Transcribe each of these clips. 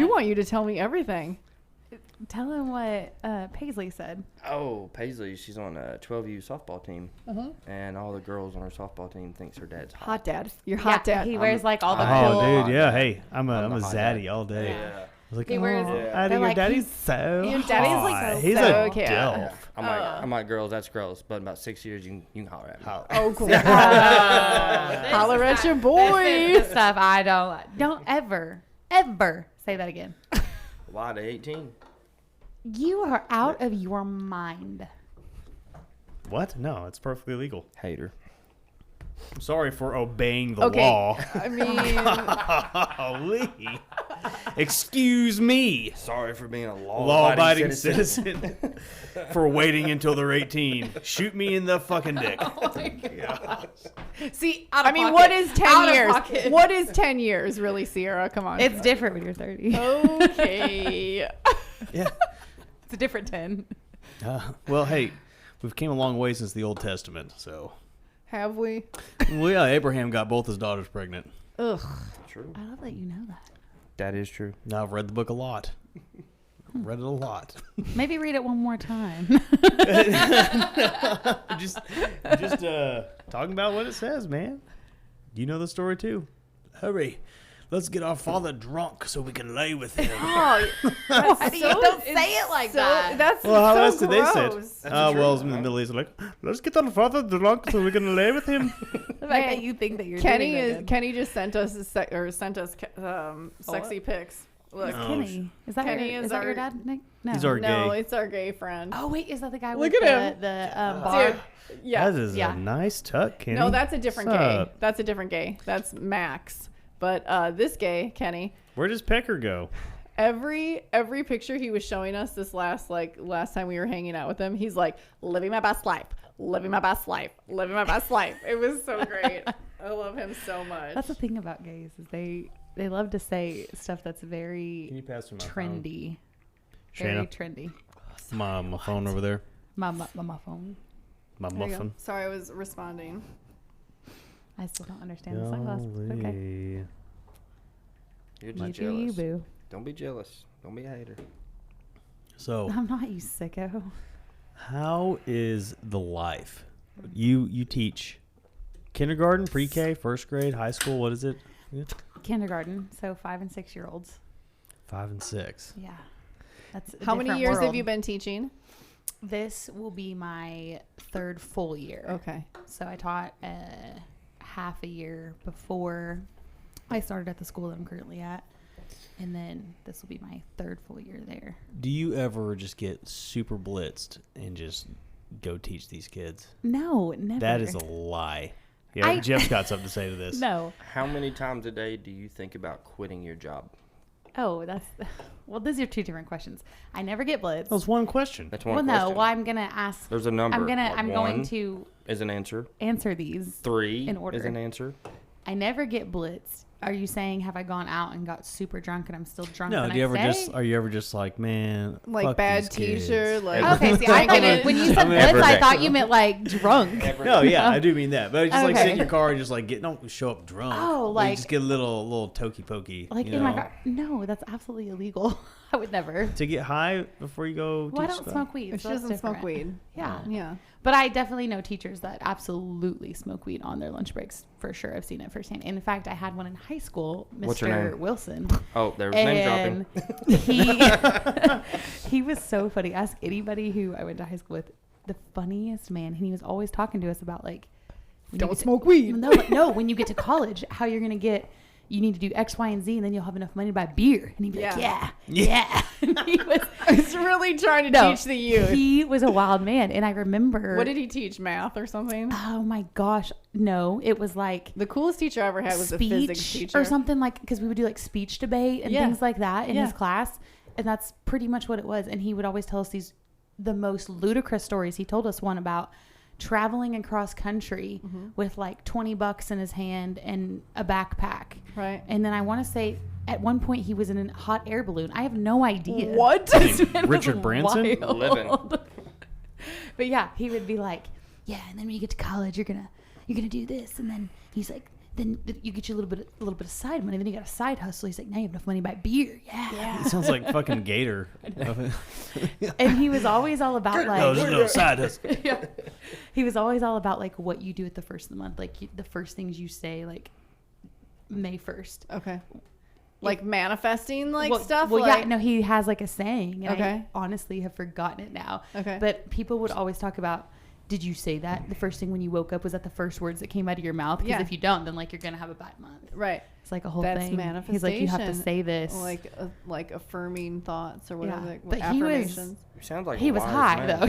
do want you to tell me everything. Tell him what Paisley said. Oh, Paisley, she's on a 12U softball team, and all the girls on her softball team thinks her dad's hot. Hot dad. You're hot dad. He wears like all the Oh, cool. dude, yeah. Hey, I'm a hot zaddy dad. all day. Yeah. I was like, He wears- Addie, they're your like, daddy's he's- so your daddy's like hot. so He's so a cute. delf. I'm like, girls, that's gross. But in about 6 years, you can holler at me. Oh, cool. This Holler is at your not- boy. This is the stuff I don't ever say that again. Why to 18? You are out of your mind. What? No, it's perfectly legal. Hater. I'm sorry for obeying the Okay. law. I mean, Golly. Excuse me, Sorry for being a law-abiding citizen, for waiting until they're 18. Shoot me in the fucking dick. Oh my God. See, I mean, what is 10 years? What is 10 years, really, Sierra? Come on. It's different when you're 30. Okay. Yeah. It's a different 10. Well, hey, we've came a long way since the Old Testament, so. Have we? Well, yeah, Abraham got both his daughters pregnant. Ugh. True. I love that you know that. That is true. Now, I've read the book a lot. Read it a lot. Maybe read it one more time. just talking about what it says, man. You know the story too. Hurry, let's get our father drunk so we can lay with him. Oh, that's You don't say it like that. That's Well, how so else did they say gross. it? Well, in the Middle East, like, let's get our father drunk so we can lay with him. The fact that you think that you're Kenny doing is that good. Kenny just sent us sexy pics. Look, Oh, Kenny. Is that Kenny your, is is that our- your dad, Nick? No. He's our no, gay. it's our gay friend. Oh wait, is that the guy Look with at the bar? Dude, yeah. That is Yeah. a nice tuck, Kenny. No, that's a different What's gay. up? That's a different gay. That's Max. But this gay, Kenny, Where does Pecker go? every picture he was showing us this last time we were hanging out with him, he's like, living my best life, living my best life, living my best life. It was so great. I love him so much. That's the thing about gays is they love to say stuff that's Can very you pass me my trendy. phone? Very Shayna, trendy. my phone over there. My phone. My There you go. muffin. Sorry, I was responding. I still don't understand the sunglasses. It's okay. Golly. You're You just do you, jealous. boo. Don't be jealous. Don't be a hater. So, I'm not, you sicko. how is the life? You teach kindergarten, pre-K, first grade, high school. What is it? Yeah. Kindergarten, so 5 and 6 year olds. 5 and 6. Yeah. That's a How many different years have world. you been teaching? This will be my 3rd full year. Okay. So I taught half a year before I started at the school that I'm currently at. And then this will be my 3rd full year there. Do you ever just get super blitzed and just go teach these kids? No, never. That is a lie. Yeah, Jeff's got something to say to this. No. How many times a day do you think about quitting your job? Oh, that's... Well, these are 2 different questions. I never get blitzed. That was one question. That's one Well, question. no. Well, I'm going to ask... There's a number. I'm Like going one to is an answer. answer these 3 in order. is an answer. I never get blitzed. Are you saying have I gone out and got super drunk and I'm still drunk? No, the do you ever next day? are you ever just like, man, Like fuck bad these kids. teacher, like Okay, see, I thought drinking when you it. said I mean, blitz, every I day. thought you meant like drunk. No, yeah, I do mean that. But just like Okay. sit in your car and just like don't show up drunk. Oh, you like- just get a little tokey pokey. Like you in my know? car. No, that's absolutely illegal. I would never. To get high before you go. Well, I teach don't stuff? smoke weed. She so that's doesn't smoke different. weed. Yeah. Yeah. But I definitely know teachers that absolutely smoke weed on their lunch breaks. For sure. I've seen it firsthand. In fact, I had one in high school, What's her Mr. name? Wilson. Oh, there was name dropping. And he was so funny. Ask anybody who I went to high school with. The funniest man. And he was always talking to us about like, when you Don't get to- smoke weed. No, when you get to college, how you're going to get, you need to do X, Y, and Z, and then you'll have enough money to buy beer. And he'd be like, yeah. And he was He's really trying to teach the youth. He was a wild man. And I remember. What did he teach? Math or something? Oh my gosh. No, it was like The coolest teacher I ever had was a physics speech teacher. or something, like, because we would do like speech debate and Yeah. things like that in Yeah. his class. And that's pretty much what it was. And he would always tell us the most ludicrous stories. He told us one about traveling across country with like $20 in his hand and a backpack. Right. And then I want to say at one point he was in a hot air balloon. I have no idea. What? This man was Richard Branson? wild. Living. But yeah, he would be like, yeah, and then when you get to college, you're gonna do this, and then he's like, then you get you a little bit of side money. Then you got a side hustle. He's like, now you have enough money to buy beer. Yeah. It sounds like fucking Gator. And he was always all about like, no side hustle. yeah. He was always all about like what you do at the first of the month, like the first things you say, like May 1st. Okay. Like manifesting stuff? Well, like... yeah, no, he has like a saying. And Okay. I honestly have forgotten it now. Okay. But people would always talk about, did you say that the first thing when you woke up? Was that the first words that came out of your mouth? Because if you don't, then like you're going to have a bad month. Right. It's like a whole That's thing. manifestation. He's like, you have to say this. Like affirming thoughts or whatever. Yeah. Like, But affirmations. Sounds like he a was wise high man. though.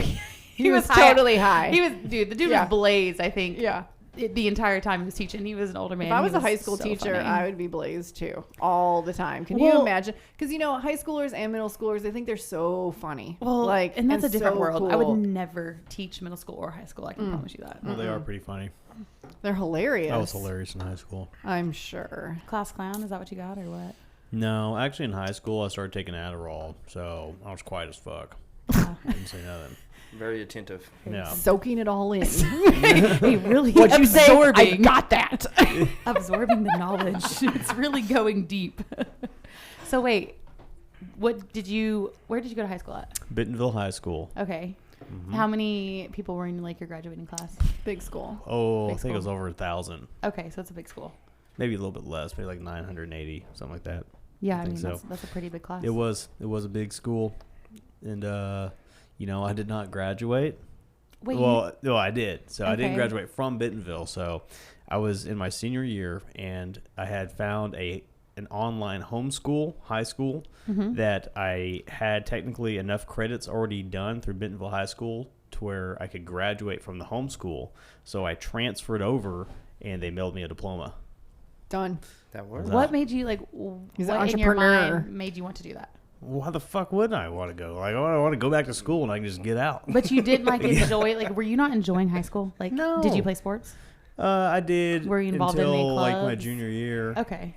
He was totally high. He was, dude, the dude Yeah. was blazed, I think. Yeah. The entire time he was teaching. He was an older man. If I was He a high school so teacher, funny. I would be blazed too, all the time. Can you imagine? Because high schoolers and middle schoolers, they think they're so funny. Well, and that's a different so world. cool. I would never teach middle school or high school. I can promise you that. Well, they are pretty funny. They're hilarious. I was hilarious in high school. I'm sure. Class clown, is that what you got or what? No, actually in high school I started taking Adderall, so I was quiet as fuck. Didn't say nothing. Very attentive. Yeah. Soaking it all in. He really What'd you say? absorbing. I got that. Absorbing the knowledge. It's really going deep. So wait, where did you go to high school at? Bentonville High School. Okay. How many people were in like your graduating class? Big school. Oh, Big I think it was school. over 1,000. Okay, so it's a big school. Maybe a little bit less, maybe like 980, something like that. Yeah, I think mean so. that's a pretty big class. It was a big school, and I did not graduate. Wait, No, I did. So I didn't Okay. graduate from Bentonville. So I was in my senior year, and I had found an online homeschool high school that I had technically enough credits already done through Bentonville High School to where I could graduate from the homeschool. So I transferred over, and they mailed me a diploma. Done. That works. what made you like? He's an what in your entrepreneur. mind made you want to do that? Well, how the fuck wouldn't I want to go? Like, I want to go back to school and I can just get out. But you didn't like enjoy like were you not enjoying high school? Like No. did you play sports? I did. Were you involved in any until like my clubs? junior year. Okay.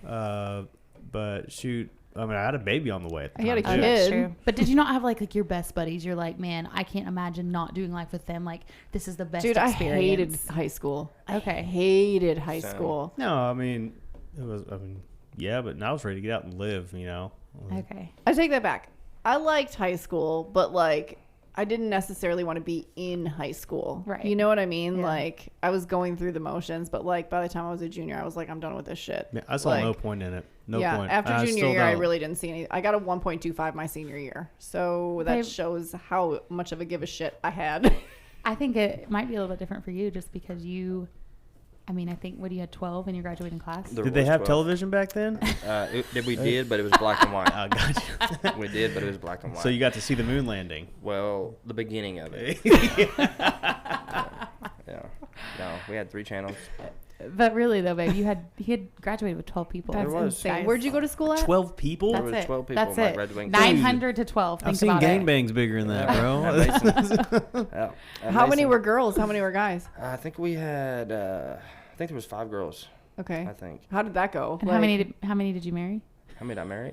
But shoot, I mean, I had a baby on the way. At the He had a time, kid. too. That's true. But did you not have like your best buddies? You're like, man, I can't imagine not doing life with them. Like this is the best Dude, I experience. hated high school. Okay. I hated high Same. school. No, I mean, yeah, but now I was ready to get out and live. Okay. I take that back. I liked high school, but like I didn't necessarily want to be in high school. Right. You know what I mean? Yeah. Like I was going through the motions, but like by the time I was a junior, I was like, I'm done with this shit. Yeah, I saw Like, no point in it. No yeah, point. after I junior still year, I don't. really didn't see any. I got a 1.25 my senior year, so that Babe. shows how much of a give a shit I had. I think it might be a little bit different for you just because I think what you had 12 in your graduating class. There Did they was have 12. television back then? We did, but it was black and white. Oh, gotcha. We did, but it was black and white. So you got to see the moon landing. Well, the beginning of it. Yeah. No, we had 3 channels. But really though, babe, he had graduated with 12 people. That's was. insane. Guys. Where'd you go to school at? 12 people? There That's was it. 12 people That's in my it. graduating class. 900 to 12. Think I've seen about it. gangbangs bigger than that, Yeah. bro. Yeah. At How many Mason. were girls? How many were guys? I think we had. I think there was 5 girls. Okay. I think. How did that go? And how many did you marry? How many did I marry?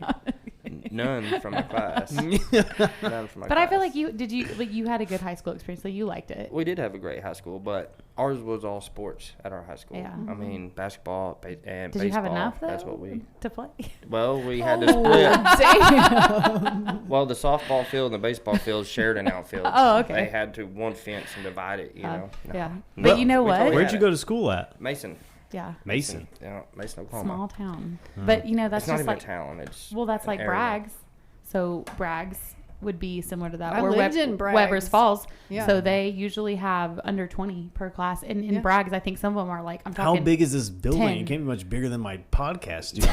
None from my class. None from my But class. I feel like you had a good high school experience, so you liked it. We did have a great high school, but ours was all sports at our high school. Yeah. I mean, basketball and Did baseball. you have enough though? That's what we. to play. Well, we had to Oh, split. damn. Well, the softball field and the baseball field shared an outfield. Oh, okay. They had to one fence and divide it. You know. No. Yeah. No. But you know We what? totally Where'd had you it. go to school at? Mason. Yeah. Mason. Yeah, Mason, Oklahoma. Small town. But that's It's not just even like a town. It's that's an like area. Bragg's. So Bragg's would be similar to that. I or lived in Bragg's. Weber's Falls. Yeah. So they usually have under 20 per class. And in Yeah. Bragg's, I think some of them are like, I'm How talking. big is this building? 10. It can't be much bigger than my podcast studio.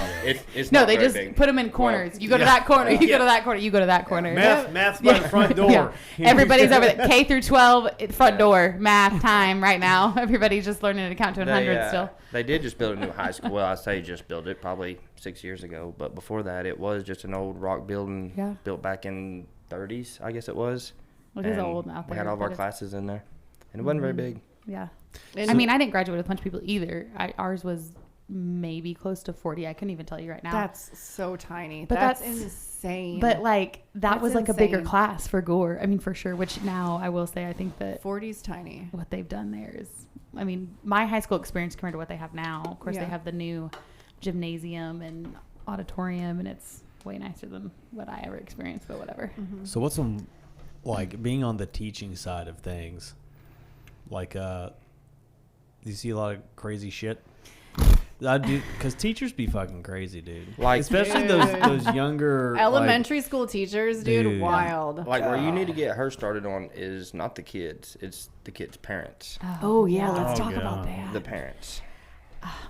It's No, not they very just big. put them in corners. Well, you go to yeah. that corner. You Yeah. go to that corner. You go to that corner. Math's by the front door. Yeah. Everybody's over there. K through 12, front door, math time right now. Everybody's just learning to count to 100 still. They did just build a new high school. Well, I say just built it probably 6 years ago, but before that, it was just an old rock building Yeah. built back in 30s, I guess it was. It is And old out there. We had all of our but it's- classes in there, and it wasn't very big. Yeah. And I mean, I didn't graduate with a bunch of people either. Ours was maybe close to 40. I couldn't even tell you right now. That's so tiny. But that's insane. But like that was like a bigger insane. class for Gore. I mean, for sure. Which now I will say, I think that 40's tiny. what they've done there is, I mean, my high school experience compared to what they have now. Of course, they Yeah. have the new gymnasium and auditorium, and it's way nicer than what I ever experienced. But whatever. Mm-hmm. So what's some, like, being on the teaching side of things, like, do you see a lot of crazy shit? I do, because teachers be fucking crazy, dude. Like, especially those younger Elementary school teachers, dude, wild. like where you need to get her started on is not the kids, it's the kids' parents. Oh yeah, let's Oh, talk yeah. about that. The parents.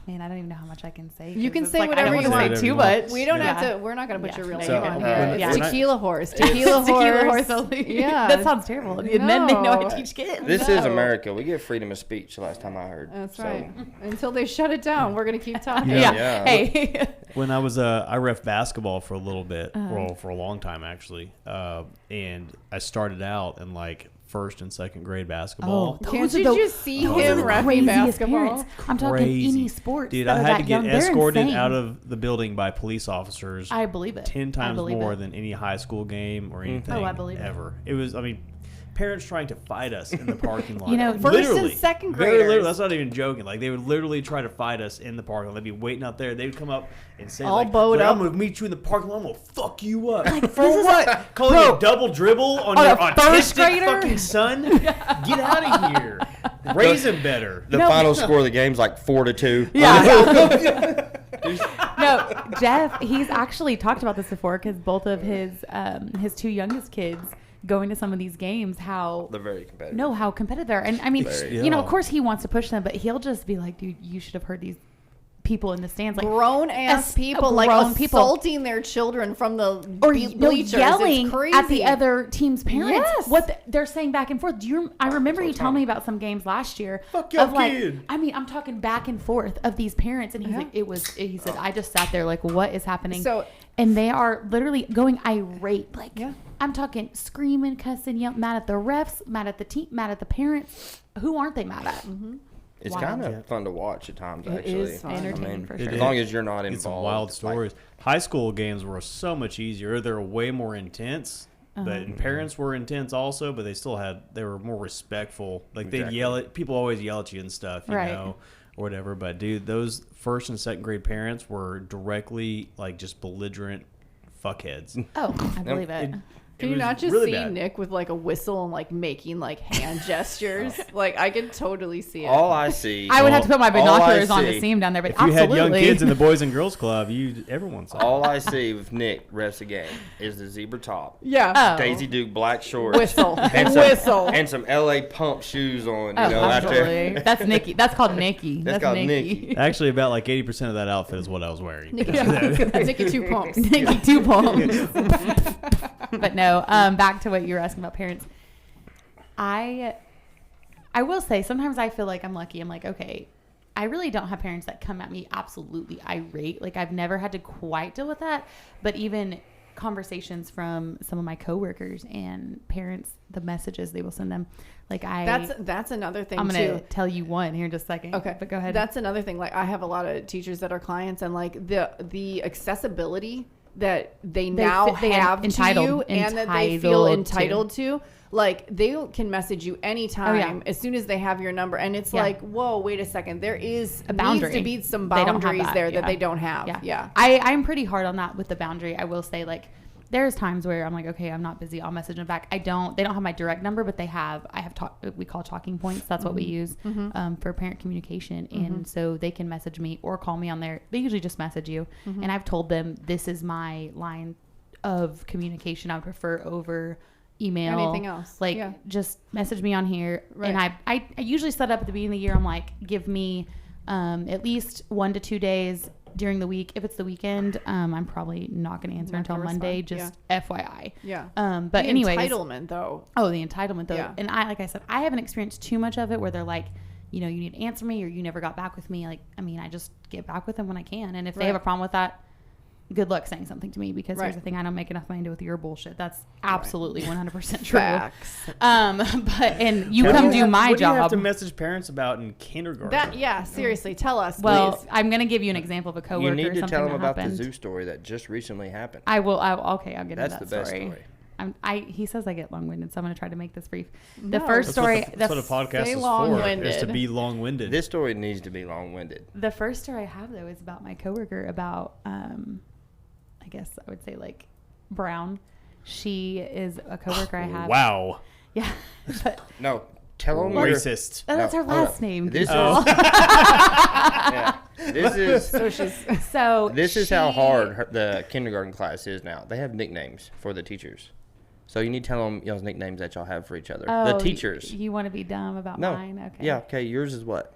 Man, I don't even know how much I can say. You 'cause can it's say like, whatever I don't you wanna want. say too much. We don't Yeah. have to. We're not going to put Yeah. your real So, name on when- here. yeah. It's when I- tequila horse. Tequila Tequila horse horse. only. Yeah. That sounds terrible. And then they know I No. teach kids. This is No. America. We get freedom of speech. The last time I heard. That's So, right. Until they shut it down, we're going to keep talking. Yeah. Yeah. Hey. When I was I ref basketball for a little bit, Uh-huh. well, for a long time actually, and I started out in like first and second grade basketball. Can't you just see those are him the reffing craziest basketball? parents. I'm talking Crazy. any sports. Dude, that I are had that to get young. They're escorted insane. out of the building by police officers. I believe it. 10 I times believe more it. than any high school game or anything Oh, I believe it. ever. It was, I mean, parents trying to fight us in the parking lot. You know, First and Literally. second Very graders. literally, that's not even joking. Like, they would literally try to fight us in the parking lot. They'd be waiting out there. They would come up and say, All like, bowed "Look, up. I'm going to meet you in the parking lot. I'm going to fuck you up." Like, For this is what? Calling you a double dribble on your a first autistic grader? fucking son? Get out of here. Raise him better. The final score of the game's like 4-2. Yeah. No, Jeff, he's actually talked about this before because both of his two youngest kids going to some of these games, how They're very competitive. know how competitive they are. And I mean, Very. you know, of Yeah. course he wants to push them, but he'll just be like, dude, you should have heard these people in the stands. Like, Grown ass people like grown people. assaulting their children from the or bleachers. yelling It's crazy. at the other team's parents. Yes. What they're saying back and forth. I remember you telling me about some games last year. Fuck your of like, kid. I mean, I'm talking back and forth of these parents, and he's Yeah. like, he said, I just sat there like, what is happening? So- and they are literally going irate. Like, Yeah. I'm talking screaming, cussing, yelling, mad at the refs, mad at the team, mad at the parents. Who aren't they mad at? Mm-hmm. It's Wild. kind of fun to watch at times, It actually. is fun. Entertaining for as sure. long as you're not It's some involved. wild like- stories. High school games were so much easier. They're way more intense. But and parents were intense also, but they were more respectful. Like they'd Exactly. yell at people, always yell at you and stuff, you Right. know, or whatever. But dude, those first and second grade parents were directly like just belligerent fuckheads. Oh, I believe it. Can you was not just really see bad. Nick with like a whistle and like making like hand gestures? Like I could totally see it. All I see. I would have to put my all I binoculars on to see- see him down there, but If you absolutely. had young kids in the Boys and Girls Club, everyone saw. All I see with Nick refs a game is the zebra top, yeah. Oh. Daisy Duke black shorts, Whistle. and some, Whistle. and some LA Pump shoes on. You Oh, know, absolutely. after That's Nikki. That's called Nikki. That's called Nikki. Actually, about like 80% of that outfit is what I was wearing. Nikki two pumps. Nikki 2 pumps. But no, back to what you were asking about parents. I will say sometimes I feel like I'm lucky. I'm like, okay, I really don't have parents that come at me absolutely irate. Like I've never had to quite deal with that. But even conversations from some of my coworkers and parents, the messages they will send them, like That's another thing I'm gonna too. tell you one here in just a second. Okay, but go ahead. That's another thing. Like I have a lot of teachers that are clients, and like the accessibility that they now they have to entitled- you, and that they feel entitled to. entitled to. Like they can message you anytime as soon as they have your number, and it's Yeah. like, whoa, wait a second, there is A boundary. needs to be some They don't have boundaries that, there that yeah. they don't have. Yeah. I'm pretty hard on that with the boundary. I will say, like, there's times where I'm like, okay, I'm not busy. I'll message them back. They don't have my direct number, but I have we call talking points. That's what we use for parent communication. And so they can message me or call me on there. They usually just message you. And I've told them this is my line of communication. I would prefer over email. Anything else. Like, Yeah. just message me on here. Right. And I usually set up at the beginning of the year. I'm like, give me at least 1 to 2 days during the week. If it's the weekend, I'm probably not going to answer Not until gonna Monday. respond. Just FYI. Yeah. But The anyways, entitlement though. oh, the entitlement though. Yeah. And like I said, I haven't experienced too much of it where they're like, you know, you need to answer me or you never got back with me. Like, I mean, I just get back with them when I can. And if they have a Right. problem with that, good luck saying something to me, because Right. here's the thing, I don't make enough money to do with your bullshit. That's absolutely 100% true. Facts. And you come do my what do you have job. to message parents about in kindergarten? Seriously, tell us, Well, please. I'm going to give you an example of a coworker. You need to something tell them that about happened. the zoo story that just recently happened. I will. Okay, I'll get That's into the that best story. He says I get long-winded, so I'm going to try to make this brief. No. The first That's what story. that's what a podcast Stay is for, long-winded. is to be long-winded. This story needs to be long-winded. The first story I have, though, is about my coworker, about, I guess I would say, like, Brown. She is a coworker I have. Wow. Yeah. But No, tell them Racist. that's her No, hold last up. name. This Oh. is yeah. This is how hard the kindergarten class is now. They have nicknames for the teachers, so you need to tell them y'all's nicknames that y'all have for each other. The teachers. You want to be dumb about No. mine? Okay. Yeah. Okay. Yours is what?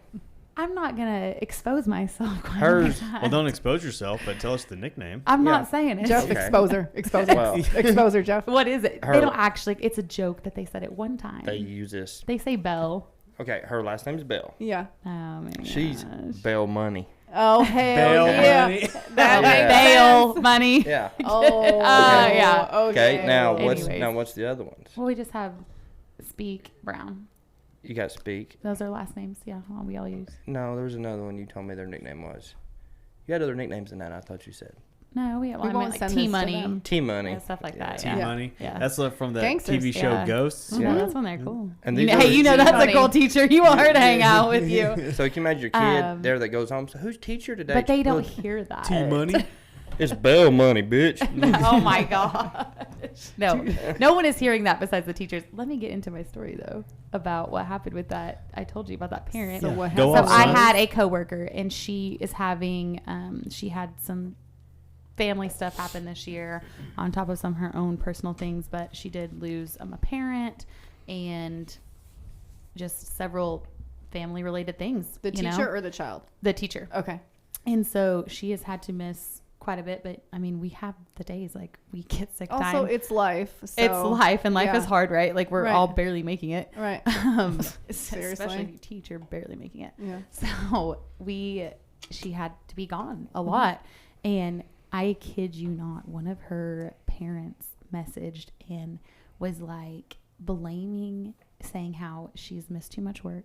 I'm not going to expose myself. quite Hers- like that. Well, don't expose yourself, but tell us the nickname. I'm Yeah. not saying it. Jeff, Okay. exposer. Well. Exposer, Jeff. What is it? Her- They don't actually. It's a joke that they said it one time. They use this. They say Belle. Okay. Her last name's Belle. Yeah. Oh my She's gosh. Belle Money. Oh, hell Bail yeah. money. That Yeah. makes Bail sense. money. Yeah. Oh, yeah. Okay. Okay. Now Anyways. what's the other ones? Well, we just have Speak Brown. You got Speak. Those are last names. Yeah, we all use. No, there was another one you told me their nickname was. You had other nicknames than that, I thought you said. No, we We I won't meant like send T this to Money them. T-Money. and stuff like that. T Yeah. Money. Yeah. That's from the Gangsters. TV show Yeah. Ghosts. Mhm, Yeah. That's when they're cool. And You these know, are- hey, you know that's T-Money. a cool teacher. You want her to hang out with you. So you can imagine your kid Um, there that goes home. So who's teacher today? But they don't Look, hear that. T Money. It's Belle Money, bitch. Oh my gosh. No one is hearing that besides the teachers. Let me get into my story though about what happened with that. I told you about that parent. So what Go happened? So on, I son. had a coworker, and she is having, she had some family stuff happen this year on top of some of her own personal things, but she did lose a parent and just several family related things. The you know? teacher or the child? The teacher. Okay. And so she has had to miss quite a bit, but I mean, we have the days like we get sick time. Also, it's life. So, It's life, and life yeah. is hard, right? Like we're Right. all barely making it. Right. Especially if you teach, you're barely making it. Yeah. So she had to be gone a lot. And I kid you not, one of her parents messaged and was like blaming, saying how she's missed too much work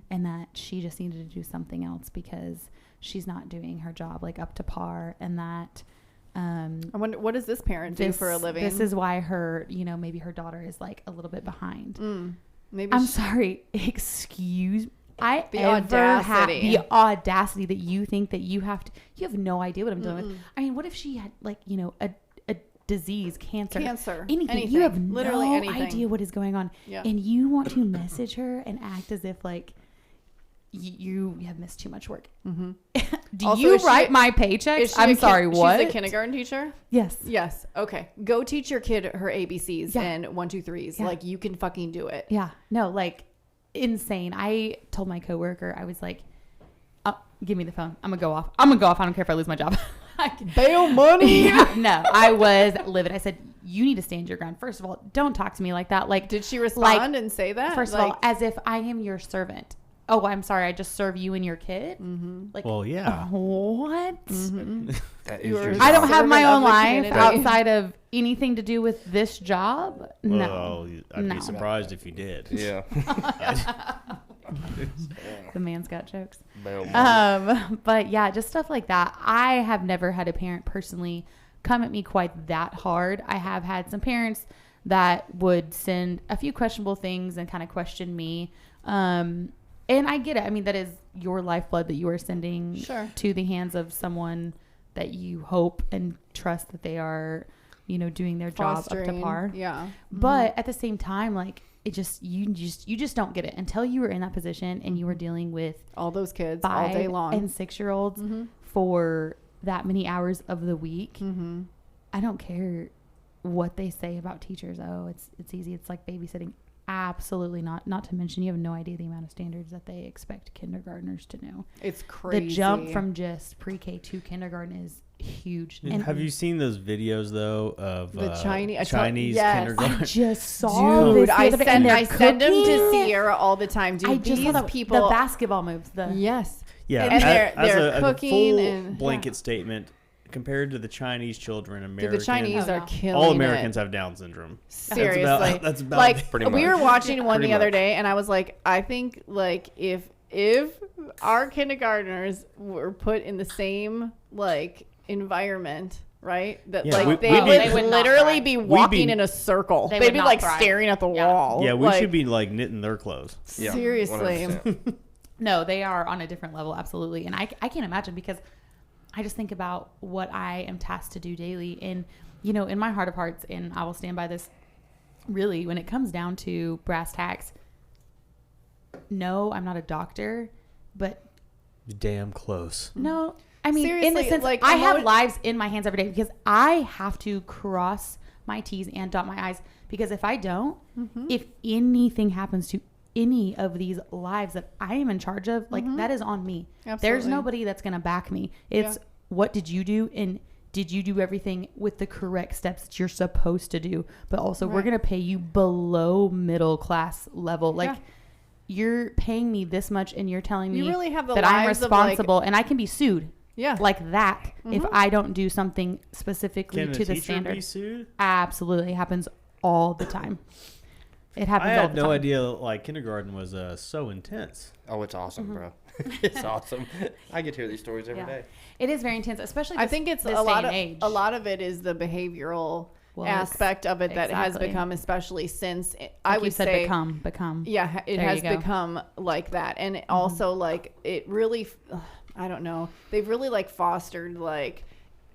and that she just needed to do something else because she's not doing her job like up to par, and that I wonder, what does this parent do for a living? This is why her, maybe her daughter is like a little bit behind. Maybe I'm sorry. Excuse me. The audacity. The audacity that you think that you have no idea what I'm dealing with. I mean, what if she had like, a disease, cancer, anything. You have literally no anything. idea what is going on. Yeah. And you want to message her and act as if like you have missed too much work. Do Also, you is she- write my paychecks? Is she I'm a sorry, what? She's a kindergarten teacher? Yes. Yes. Okay. Go teach your kid her ABCs Yeah. and 1, 2, 3s. Yeah. Like, you can fucking do it. Yeah. No, like insane. I told my coworker, I was like, give me the phone. I'm gonna go off. I don't care if I lose my job. Bail money. Yeah, no, I was livid. I said, you need to stand your ground. First of all, don't talk to me like that. Like, Did she respond and say that? first of all, as if I am your servant. Oh, I'm sorry. I just serve you and your kid. Like, Well, yeah. what? That is You are- your I don't job. have my Servant own of the life community. outside of anything to do with this job. No. Well, I'd No. be surprised if you did. Yeah. The man's got jokes. Belle Money. But yeah, just stuff like that. I have never had a parent personally come at me quite that hard. I have had some parents that would send a few questionable things and kind of question me. And I get it. I mean, that is your lifeblood that you are sending Sure. to the hands of someone that you hope and trust that they are, doing their job up to Fostering. par. Yeah. But at the same time, like, it just you just don't get it until you were in that position and you were dealing with All those kids 5 all day long. and 6-year-olds for that many hours of the week. I don't care what they say about teachers. Oh, it's easy. It's like babysitting. Absolutely not. Not to mention, you have no idea the amount of standards that they expect kindergartners to know. It's crazy. The jump from just pre-K to kindergarten is huge. And Have you seen those videos though of The Chinese- Chinese yes. kindergarten? I just saw Dude, this. I the other day, and send them to they're cooking. Sierra all the time. Dude, I just these saw people. the basketball moves. Yes. Yeah, And they're as a cooking full and- blanket statement, compared to the Chinese children, Dude, Americans, the Chinese are killing all Americans it. have Down syndrome. Seriously. That's about like Pretty we were much. watching one Pretty the other much. day, and I was like, I think like if our kindergartners were put in the same like environment, right? That Yeah, like they we would need- literally be walking be- in a circle. They They'd would be not like thrive. staring at the Yeah. wall. Yeah, we Like, should be like knitting their clothes. Yeah, seriously. 100%. No, they are on a different level, absolutely. And I can't imagine, because I just think about what I am tasked to do daily. And, you know, in my heart of hearts, and I will stand by this, really, when it comes down to brass tacks, no, I'm not a doctor, but Damn close. no, I mean, in the Seriously, sense, like, I have lives in my hands every day, because I have to cross my T's and dot my I's, because if I don't, if anything happens to any of these lives that I am in charge of, like that is on me. There's Absolutely. nobody that's going to back me. It's what did you do, and did you do everything with the correct steps that you're supposed to do? But also, we're Right. going to pay you below middle class level. Like, Yeah. you're paying me this much, and you're telling You me really have the that I'm lives of, like- responsible, and I can be sued Yeah. like that if I don't do something specifically Can to a the teacher standard. be sued? Absolutely, it happens all the time. It happens I all had the no time. idea like kindergarten was so intense. Oh, it's awesome, bro. It's awesome. I get to hear these stories every day. It is very intense, especially. I This, think it's this a lot day of and age. a lot of it is the behavioral Well, aspect of it that has exactly. become, especially since I Like would you said, say become. Yeah, it There has you go. become like that. And it also like it really I don't know. They've really like fostered like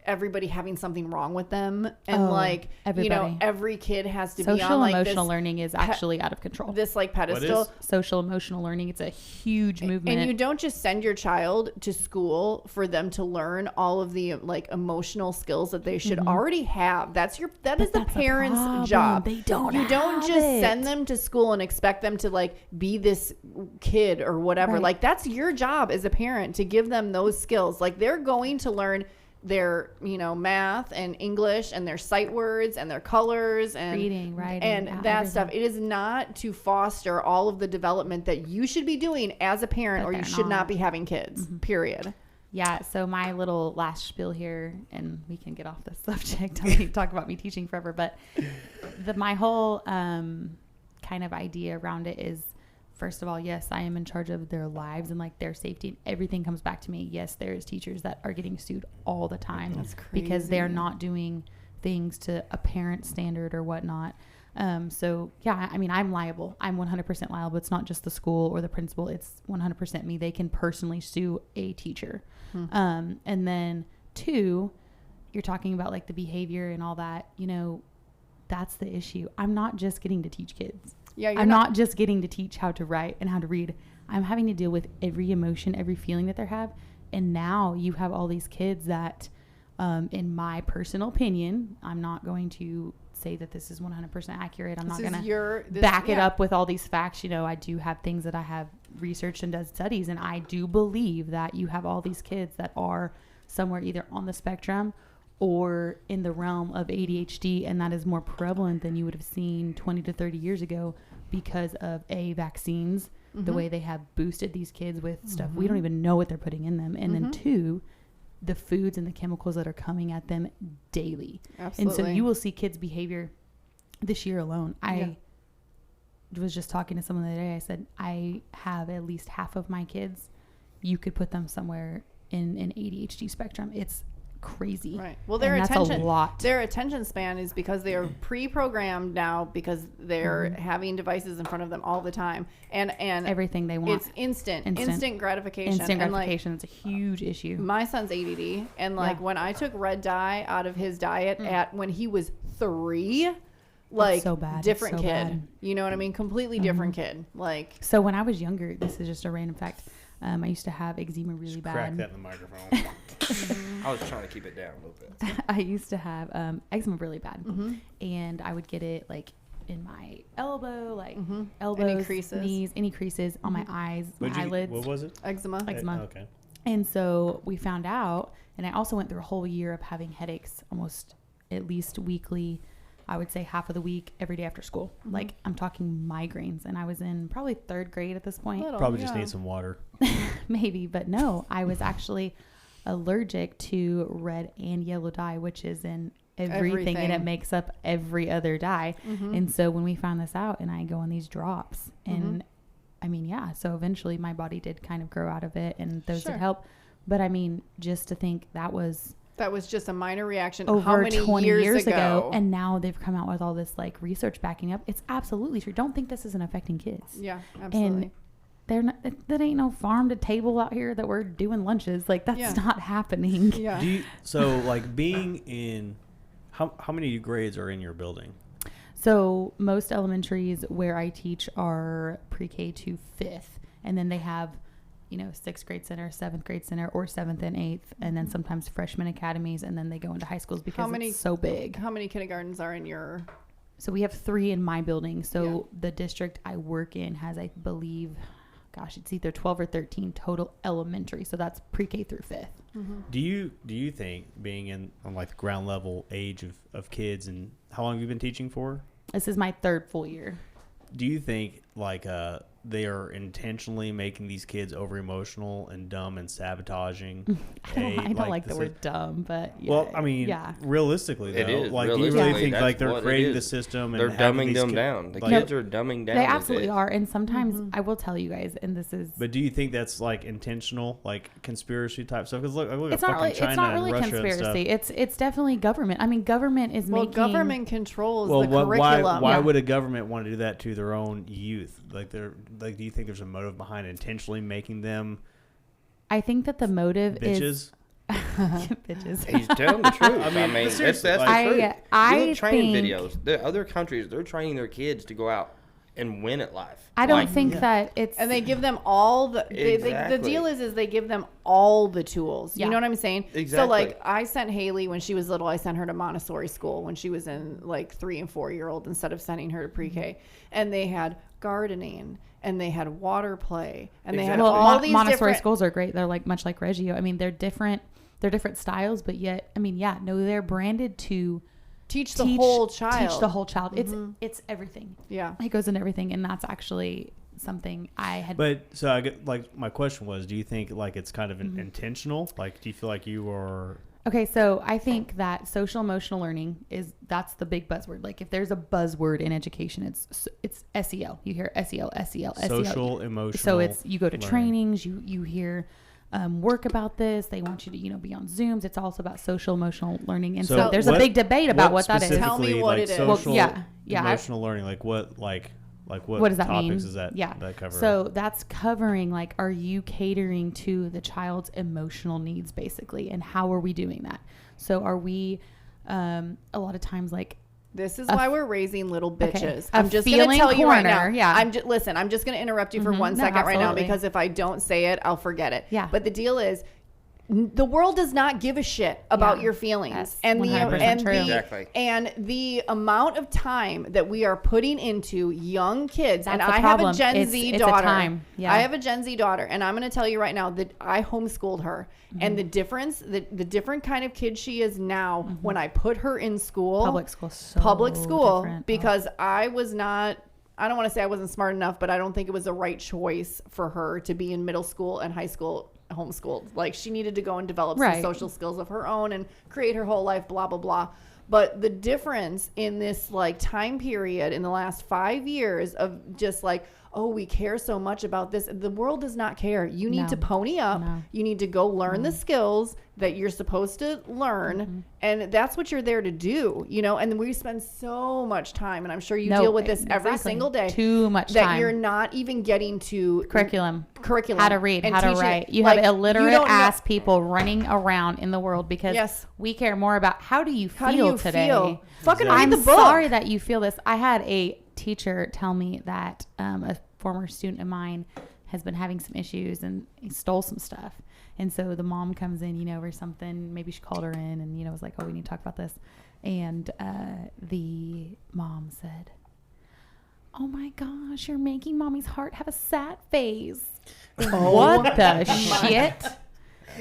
everybody having something wrong with them, and Oh, like you know, everybody. every kid has to be Social on like emotional this, learning is actually out of control. this like What pedestal. is? Social emotional learning, it's a huge movement. And you don't just send your child to school for them to learn all of the like emotional skills that they should already have. That is the that's the parents' problem. job. They don't You don't have just it. send them to school and expect them to like be this kid or whatever. Right. Like that's your job as a parent to give them those skills. Like they're going to learn their, you know, math and English and their sight words and their colors and Reading, writing, and yeah, that stuff. everything. It is not to foster all of the development that you should be doing as a parent, But or you they're should not not. be having kids. Period. Yeah, so my little last spiel here, and we can get off this subject. I mean, talk about me teaching forever, but my whole kind of idea around it is, first of all, yes, I am in charge of their lives and like their safety, and everything comes back to me. Yes, there's teachers that are getting sued all the time That's because they're crazy. not doing things to a parent standard or whatnot. So yeah, I mean, I'm liable. I'm 100% liable. It's not just the school or the principal. It's 100% me. They can personally sue a teacher. And then 2, you're talking about like the behavior and all that, you know, that's the issue. I'm not just getting to teach kids. Yeah, you're I'm not just getting to teach how to write and how to read. I'm having to deal with every emotion, every feeling that they have. And now you have all these kids that, in my personal opinion, I'm not going to say that this is 100% accurate. I'm not going to back it up with all these facts. You know, I do have things that I have researched and done studies, and I do believe that you have all these kids that are somewhere either on the spectrum or in the realm of ADHD, and that is more prevalent than you would have seen 20 to 30 years ago because of vaccines, the way they have boosted these kids with stuff we don't even know what they're putting in them, and then 2, the foods and the chemicals that are coming at them daily. Absolutely. And so you will see kids' behavior this year alone. I was just talking to someone the other day. I said, I have at least half of my kids. You could put them somewhere in an ADHD spectrum. It's crazy. Right. Well, their And attention, that's a lot. their attention span is because they are pre-programmed now because they're having devices in front of them all the time, and Everything they want. it's instant Instant gratification. Instant And, like, gratification. It's a huge issue. my son's ADD, and like Yeah. when I took red dye out of his diet at when he was 3, like so bad. It's different so kid. bad. You know what I mean? Completely different kid. Like So when I was younger, this is just a random fact. I used to have eczema really Crack bad. that in the microphone. I was trying to keep it down a little bit. I used to have eczema really bad, and I would get it like in my elbow, like elbows, creases? knees, any creases on my eyes, my eyelids, What was it? eczema. eczema. Okay. And so we found out, and I also went through a whole year of having headaches almost at least weekly. I would say half of the week, every day after school. Like I'm talking migraines, and I was in probably 3rd grade at this point. Little, Probably just yeah. need some water. Maybe, but no, I was actually allergic to red and yellow dye, which is in everything. And it makes up every other dye. And so when we found this out, and I go on these drops, and I mean, yeah, so eventually my body did kind of grow out of it, and those did help. But I mean, just to think that was just a minor reaction over how many 20 years ago, and and now they've come out with all this like research backing up. It's absolutely true. Don't think this isn't affecting kids. Yeah, absolutely. And they're not, that ain't no farm to table out here that we're doing lunches. Like, that's not happening. Yeah. So like being in, how many grades are in your building? So most elementaries where I teach are pre-K to 5th, and then they have, 6th grade center, 7th grade center, or 7th and 8th, and then sometimes freshman academies, and then they go into high schools because it's so big. How many kindergartens are in your? So we have 3 in my building. So the district I work in has, I believe, it's either 12 or 13 total elementary. So that's pre-K through 5th. Do you think being on like the ground level age of kids, and how long have you been teaching for? This is my 3rd full year. Do you think like they are intentionally making these kids over emotional and dumb and sabotaging? I don't like the word dumb, but well, I mean, realistically, though, it is. Like, do you really think like they're creating the system and they're dumbing them down? The kids are dumbing down. They absolutely are, and sometimes I will tell you guys, and this is. But do you think that's like intentional, like conspiracy type stuff? Because look it's at not really, China it's not really and Russia conspiracy. and stuff. It's definitely government. I mean, government is making. Government controls the curriculum. Why would a government want to do that to their own youth? Like, do you think there's a motive behind intentionally making them? I think that the motive is bitches. He's telling the truth. I mean, that's the truth. You look training videos. The other countries, they're training their kids to go out and win at life. I don't think that it's... And they give them all the... the deal is they give them all the tools. You know what I'm saying? Exactly. So, like, I sent Haley, when she was little, I sent her to Montessori school when she was in, like, 3 and 4-year-old instead of sending her to pre-K. And they had gardening, and they had water play, and they had all these Montessori schools are great. They're, like, much like Reggio. I mean, they're different styles, but yet, I mean, they're branded to... Teach the whole child. It's everything. Yeah. It goes into everything, and that's actually something I had. But so I get, like, my question was, do you think like it's kind of intentional? Like, do you feel like you are... Okay, so I think that social emotional learning that's the big buzzword. Like, if there's a buzzword in education, it's SEL. You hear SEL. Social emotional. So it's, you go to trainings, you hear work about this. They want you to, be on Zooms. It's also about social emotional learning. And so there's a big debate about what that is. Tell me what it is. Social emotional learning. Like what does that mean? Topics is that that cover? So that's covering, like, are you catering to the child's emotional needs, basically? And how are we doing that? So are we, a lot of times, like, this is why we're raising little bitches. Okay. I'm just going to tell you right now. Yeah. Listen, I'm just going to interrupt you for 1 second right now, because if I don't say it, I'll forget it. Yeah. But the deal is, the world does not give a shit about your feelings. That's and 100% true. Exactly. And the amount of time that we are putting into young kids, That's and I have a Gen Z daughter. I have a Gen Z daughter, and I'm going to tell you right now that I homeschooled her. And the difference, the different kind of kid she is now when I put her in school. Public school. Different. Because I was not, I don't want to say I wasn't smart enough, but I don't think it was the right choice for her to be in middle school and high school homeschooled. Like, she needed to go and develop some social skills of her own and create her whole life, blah, blah, blah. But the difference in this, like, time period in the last 5 years of just like, oh, we care so much about this. The world does not care. You need to pony up. You need to go learn the skills that you're supposed to learn. And that's what you're there to do, and we spend so much time, and I'm sure you deal with this every single day. Too much that time. You're not even getting to curriculum, how to read, how to write. You have illiterate ass people running around in the world because we care more about how do you feel today. Fucking read the book. I'm sorry that you feel this. I had a teacher tell me that a former student of mine has been having some issues and he stole some stuff. And so the mom comes in, or something. Maybe she called her in and, was like, oh, we need to talk about this. And the mom said, oh, my gosh, you're making mommy's heart have a sad face. What the shit?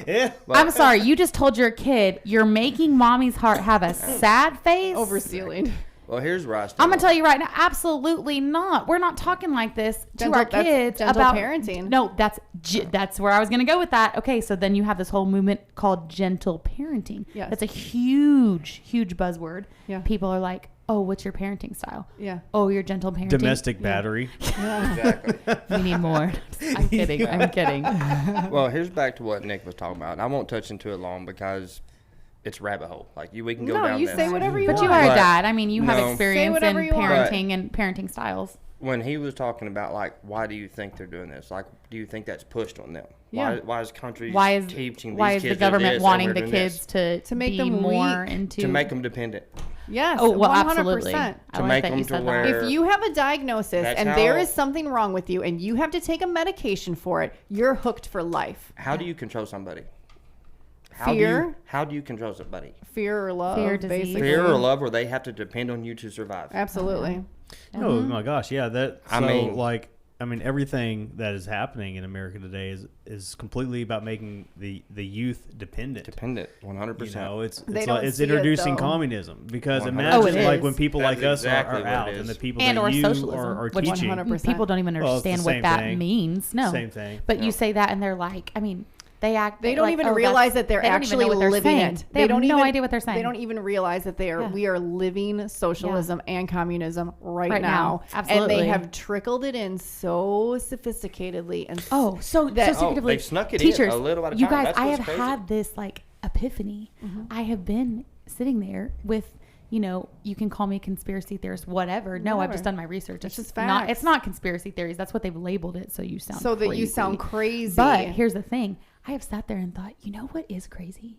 Yeah. I'm sorry. You just told your kid you're making mommy's heart have a sad face? Oversealing. Well, here's where I stand. I'm going to tell you right now, absolutely not. We're not talking like this to our kids about parenting. No, that's where I was going to go with that. Okay, so then you have this whole movement called gentle parenting. Yes. That's a huge, huge buzzword. Yeah. People are like, oh, what's your parenting style? Yeah. Oh, you're gentle parenting. Domestic battery. Exactly. We need more. I'm kidding. I'm kidding. Well, here's back to what Nick was talking about. I won't touch into it long because it's rabbit hole. Like we can go down you this. say whatever you But want. you are a But dad. I mean, you have no. experience in whatever you want. parenting and parenting styles. When he was talking about like, why do you think they're doing this? Like, do you think that's pushed on them? Yeah. Why is countries teaching why these is kids the government this and wanting we're the doing kids this? to make be them more weak, into to make them dependent? Yes. Oh, well, 100%. absolutely. I To like make that them you to said where- that. If you have a diagnosis That's and how- there is something wrong with you and you have to take a medication for it, you're hooked for life. How do you control somebody? Fear. How do you control somebody? Fear or love. Fear, disease. basically. Fear or love, where they have to depend on you to survive. Absolutely. Oh my gosh, yeah. I mean, everything that is happening in America today is completely about making the youth dependent. Dependent, 100%. You know, They don't it's see it, introducing though. communism because 100%. imagine it like is. when people That's like us exactly are what it out is. and the people And that or you socialism, are which teaching. 100%. People don't even Well, it's the understand what same that thing. means. No. Same thing. But you Yep. say that and they're like, I mean, they don't like, even oh, realize that's- that they're they don't even actually know what they're living saying. it. They have don't no even, idea what they're saying. They don't even realize that we are living socialism and communism right Right now. now. Absolutely. And they have trickled it in so sophisticatedly and Oh, so that- so they've snuck it teachers, in a little at a you time. guys, That's I what's have crazy. had this like epiphany. I have been sitting there with, you know, you can call me a conspiracy theorist, whatever. No, I've Whatever. just done my research. It's just not. facts. It's not conspiracy theories. That's what they've labeled it. So you sound so that crazy. you sound crazy. But here's the thing. I have sat there and thought, you know what is crazy?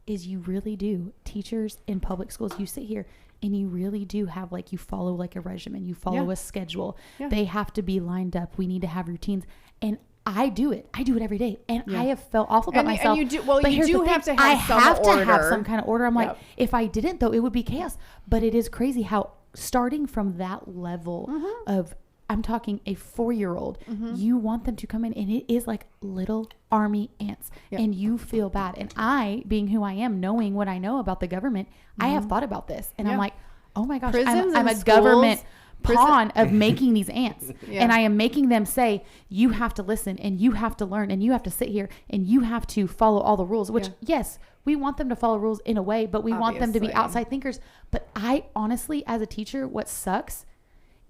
Is you really do. Teachers in public schools, you sit here and you really do have like, you follow like a regimen. You follow Yeah. a schedule. Yeah. They have to be lined up. We need to have routines. And I do it. I do it every day. And Yeah. I have felt awful about And myself. you do- well, But you here's do the have thing. to have I some have to have order. some kind of order. I'm like, Yep. if I didn't though, it would be chaos. But it is crazy how starting from that level of, I'm talking a 4-year-old, you want them to come in and it is like little army ants and you feel bad. And I, being who I am, knowing what I know about the government, I have thought about this and I'm like, oh my gosh, Prisons I'm and a government schools- pawn of making these ants. Yeah. And I am making them say, you have to listen and you have to learn and you have to sit here and you have to follow all the rules, which yes, we want them to follow rules in a way, but we want them to be Obviously. outside thinkers. But I honestly, as a teacher, what sucks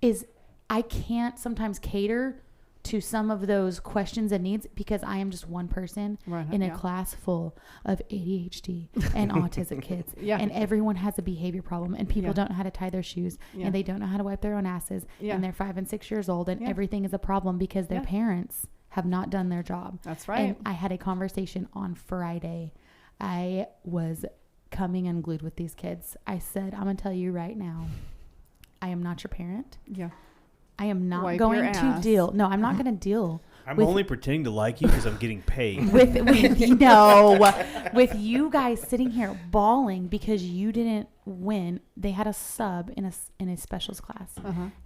is I can't sometimes cater to some of those questions and needs because I am just one person in a class full of ADHD and autism kids. And everyone has a behavior problem and people don't know how to tie their shoes and they don't know how to wipe their own asses and they're 5 and 6 years old and everything is a problem because their parents have not done their job. That's right. And I had a conversation on Friday. I was coming unglued with these kids. I said, I'm going to tell you right now, I am not your parent. Yeah. I am not Wipe going your to ass. deal. No, I'm not going to deal I'm with only pretending to like you because I'm getting paid. with with you guys sitting here bawling because you didn't win. They had a sub in a specials class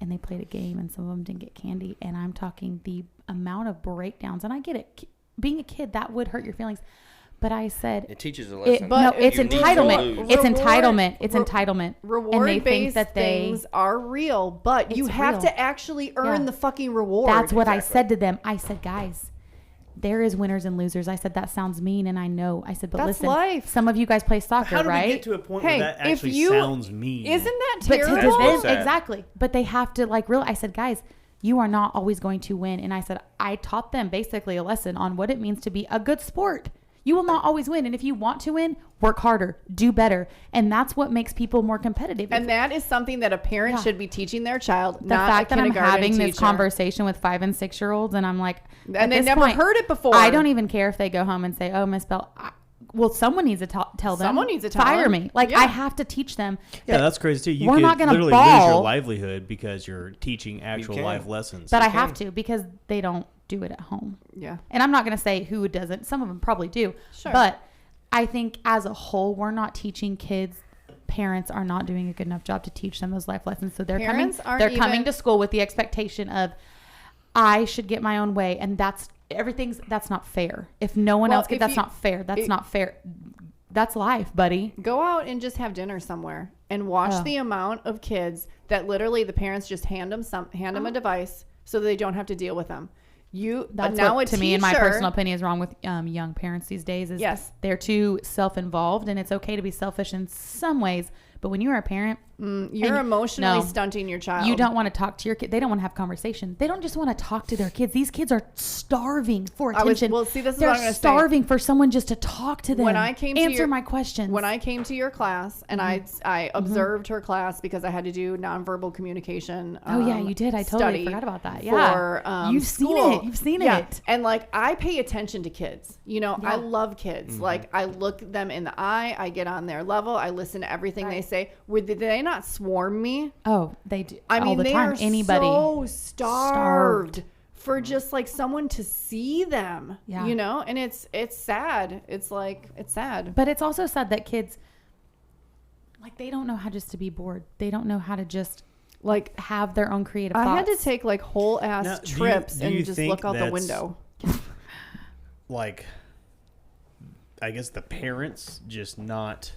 and they played a game and some of them didn't get candy. And I'm talking the amount of breakdowns. And I get it. Being a kid, that would hurt your feelings. But I said, It teaches a lesson. but no, it's You need to entitlement. lose. It's Reward- entitlement. It's entitlement. And they think Reward-based that they. things are real, but you It's have real. to actually earn Yeah. the fucking reward. That's what I Exactly. said to them. I said, guys, there is winners and losers. I said, that sounds mean. And I know. I said, but That's listen, life. some of you guys play soccer, How do right? we get to a point Hey, where that if actually you- sounds mean? Isn't that But to terrible? what's them, sad. exactly. But they have to like real. I said, guys, you are not always going to win. And I said, I taught them basically a lesson on what it means to be a good sport. You will not always win. And if you want to win, work harder, do better. And that's what makes people more competitive. And that is something that a parent Yeah. should be teaching their child, the not fact a that I'm kindergarten having this teacher. conversation with 5 and 6 year olds and I'm like, at And they this never point, heard it before. I don't even care if they go home and say, oh, Miss Bell, well, someone needs to tell them. Someone needs to tell fire them. me. Like Yeah. I have to teach them. Yeah, that- that's crazy too. You we're could not gonna literally lose ball. your livelihood because you're teaching actual can. life lessons. But I have to because they don't do it at home. Yeah. And I'm not going to say who doesn't. Some of them probably do. Sure. But I think as a whole, we're not teaching kids. Parents are not doing a good enough job to teach them those life lessons. So they're Parents coming. aren't They're coming even- to school with the expectation of, I should get my own way, and that's not fair. If no one Well, else gets, if that's you- not fair. That's not fair. That's life, buddy. Go out and just have dinner somewhere and watch the amount of kids that literally the parents just hand them a device so that they don't have to deal with them. That's now what, to me, in my personal opinion, is wrong with young parents these days. Is they're too self-involved, and it's okay to be selfish in some ways. But when you are a parent, you're emotionally stunting your child. You don't want to talk to your kid. They don't want to have conversation. They don't just want to talk to their kids. These kids are starving for attention. This is They're what I'm going to say. starving for someone just to talk to them. When I came answer my questions. When I came to your class and I observed her class because I had to do nonverbal communication. You did. I totally forgot about that. Yeah, you've seen it. You've seen it. And like I pay attention to kids. I love kids. Like I look them in the eye. I get on their level. I listen to everything they say. Did they not swarm me? Oh, they do. I mean, all the time. Are anybody so starved for just like someone to see them. Yeah. And it's sad. It's sad. But it's also sad that kids, like, they don't know how just to be bored. They don't know how to just like have their own creative thoughts. I had to take like whole ass trips and just look out the window. Like, I guess the parents just not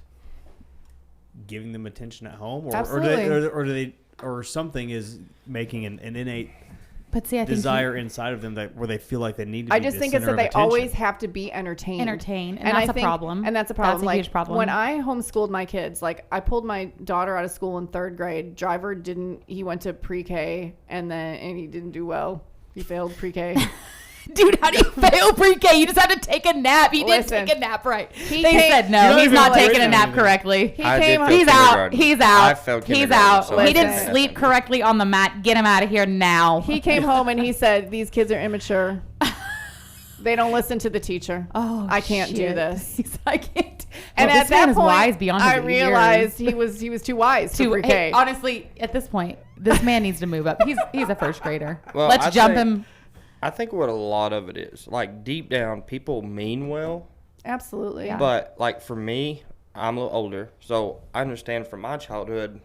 giving them attention at home, or something is making an innate desire inside of them where they feel like they need to be. I just think it's that they always have to be entertained. And that's a problem. And that's a problem. That's a huge problem. When I homeschooled my kids, like I pulled my daughter out of school in 3rd grade. Driver he went to pre-K and he didn't do well. He failed pre-K. Dude, how do you fail pre-K? You just have to take a nap. He didn't take a nap right. They said no. He's not taking a nap correctly. He's out. He's out. I failed He's out. So he didn't sleep correctly on the mat. Get him out of here now. He came home and he said, "These kids are immature. They don't listen to the teacher. Oh, I can't do this. I can't." And at that point, wise beyond I realized he was too wise to pre-K. Hey, honestly, at this point, this man needs to move up. He's a 1st grader. Well, Let's jump him. I think what a lot of it is, like deep down, people mean well. Absolutely. Yeah. But like for me, I'm a little older, so I understand from my childhood.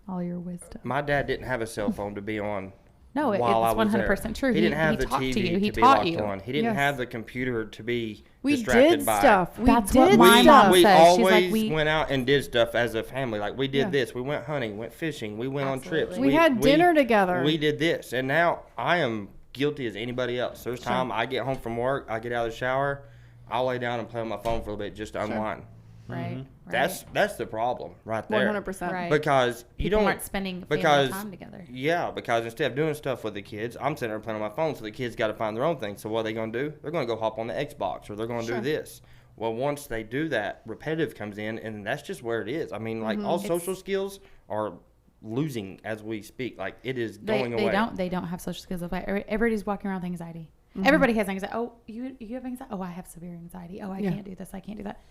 All your wisdom. My dad didn't have a cell phone to be on. No, it's 100% true. He didn't have the TV to be locked on. He didn't have the computer to be distracted by. Stuff. That's what my mom we says. always went out and did stuff as a family. Like we did this. We went hunting, went fishing. We went on trips. We had dinner together. We did this. And now I am guilty as anybody else. There's time I get home from work, I get out of the shower, I'll lay down and play on my phone for a little bit just to unwind. Right. That's the problem right there. 100%. Right. Because people aren't spending family time together. Yeah, because instead of doing stuff with the kids, I'm sitting there playing on my phone, so the kids got to find their own thing. So what are they going to do? They're going to go hop on the Xbox, or they're going to do this. Well, once they do that, repetitive comes in, and that's just where it is. I mean, like all social skills are losing as we speak. Like it is going away. They don't have social skills. Everybody's walking around with anxiety. Everybody has anxiety. Oh, you have anxiety? Oh, I have severe anxiety. Oh, I can't do this. I can't do that.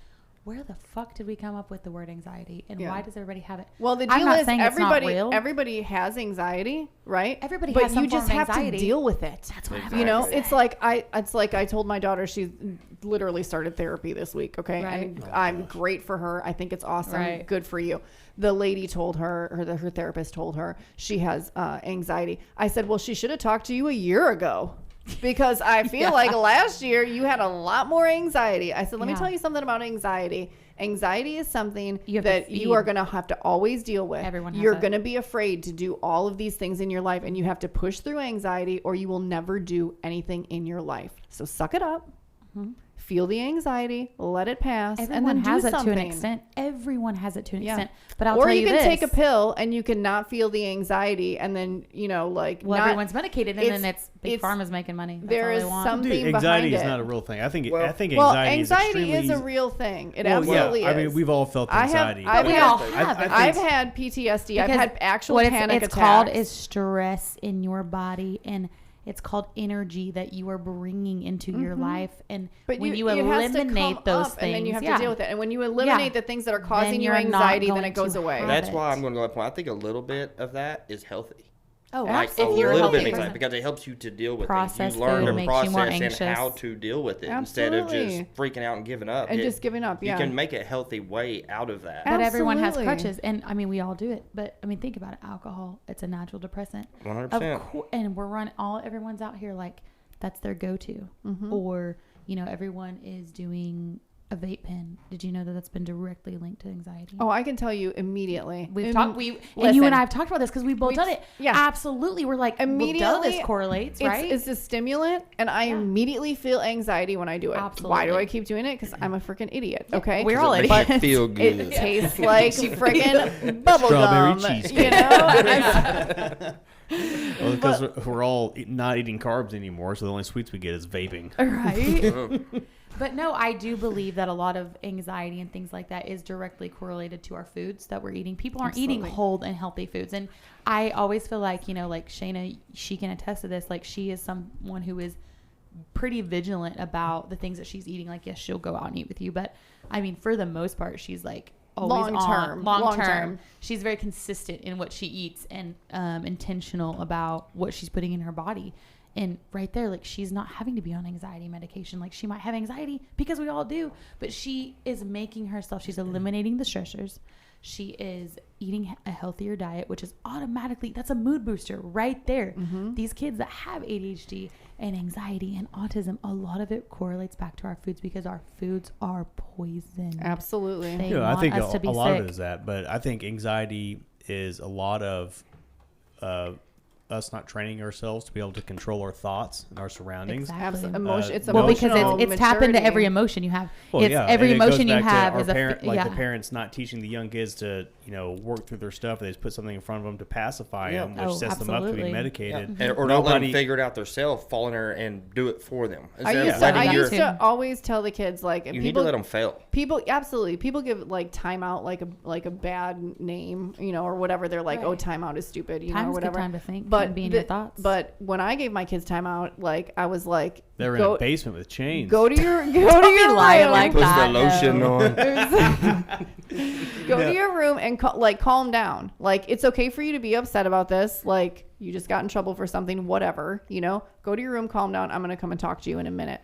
Where the fuck did we come up with the word anxiety, and why does everybody have it? Well, the deal is everybody has anxiety, right? Everybody has some form of anxiety. But you just have to deal with it. That's what it's like I told my daughter, she literally started therapy this week, okay? Right. And I'm great for her. I think it's awesome. Right. Good for you. The lady told her therapist told her she has anxiety. I said, well, she should have talked to you a year ago. Because I feel like last year you had a lot more anxiety. I said, let me tell you something about anxiety. Anxiety is something that you are going to have to always deal with. You're going to be afraid to do all of these things in your life, and you have to push through anxiety, or you will never do anything in your life. So suck it up. Feel the anxiety, let it pass, and then do something. To an extent. Everyone has it to an extent. But I'll tell you this. Or you can take a pill and you can not feel the anxiety, and then, everyone's medicated, and then it's Big Pharma's making money. That's there all is they want. something behind it. Anxiety is not a real thing. I think anxiety is a real thing. It absolutely is. I mean, we've all felt anxiety. I've had PTSD. I've had actual panic attacks. What it's called is stress in your body, and it's called energy that you are bringing into your life. And when you eliminate those things, and then you have to deal with it. And when you eliminate the things that are causing you anxiety, then it goes away. That's why I'm going to go to that point. I think a little bit of that is healthy. Oh, like absolutely. A little bit of anxiety, because it helps you to deal with things. You learn to process and how to deal with it instead of just freaking out and giving up. Just giving up, You can make a healthy way out of that. But everyone has crutches. And, I mean, we all do it. But, I mean, think about it. Alcohol, it's a natural depressant. 100%. And everyone's out here like that's their go-to. Or, everyone is doing a vape pen. Did you know that that's been directly linked to anxiety? Oh, I can tell you immediately. We've talked. And you and I have talked about this because we both done it. Yeah, absolutely. We're like, immediately, this correlates, right? It's a stimulant, and I immediately feel anxiety when I do it. Absolutely. Why do I keep doing it? Because I'm a freaking idiot. Okay, we're all It idiots. makes you feel good. It tastes like freaking bubble Strawberry gum. cheesecake. You know. Well, because we're all not eating carbs anymore, so the only sweets we get is vaping. Right. But no, I do believe that a lot of anxiety and things like that is directly correlated to our foods that we're eating. People aren't eating whole and healthy foods. And I always feel like, like Shayna, she can attest to this. Like, she is someone who is pretty vigilant about the things that she's eating. Like, yes, she'll go out and eat with you. But I mean, for the most part, she's like always long term. She's very consistent in what she eats and intentional about what she's putting in her body. And right there, like, she's not having to be on anxiety medication. Like, she might have anxiety because we all do, but she is making herself, she's eliminating the stressors. She is eating a healthier diet, which is automatically, that's a mood booster right there. Mm-hmm. These kids that have ADHD and anxiety and autism, a lot of it correlates back to our foods because our foods are poison. Absolutely. They I think want us to be a lot sick. of it is that, but I think anxiety is a lot of us not training ourselves to be able to control our thoughts and our surroundings. Exactly. It's well, because emotional it's tapped into maturity. every emotion you have. Well, it's every and it goes emotion you back to have our is the parents not teaching the young kids to work through their stuff. They just put something in front of them to pacify them, which sets them up to be medicated. Yeah. Or not let them figure it out themselves, fall in there and do it for them. I used to always tell the kids, like, you need to let them fail. People give like timeout like a bad name, or whatever. They're like, oh, timeout is stupid, or whatever. Time to think, but be in your thoughts. But when I gave my kids timeout, like, I was like, they were in a basement with chains. Go to your room. Like put that, the lotion on. Go to your room and calm down. Like, it's okay for you to be upset about this. Like, you just got in trouble for something, whatever, go to your room, calm down. I'm going to come and talk to you in a minute.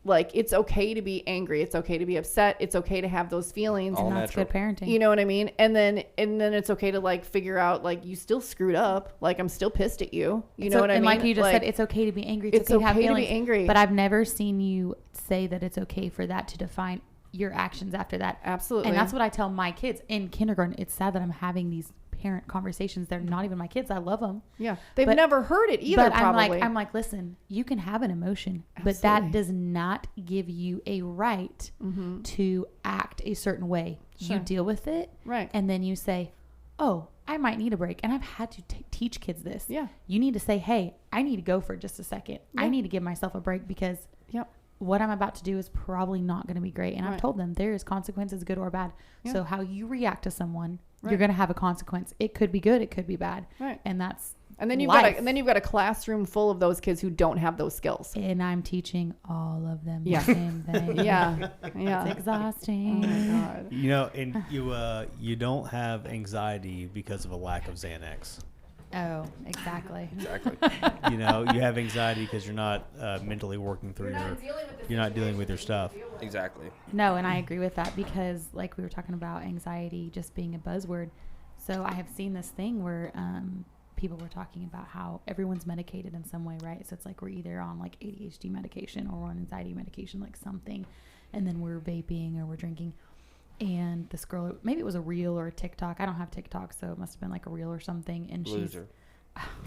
Like, it's okay to be angry. It's okay to be upset. It's okay to have those feelings. And that's good parenting. You know what I mean? And then it's okay to, like, figure out, like, you still screwed up. Like, I'm still pissed at you. You know what I mean? And like you just said, it's okay to be angry. It's okay to have feelings. To be angry. But I've never seen you say that it's okay for that to define your actions after that. Absolutely. And that's what I tell my kids in kindergarten. It's sad that I'm having these parent conversations. They're not even my kids. I love them. Yeah. They've never heard it either, but probably. I'm like, listen, you can have an emotion, Absolutely. but that does not give you a right to act a certain way. Sure. You deal with it. Right. And then you say, oh, I might need a break. And I've had to teach kids this. Yeah. You need to say, hey, I need to go for just a second. Yeah. I need to give myself a break because what I'm about to do is probably not going to be great. And I've told them there is consequences, good or bad. Yeah. So how you react to someone, you're going to have a consequence. It could be good. It could be bad. Right. And that's And then you've got a classroom full of those kids who don't have those skills. And I'm teaching all of them the same thing. Yeah. It's exhausting. Oh my God. And you don't have anxiety because of a lack of Xanax. Oh, exactly. You have anxiety because you're not mentally working through you're not dealing with your stuff. Exactly. No, and I agree with that because, like we were talking about, anxiety just being a buzzword. So I have seen this thing where people were talking about how everyone's medicated in some way, right? So it's like we're either on like ADHD medication or on anxiety medication, like something, and then we're vaping or we're drinking. And this girl, maybe it was a reel or a TikTok. I don't have TikTok, so it must have been like a reel or something. And Loser.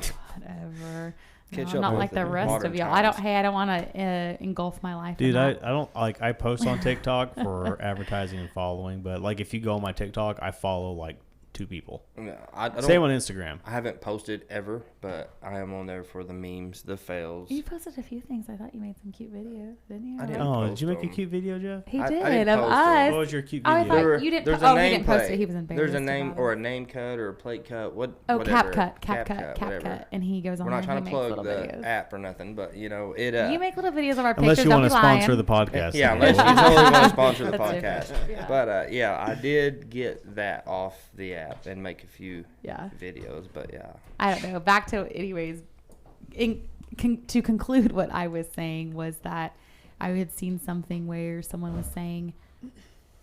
She's whatever. Catch I'm up not with like the rest of y'all. times. I don't want to engulf my life. Dude, I don't like. I post on TikTok for advertising and following, but like if you go on my TikTok, I follow like 2 people. No, I don't, same on Instagram. I haven't posted ever, but I am on there for the memes, the fails. You posted a few things. I thought you made some cute videos, didn't you? I didn't. Did you make a cute video, Jeff? He I did didn't of post us. What was your cute I video? thought you didn't. There's He a name didn't post plate. it. He was embarrassed. There's a name about or it. a name cut or a plate cut. Oh, whatever. cap whatever. cut. And he goes on. We're not there trying and to he makes plug little the videos. app or nothing, but it. You make little videos of our Unless pictures. you want to don't be lying. sponsor the podcast. Yeah, unless you totally want to sponsor the That's podcast. different. Yeah. But I did get that off the app and make a few Yeah. videos. But I don't know. Back to, anyways, to conclude what I was saying was that I had seen something where someone was saying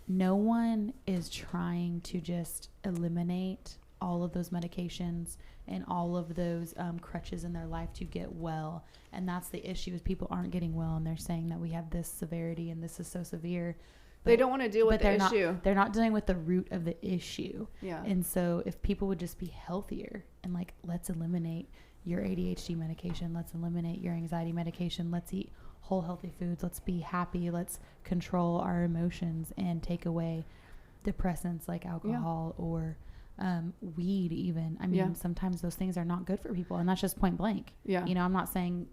no one is trying to just eliminate all of those medications and all of those crutches in their life to get well. And that's the issue, is people aren't getting well, and they're saying that we have this severity and this is so severe. They don't want to deal with the they're issue. They're not dealing with the root of the issue. Yeah. And so if people would just be healthier and like, let's eliminate your ADHD medication, let's eliminate your anxiety medication, let's eat whole healthy foods, let's be happy, let's control our emotions and take away depressants like alcohol or weed even. I mean, sometimes those things are not good for people, and that's just point blank. Yeah. You know, I'm not saying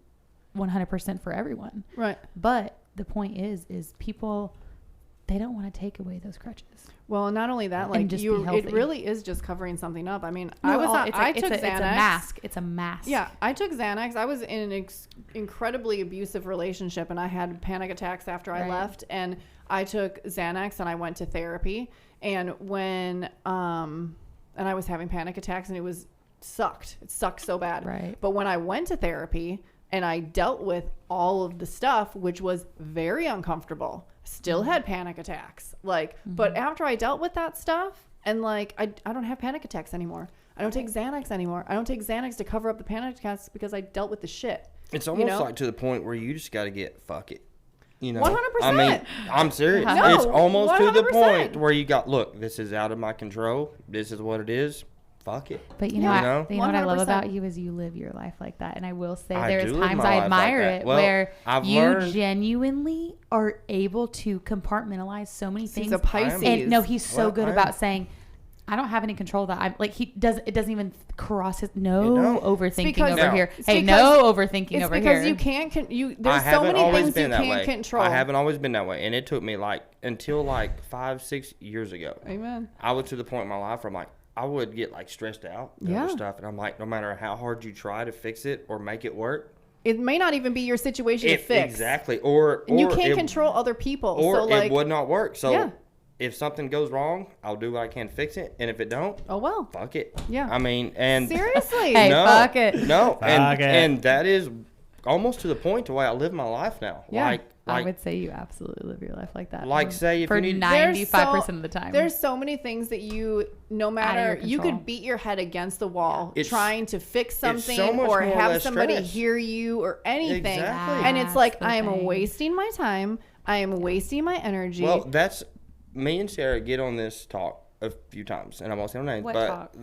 100% for everyone. Right. But the point is people, they don't want to take away those crutches. Well, and not only that, like it really is just covering something up. I mean, I took Xanax. It's a mask. It's a mask. Yeah, I took Xanax. I was in an incredibly abusive relationship, and I had panic attacks after I left. And I took Xanax, and I went to therapy. And when and I was having panic attacks, and it sucked. It sucked so bad. Right. But when I went to therapy and I dealt with all of the stuff, which was very uncomfortable, still had panic attacks. Like, but after I dealt with that stuff, and like, I don't have panic attacks anymore. I don't take Xanax anymore. I don't take Xanax to cover up the panic attacks because I dealt with the shit. It's almost like to the point where you just got to get fuck it. You know, 100%. I mean, I'm serious. No, it's almost 100%. to the point where you got, look, this is out of my control. This is what it is. Fuck it. But you know what I love 100%. about you is you live your life like that. And I will say I there's do live times my I life admire like that. it Well, where I've you learned- genuinely are able to compartmountalize so many things. He's a Pisces. And no, he's so Well, good I about am. saying, I don't have any control of that. I'm like, it doesn't even cross his, You no don't. overthinking because- over No. here. It's Hey, because- no overthinking It's over because here. you can't. I There's so haven't many always things you been that can't way. control. I haven't always been that way. And it took me until 5-6 years ago. Amen. I was to the point in my life where I'm like, I would get stressed out over Yeah. stuff. And I'm like, no matter how hard you try to fix it or make it work. It may not even be your situation to fix. Exactly. And you can't control other people. Or so like, it would not work. So Yeah. if something goes wrong, I'll do what I can to fix it. And if it don't, oh well. fuck it. Yeah. I mean, and Seriously. Hey, no, fuck it. No, Fuck it. and that is almost to the point to why I live my life now. Yeah. I would say you absolutely live your life like that. Like, say if for you need- 95% of the time. There's so many things that no matter, you control. could beat your head against the wall It's- trying to fix something so much or more have less somebody stress. hear you or anything. Exactly. And it's like, That's the I am thing. wasting my time. I am wasting my energy. Well, that's me and Sarah get on this talk a few times, and I won't say her name, What but talk?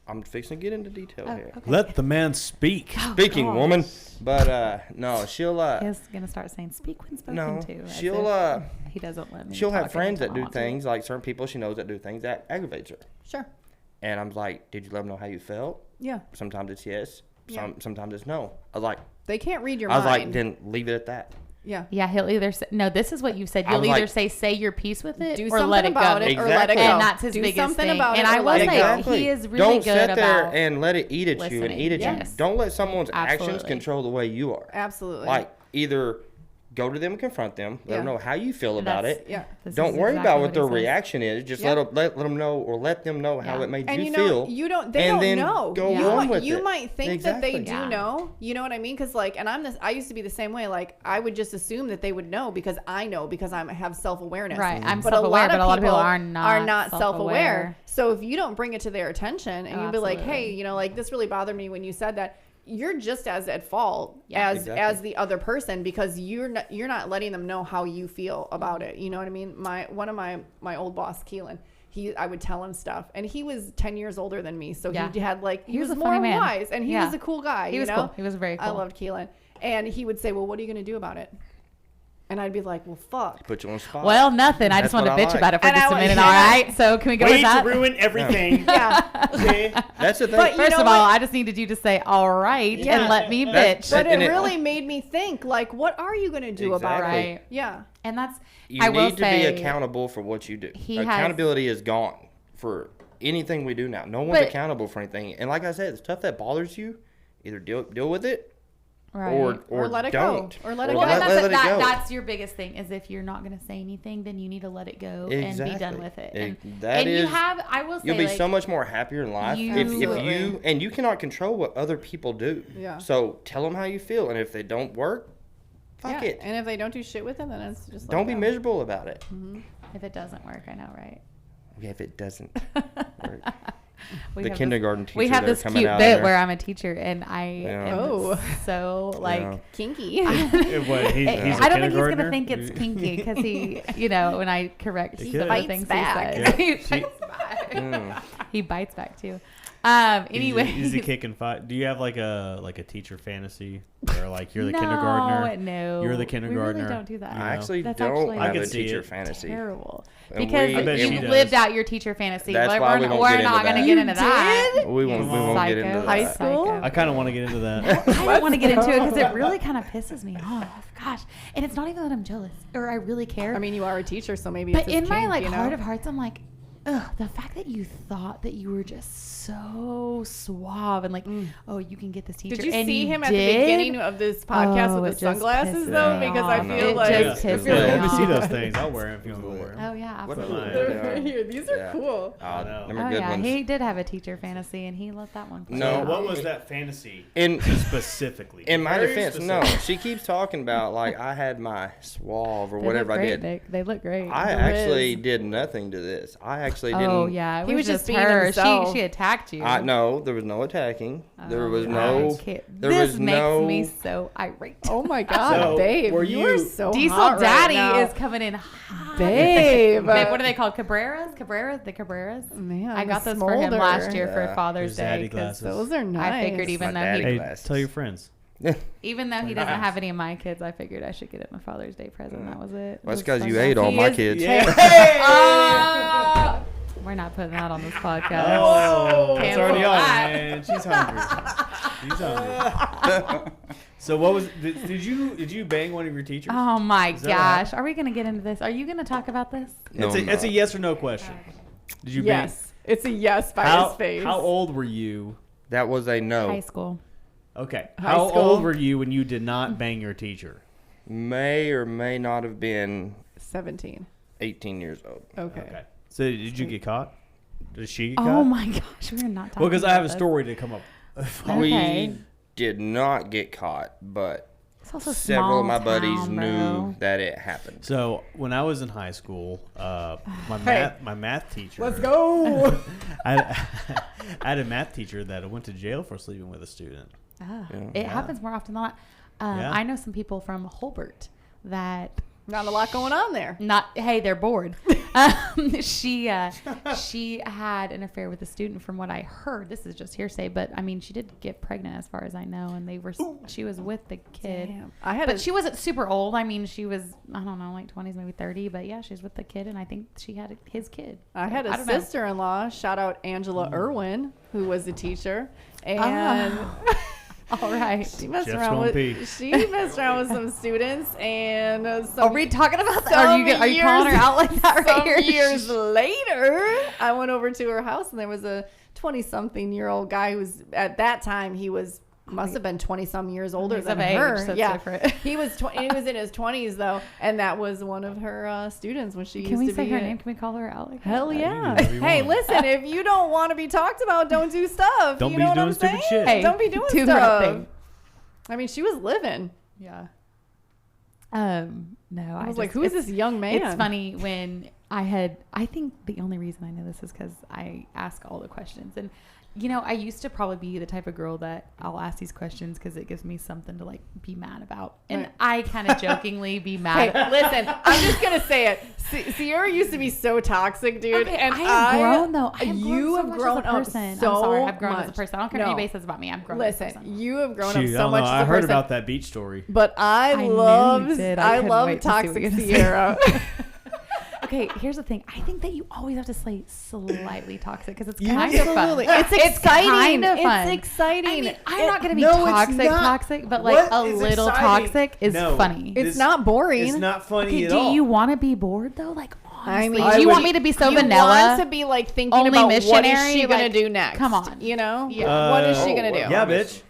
I'm fixing to get into detail here. Okay. Let the man speak. Speaking, gosh. woman, but no, she'll He's gonna start saying "speak when spoken no, to." as she'll if he doesn't let me. she'll have talk friends that until I do want to. things like certain people she knows that do things that aggravates her, sure. and I'm like, did you let them know how you felt? Yeah. Sometimes it's yes, Yeah. sometimes it's no. I was like, They can't read your I was mind. like, then leave it at that. yeah. Yeah, he'll either say, no. This is what you said. I You'll was either like, say your piece with it, Do or something let it about go. it or let it Exactly. go. And that's his Do biggest something thing. about And it I or will let it say, go. Exactly. he is really Don't good sit there about and let it eat at you and listening. eat at Yes. you. Don't let someone's actions Absolutely. control the way you are. Absolutely. Like, either go to them and confront them, let them Yeah. know how you feel about That's- it. yeah. This Don't is worry exactly about what their he says. reaction is. Just Yeah. let them know, or let them know how Yeah. it made And you you know, feel. you don't. They and don't then know. go you on might, with you it. might think that they Exactly. do Yeah. know. You know what I mean? Because like, and I used to be the same way. Like, I would just assume that they would know because I know because I have self awareness. Right. I'm But self-aware, but a lot of people are not not self self-aware. aware. So if you don't bring it to their attention and Oh, you'd be like, absolutely. hey, you know, like this really bothered me when you said that. You're just as at fault Yeah. as Exactly. the other person because you're not letting them know how you feel about it. You know what I mean? One of my old boss, Keelan, I would tell him stuff, and he was 10 years older than me, so Yeah. he had he was a more funny man. wise, and he Yeah. was a cool guy. He was you know? cool. He was very cool. I loved Keelan, and he would say, "Well, what are you going to do about it?" And I'd be like, "Well, fuck." Put you on the spot. Well, nothing. I That's just want to what I bitch like. about it for And just I a was- minute. yeah. All right. So can we go with Way to that? ruin everything. Yeah, Okay. That's the thing. But you First know of all, what? I just needed you to say all right Yeah. and let me That's- bitch. but it And it- really made me think, like, what are you going to do about it? Exactly. Right. Yeah, And that's you I will need to say, be accountable for what you do. he has- Accountability is gone for anything we do now. No one's But- accountable for anything. And like I said, the stuff that bothers you, either deal with it right. or let it don't. go. Or let it Well, go. and let it go. that's your biggest thing is if you're not going to say anything, then you need to let it go and be done Exactly. with it. That And you is- have, I will say, You'll be like, so much more happier in life You- if Absolutely. you and you cannot control what other people do. Yeah. So tell them how you feel, and if they don't work, fuck Yeah, it. and if they don't do shit with it, then it's just Don't let be it go. miserable about it. if it doesn't work, I know, right? If it doesn't work. The kindergarten teacher. We have this coming cute out bit there. where I'm a teacher, and I am so like kinky. What, he's I don't think he's gonna kindergartner? think it's kinky because he, you know, when I correct He some of the things back. he Yeah. says, he She- bites back. Mm. He bites back too. Anyway, Is he kicking fight? Do you have like a teacher fantasy where like you're the no, kindergartner? No, You're the We kindergartner. really don't do that. I actually That's don't actually have I a could see teacher it. fantasy. Terrible. And Because we- I bet you she does. lived out your teacher fantasy. That's we're why we won't we're get into not going to that. get into that. We won't get into that. High school? I kind of want to get into that. I don't want to get into it because it really kind of pisses me off. Gosh, and it's not even that I'm jealous or I really care. I mean, you are a teacher, so maybe. but it's in my kink, like you know? heart of hearts, I'm like, ugh, the fact that you thought that you were just so suave and like, oh, you can get this teacher. Did you and see him at did? the beginning of this podcast Oh, with it the just sunglasses, pisses though? me Because I off. feel It like just pisses Yeah, me let me see off. those things. I'll wear them if you want to wear them. Oh yeah, What are absolutely. they? They're right here. These are cool. Oh, know. them are Oh good yeah, ones. he did have a teacher fantasy, and he let that one. No. So what was that fantasy In specifically? in my Very defense, specific. no. She keeps talking about like I had my suave or They whatever look I great, did. Nick. They look great. I The actually Riz. did nothing to this. I actually didn't. Oh yeah, it He was was just just being her. himself. She attacked you. No, there was no attacking. There Oh, was God. no. This was makes no- me so irate. Oh my God, So, babe. were You are you- so Diesel hot Daddy right now. is coming in hot. Babe. What are they called? Cabreras? The Cabreras? Man, I got the those for him smolder. last year for Yeah. Father's Those daddy Day. 'Cause glasses. Those are nice. I figured even My though daddy he, glasses. Tell your friends. even though he doesn't have any of my kids, I figured I should get him a Father's Day present. That was it. Well, that's It was because so you nice. ate all He my is- kids. Oh! We're not putting that on this podcast. Oh, it's Cancel already on, that. man. She's hungry. She's hungry. So what was? Did you bang one of your teachers? Oh my Is that what happened? gosh. Are we going to get into this? Are you going to talk about this? No, it's I'm a not. yes or no question. Did you Yes. It's a yes by bang? his face. How old were you? That was a no. High school. Okay. High How school? old were you when you did not bang your teacher? May or may not have been 17. 18 years old. Okay. So did you get caught? Did she get Oh caught? my gosh. We're not talking Well, because I have a about this. story to come up. Okay. We did not get caught, but It's also several of my small buddies town, knew bro. that it happened. So when I was in high school, my Hey. math teacher. Let's go. I had a math teacher that went to jail for sleeping with a student. Ah, Yeah. it happens more often than not. Yeah. I know some people from Holbert that Not a lot going on there. hey, they're bored. She had an affair with a student from what I heard. This is just hearsay, but I mean, she did get pregnant as far as I know, and she was with the kid. Damn. I had But a, she wasn't super old. I mean, she was, I don't know, like 20s, maybe 30. But yeah, she's with the kid, and I think she had his kid. I had I a don't know. sister-in-law, shout out Angela Irwin, who was a teacher, and All right. she messed Jeff's around gonna pee. with some students, and Are some, we talking about that? some Are you calling her years- out like that right some here? years later, I went over to her house, and there was a 20-something-year-old guy who was at that time must have been 20-some years older He's than of age, her. so it's yeah, different. he was in his 20s though, and that was one of her students when she Can used we to say be her a- name? Can we call her out like Hell that? you yeah! can do whatever you Hey, want. listen, if you don't want to be talked about, don't do stuff. Don't you be know what doing I'm stupid saying? shit. Hey, Don't be doing do her stuff. thing. I mean, she was living. Yeah. No, I was like, who is this young man? It's funny when I think the only reason I know this is because I ask all the questions. And, you know, I used to probably be the type of girl that I'll ask these questions because it gives me something to, like, be mad about. And Right. I kind of jokingly be mad. Hey, listen, I'm just going to say it. Sierra used to be so toxic, dude. Okay, and I have grown, though. I have you grown so have much grown as a up person. so I'm sorry. I've grown as a much. person. I don't care No. what anybody says about me. I've grown as a Listen, person. you have grown Shoot, up I so don't much know. as a I person. heard about that beach story. But I knew you love did. I couldn't love wait to see what toxic you're gonna say. Sierra. Okay, here's the thing. I think that you always have to say slightly toxic because it's You kind of fun. absolutely. It's exciting. kind of fun. It's exciting. I mean, I'm not going to be No, it's toxic, not. but like What a is little exciting? toxic is No. funny. It's This- not boring. It's not funny Okay, at do all. you want to be bored though? Like, honestly, mean, do you I want would- me to be so you vanilla? want to be like thinking only about what is missionary, she gonna like, do next? come on. You know, Yeah. what is she gonna do? Yeah, bitch.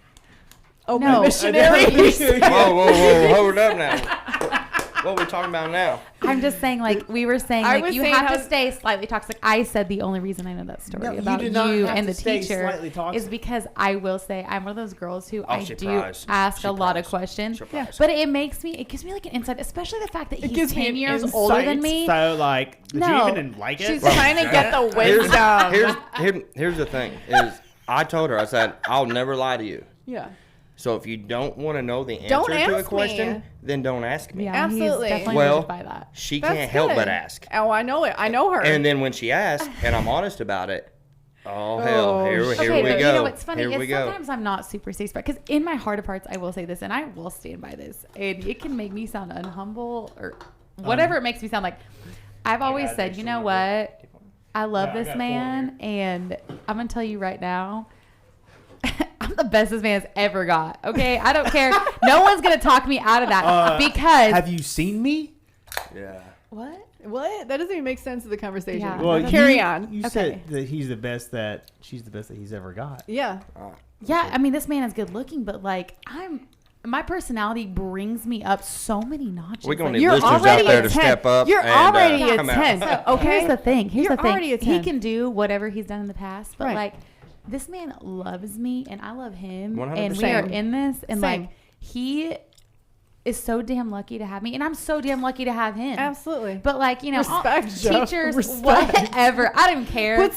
Oh, No. missionary. Whoa, hold up now. What we're talking about now? I'm just saying, like we were saying, I like was you saying have how- to stay slightly toxic. I said the only reason I know that story No, you about do not you have and to the stay teacher slightly toxic. is because I will say I'm one of those girls who I do surprise. ask a lot of Surprise. questions, Surprise. but it gives me like an insight, especially the fact that he's gives me 10 an years insight. older than me. So, like, did No. you even like it? She's trying to get the wisdom. Here's the thing: is I told her, I said, I'll never lie to you. Yeah. So if you don't want to know the answer Don't to a ask question, me. then don't ask me. Yeah, Absolutely. He's definitely Well, rigid by that. She That's can't help good. but ask. Oh, I know it. I know her. And then when she asks, and I'm honest about it, oh hell, Oh, here Okay, we but go. you know what's funny Here is we go. sometimes I'm not super safe because in my heart of hearts I will say this and I will stand by this and it can make me sound unhumble or whatever it makes me sound like. I've always got said, it. you know what? I love Yeah, I this got man and I'm gonna tell you right now. I'm the best this man's ever got. Okay, I don't care. No one's gonna talk me out of that because Have you seen me? Yeah. what? What? That doesn't even make sense to the conversation. Yeah. Well, Well, carry you, on. You Okay. said that she's the best that he's ever got. Yeah. Yeah, I mean this man is good looking, but like my personality brings me up so many notches. We're gonna Like, need listeners out already there a to 10. step up. You're and, already a come 10. out. Okay. Here's the thing. Here's You're the thing. already a He 10. can do whatever he's done in the past, but Right. like this man loves me and I love him, 100%. and we are Same. in this, and Same. like he is so damn lucky to have me, and I'm so damn lucky to have him. Absolutely. But like Respect, Joe. teachers, Respect. whatever. I don't care. Put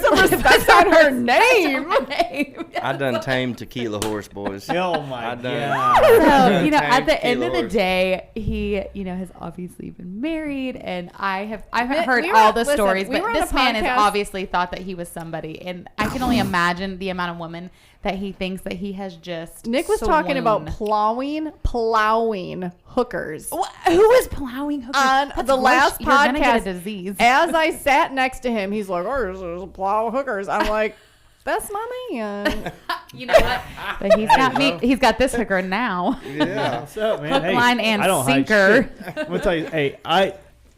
some respect on her name. I done tamed tequila horse, boys. Oh my I done. god. So, Thank at the you, end of the Lord. day, he, has obviously been married, and I haven't We heard were- all the listen, stories, we but were on this a man has podcast- obviously thought that he was somebody, and I can only imagine the amount of women that he thinks that he has just. Nick was talking about swooned. plowing hookers. Who is plowing hookers? On That's the gross. last You're gonna get podcast, a disease. As I sat next to him, he's like, "Oh, there's plow hookers." I'm like, "That's my man." You know what? But he's got me. He's got this hooker now. Yeah. What's up, man? Hook, line, and I don't hide sinker. shit. I'm gonna tell you,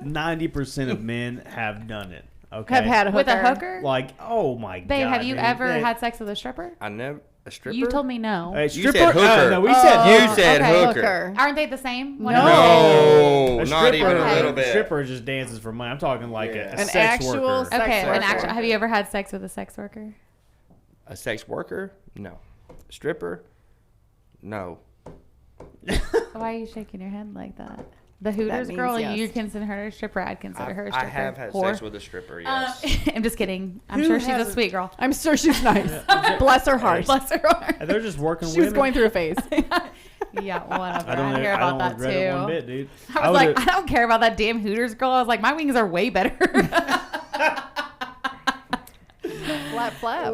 90% of men have done it. Okay. Have had a hooker. With a hooker? Like, oh my god. Babe, have you dude. ever That- had sex with a stripper? I never a stripper. You told me no. Hey, You stripper? said hooker. No, we Oh. said You said Okay. hooker. Aren't they the same? One No. of them? No, A not stripper, even a Okay. little bit. stripper just dances for money. I'm talking like Yeah. a An sex actual worker. sex Okay, worker. an actual. Have you ever had sex with a sex worker? A sex worker? No. Stripper? No. Why are you shaking your head like that? The Hooters means girl, yes. you consider her a stripper. I'd consider her a stripper. I have had Whore. sex with a stripper, yes. I'm just kidding. I'm Who sure she's a hasn't? sweet girl. I'm sure she's nice. Bless her heart. Bless her heart. They're just working She women. was going through a phase. Yeah, whatever. I don't, hear I about don't that regret too. it one bit, dude. I was like, would've- I don't care about that damn Hooters girl. I was like, my wings are way better. Flap, flap.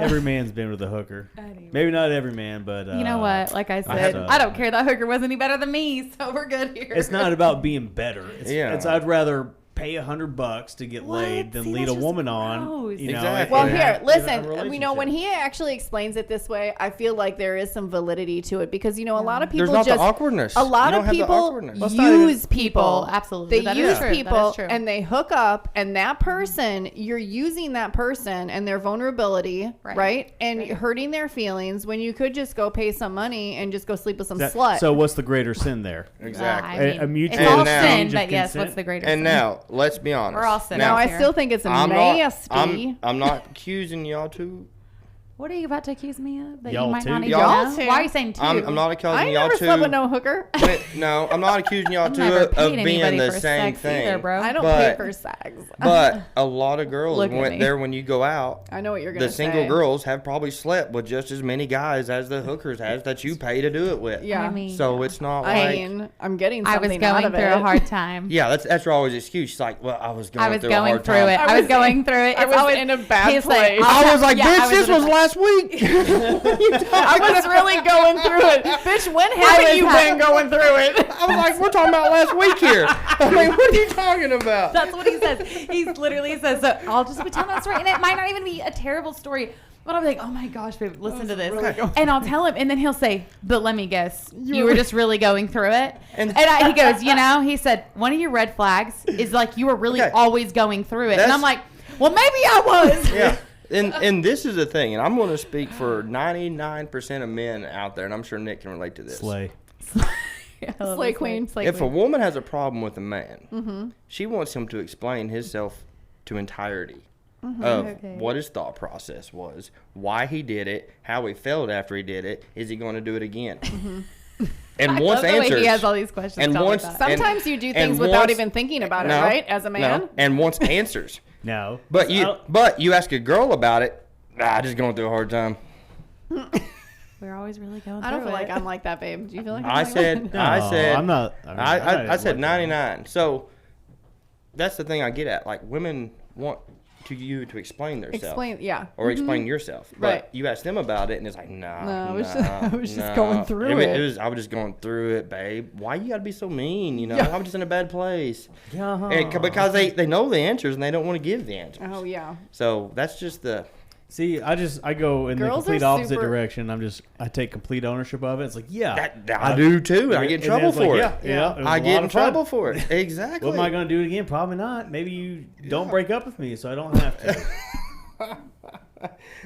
every man's been with a hooker. Anyway. Maybe not every man, but You know what? Like I said, have- I don't care. That hooker wasn't any better than me, so we're good here. It's not about being better. Yeah. It's I'd rather pay $100 to get What? laid than See, lead a that's just woman on. gross. You know, Exactly. Well, and here, have a listen. When relationship. he actually explains it this way, I feel like there is some validity to it because a lot of people There's not just the awkwardness. a lot You don't of have the people awkwardness. Let's not even- use people. Absolutely. They That use is true. That is people true. and they hook up, and that person, you're using that person and their vulnerability, right? And hurting their feelings when you could just go pay some money and just go sleep with some slut. So what's the greater sin there? Exactly. A mutual it's all now- sin, exchange of but yes, consent? what's the greater And sin? now, let's be honest. We're all sinners. now I here. still think it's I'm nasty. I'm not accusing y'all to. What are you about to accuse me of? That Y'all you might too? not even Y'all know? too. Why are you saying two? I'm not I accusing ain't y'all never to. slept with no hooker. No, I'm not accusing y'all I've never to of paid being anybody the for same sex thing. either, bro. I don't But- pay for sex. But a lot of girls Look at went me. there when you go out. I know what you're gonna The say. single girls have probably slept with just as many guys as the hookers has that you pay to do it with. Yeah. I mean, So it's not I like. mean, I'm getting I something was going out of through it. a hard time. Yeah, that's her always excuse. She's like, well, I was going through a going hard through time. it. I was going through it. I It's was always- in a bad he's like, place. I was like, Yeah, I bitch, this in a was bad- last week. I was really going through it. Bitch, when haven't you been going through it? I was like, we're talking about last week here. I mean, what are you talking about? That's what he says. He literally says, so I'll just be telling that story. And it might not even be a terrible story. But I'll be like, oh my gosh, babe, listen to this. And I'll tell him. And then he'll say, but let me guess, you were just really going through it. And he goes, he said, one of your red flags is like you were really Okay. always going through it. And That's- I'm like, well, maybe I was. Yeah. And this is the thing, and I'm going to speak for 99% of men out there, and I'm sure Nick can relate to this. Slay. Slay queen. If a woman has a problem with a man, she wants him to explain himself to entirety of what his thought process was, why he did it, how he felt after he did it, is he going to do it again? And once answers, he has all these questions. and once Sometimes you do things without even thinking about it, right? As a man. No, and once answers. No. But you ask a girl about it, just going through a hard time. We're always really going through I don't feel it. like I'm like that, babe. Do you feel like I I'm said, No, I'm not. I said 99. So that's the thing I get at. Like, women want you to explain themselves. Explain, yeah. Or explain yourself. But Right. you ask them about it, and it's like, No, I was just nah. going through it. I was just going through it, babe. Why you got to be so mean? You know, I'm just in a bad place. Yeah. Because they know the answers, and they don't want to give the answers. Oh, yeah. So that's just the... See, I go in Girls the complete are opposite super- direction. I take complete ownership of it. It's like, yeah. I do, too. I get in trouble for it. Yeah. It was I a get lot in of fun. trouble for it. Exactly. What am I going to do it again? Probably not. Maybe you don't break up with me, so I don't have to.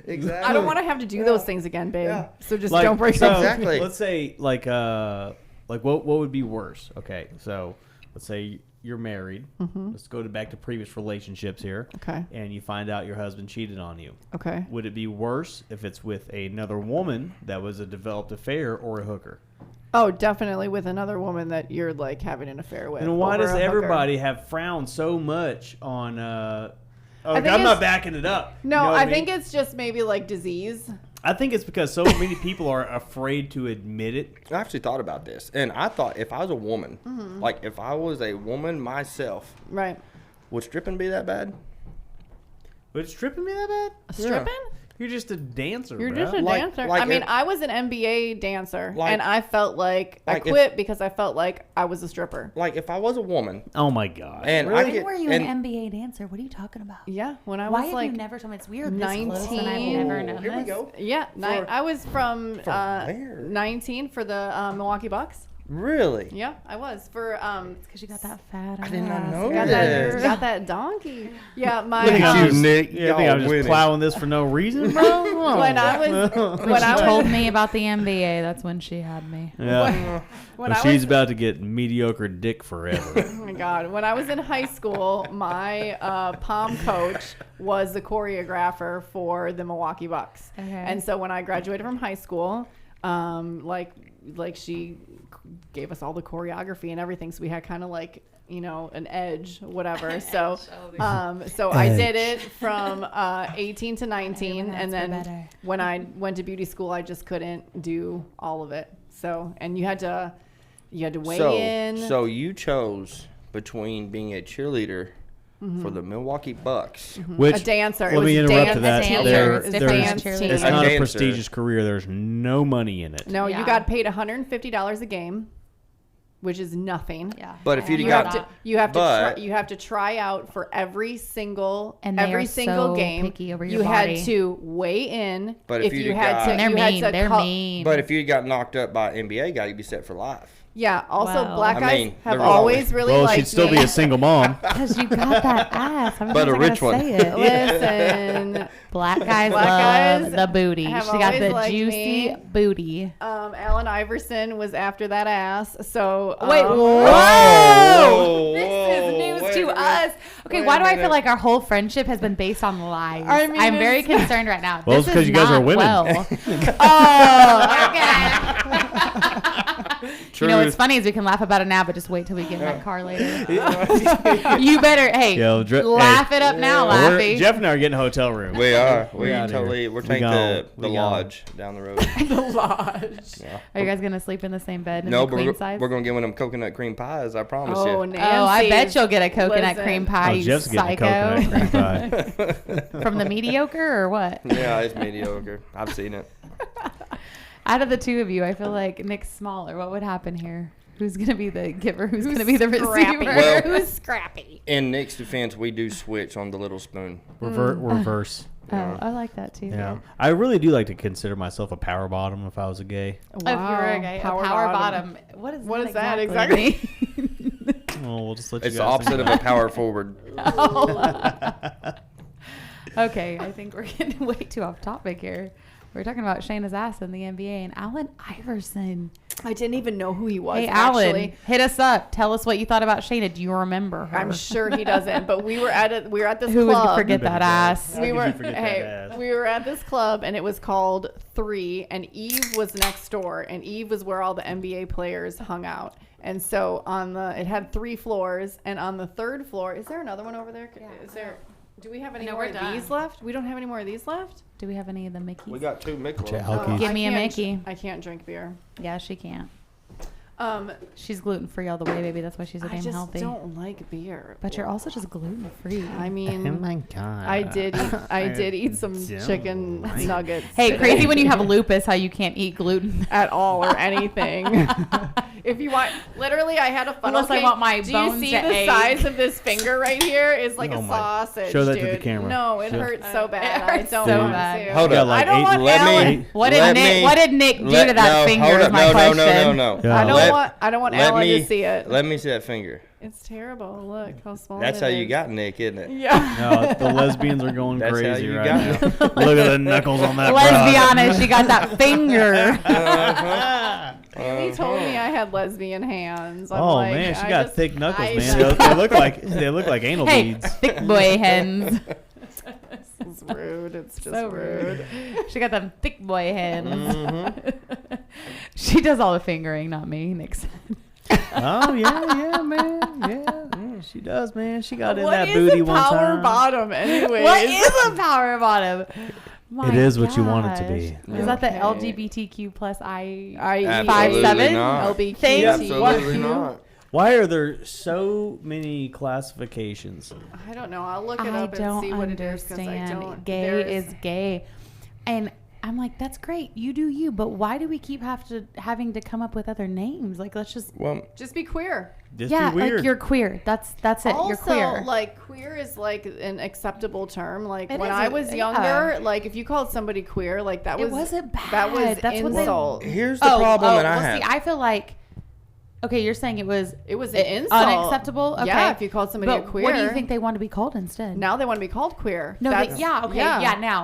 Exactly. I don't want to have to do those things again, babe. Yeah. So just Like, don't break so, up. Exactly. Let's say like what would be worse? Okay, so let's say you're married. Let's go back to previous relationships here. Okay. And you find out your husband cheated on you. Okay. Would it be worse if it's with another woman that was a developed affair or a hooker? Oh, definitely with another woman that you're like having an affair with. And why over does a hooker. everybody have frowned so much on? think I'm not it's- backing it up. No, You know what I mean? think it's just maybe like disease. I think it's because so many people are afraid to admit it. I actually thought about this, and I thought if I was a woman, like if I was a woman myself, Right. would stripping be that bad? Would stripping be that bad? Stripping? You're just a dancer, You're bruh. just a Like- dancer. like I mean, if- I was an NBA dancer, Like- and I felt like I like if- quit because I felt like I was a stripper. Like if I was a woman, Oh my god. and I When get, were you and, an NBA dancer? What are you talking about? Yeah, when I Why was have like you never told me? It's weird. This close, and I've 19. never known Here we this. go. yeah, I was from where? 19 for the Milwaukee Bucks. Really? Yeah, I was for Because you got that fat. I did not ass. know got that. that got that donkey. Yeah, my Look at you, Nick. Yeah, I think Y'all I'm just winning. plowing this for no reason, bro. when I was When when she I told was me about the NBA, that's when she had me. Yeah. when I She's was about to get mediocre dick forever. oh my god, when I was in high school, my pom coach was the choreographer for the Milwaukee Bucks. Okay. And so when I graduated from high school, like she gave us all the choreography and everything, so we had kind of like, you know, an edge, whatever. So so I did it from 18 to 19, Everyone and asks for then better. when I went to beauty school, I just couldn't do all of it. So, and you had to weigh in. So you chose between being a cheerleader for the Milwaukee Bucks. Which, a dancer. Let It was me interrupt to dance- that. dancer. There, It's there's, different dance than team. it's A not a dancer. prestigious career. There's no money in it. No, Yeah. you got paid $150 a game, which is nothing. Yeah. But if you'd You got have to- to you but- have to try out for every single And they every are single so game. picky over your you body. had to weigh in. But if you'd you have had got- to, And they're you had mean. to They're call- mean. But if you got knocked up by an NBA guy, you'd be set for life. Yeah. Also, Wow. black I guys mean, have they're always really Well, liked she'd still me. be a single mom. Because you got that ass. I'm But a not rich gonna one. say it. Listen, Black guys Black love guys the booty. She have got always the liked juicy me. booty. Allen Iverson was after that ass. So Wait, Whoa, whoa! This is whoa, news wait to a minute. us. Okay, Wait why a do I minute. feel like our whole friendship has been based on lies? I mean, I'm very it's- concerned right now. Well, this it's 'cause is you guys are not women. Well. Oh, okay. You know what's funny is we can laugh about it now, but just wait till we get in that car later. You better, hey, Yo, laugh it up now, Laffy. Jeff and I are getting a hotel room. We are. We outta We're here. taking gone. the We gone. lodge down the road. the lodge. Yeah. Are you guys going to sleep in the same bed in No, the but queen we're size? going to get one of them coconut cream pies, I promise Oh, you. Nancy. Oh, I bet you'll get a coconut Listen. cream pie, Oh, you Jeff's getting a psycho. coconut cream pie. From the mediocre or what? Yeah, it's mediocre. I've seen it. Out of the two of you, I feel like Nick's smaller. What would happen here? Who's going to be the giver? Who's going to be the scrappy? receiver? Well- Who's scrappy? In Nick's defense, we do switch on the little spoon. Reverse. Oh, I like that too. Yeah. I really do like to consider myself a power bottom if I was a gay. If you were a gay, a power bottom. What is that exactly? mean? Oh, we'll just let It's you the guys opposite of a power forward. Okay, I think we're getting way too off topic here. We're talking about Shayna's ass in the NBA and Allen Iverson. I didn't even know who he was. Hey, actually. Alan, hit us up. Tell us what you thought about Shayna. Do you remember her? I'm sure he doesn't. But we were at this Who club. would forget that ass? How could you forget that ass? We were at this club and it was called 3, and Eve was next door, and Eve was where all the NBA players hung out. And so it had 3 floors, and on the 3rd floor, is there another one over there? Do we have any more of these left? We don't have any more of these left? Do we have any of the Mickeys? We got 2 Mickey. Give me a Mickey. I can't drink beer. Yeah, she can't. She's gluten free all the way, baby. That's why she's a damn healthy. I just don't like beer. But you're also just gluten free. I mean, Oh my god! I did eat some chicken nuggets. Hey, today. crazy when you have lupus, how you can't eat gluten at all or anything. If you want, literally, I had a funnel Unless I cake. want my Do bones you see to the ache? size of this finger right here? Is like Oh a my- sausage. show that to dude. the camera. No, it Show- hurts so bad. It I hurts don't so want bad. to. Hold Yeah, up. like I don't want Alan. What did Nick do to that finger? Hold Is up. my question. No. Yeah. I don't want Alan to see it. Let me see that finger. It's terrible. Look how small. That's it how is. you got Nick, isn't it? Yeah. No, the lesbians are going That's how crazy you right got now. it. Look at the knuckles on that. Let's be broad. honest, she got that finger. He told me I had lesbian hands. I'm Oh like, man, she I got just- thick knuckles, I- man. They look like anal Hey, beads. thick boy hands. It's rude. It's just So rude. She got them thick boy hands. She does all the fingering, not me. Nick said. Oh yeah, man, yeah, she does, man. She got in What that is booty a one power time. bottom anyway? What is a power bottom? My It is what you want it to gosh. be. Is that the Okay. LGBTQ plus I? Absolutely 5'7"? not. LBQ. Thank Absolutely you. not. Why are there so many classifications? I don't know. I'll look it I up and don't see what it is because I understand. don't. Gay there's- is gay, and I'm like, that's great. You do you, but why do we keep having to come up with other names? Like, let's just Well, just be queer. Just yeah, be weird. like you're queer. That's it. Also, You're queer. like queer is like an acceptable term. Like It when is I a- was yeah. younger, like if you called somebody queer, like that It was wasn't bad. That was That's what they- insult. here's the problem that I well, have. See, I feel like, okay, you're saying it was It was an insult. unacceptable. Okay. Yeah, if you called somebody but a queer. what do you think they want to be called instead? Now they want to be called queer. No, That's, now,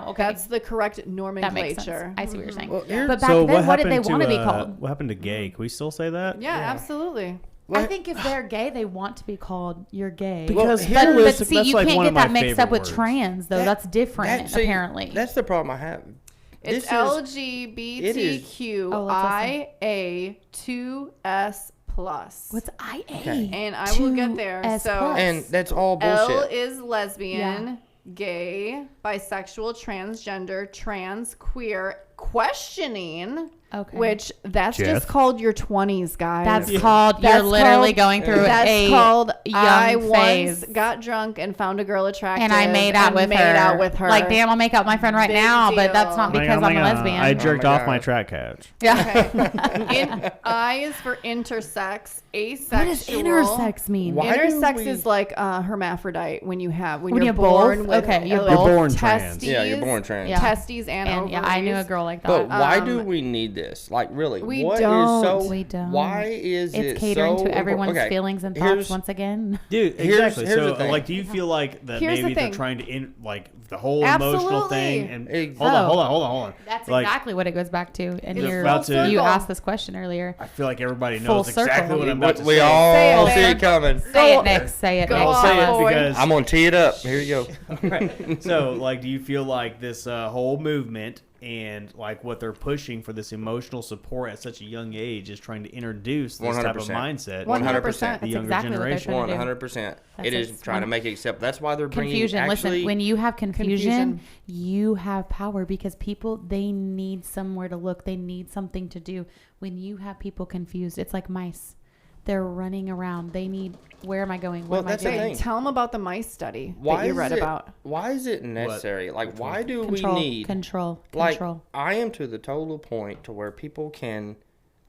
okay. That's the correct That nomenclature. makes sense. I see what you're saying. Well, here's- But back so then, what did happened they want to be to, called? What happened to gay? Can we still say that? Yeah, absolutely. I think if they're gay, they want to be called "you're gay." Because but holistic, see, that's you like can't one get of my that mixed up favorite with words. trans, though. That's different, See, apparently. That's the problem I have. It's This is- LGBTQIA2S plus. What's IA? Okay. And I will get there. 2S So plus. And that's all L bullshit. is lesbian, Yeah. gay, bisexual, transgender, trans, queer, questioning. Okay. Which that's Jeff? just called your 20s, guys. That's called That's you're literally called- going through That's a called young I phase. once got drunk and found a girl attractive and I made out with her. Like, damn, I'll make out with my friend right Big now, but that's deal. not because I'm a lesbian. I jerked Oh my off God. my track couch. yeah. Okay. I is for intersex, asexual. What does intersex mean? Why do Intersex we- is like hermaphrodite when you're When born you're with both? Okay, you're like, both. You're born testes, trans. Yeah, you're born trans. Yeah. testes and And ovaries. yeah, I knew a girl like that. But why do we need this? Like, really? We what don't. is so? We don't. Why is it It's catering so to everyone's okay, feelings and thoughts here's- once again. Dude, Here's- exactly. here's So, the thing. like, do you feel like that Here's the maybe they're thing. trying to like the whole emotional thing? And Ex- hold on. That's Like, exactly what it goes back to. And It's you're, about to- you asked this question earlier. I feel like everybody Full knows exactly circle. what I'm about to We say. all Say see it, it coming. Say Go- it, Nick. Say it, go Nick. I'll on, say it boy. because I'm gonna tee it up. Here you go. Right. So, like, do you feel like this whole movement and like what they're pushing for this emotional support at such a young age is trying to introduce this type of 100%. mindset? 100%. The That's younger exactly what they're generation. trying to do. 100%. That's It is it. trying to make it accept. That's why they're bringing Confusion. actually. Listen, when you have confusion, Confusion. you have power because people, they need somewhere to look. They need something to do. When you have people confused, it's like mice. They're running around. They need, where am I going? What Well, am I that's the doing? thing. Tell them about the mice study why that you is read it, about. Why is it necessary? Like, why do Control, we need control. like? I am to the total point to where people can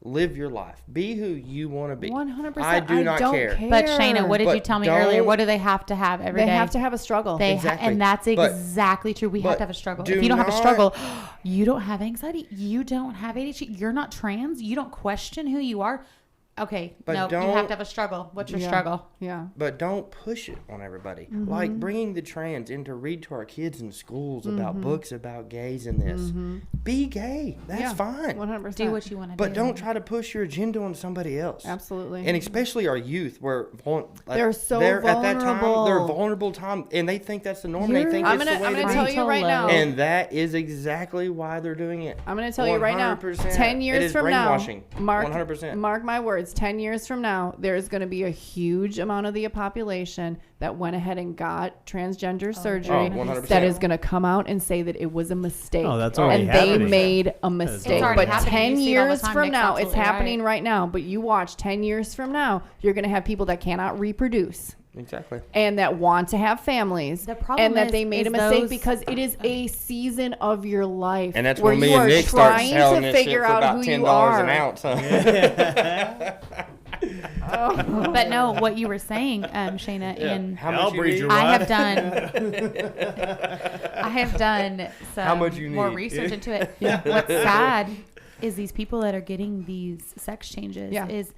live your life, be who you want to be. 100%. I do not don't care. But Shayna, what did you But tell me earlier? don't- What do they have to have every day? They have to have a struggle. They Exactly. and that's But- exactly true. We have but to have a struggle. do If you don't have a not- struggle, you don't have anxiety. You don't have ADHD. You're not trans. You don't question who you are. okay, But no, you don't- have to have a struggle. What's your Yeah. struggle? Yeah. But don't push it on everybody. Like bringing the trans in to read to our kids in schools about books about gays and this. Be gay. That's fine. 100%. Do what you want to do. But don't try to push your agenda on somebody else. Absolutely. And especially our youth, where They're so at that time, vulnerable. they're vulnerable time, and they think that's the norm. And they think I'm it's gonna the way to tell be. you right now. And that is exactly why they're doing it. I'm going to tell you right now. 100%. 10 It years is from now, brainwashing. mark 100%. mark my words. 10 years from now, there's going to be a huge amount of the population that went ahead and got transgender surgery 100%. that is going to come out and say that it was a mistake. Oh, that's already and happening. they made a mistake. already But happening. 10 You see it all the years time. from Nick's now, it's absolutely happening right. right now. But you watch 10 years from now, you're going to have people that cannot reproduce. Exactly. And that want to have families, The problem and that is- they made is a mistake those- because it is a season of your life, And that's where when me you and are Nick start trying selling to this shit figure for out about who $10 you are. an ounce. Huh? But no, what you were saying, Shayna, and How I'll much you breed need? your I rod. have done How much some you more need? research into it. What's sad is these people that are getting these sex changes is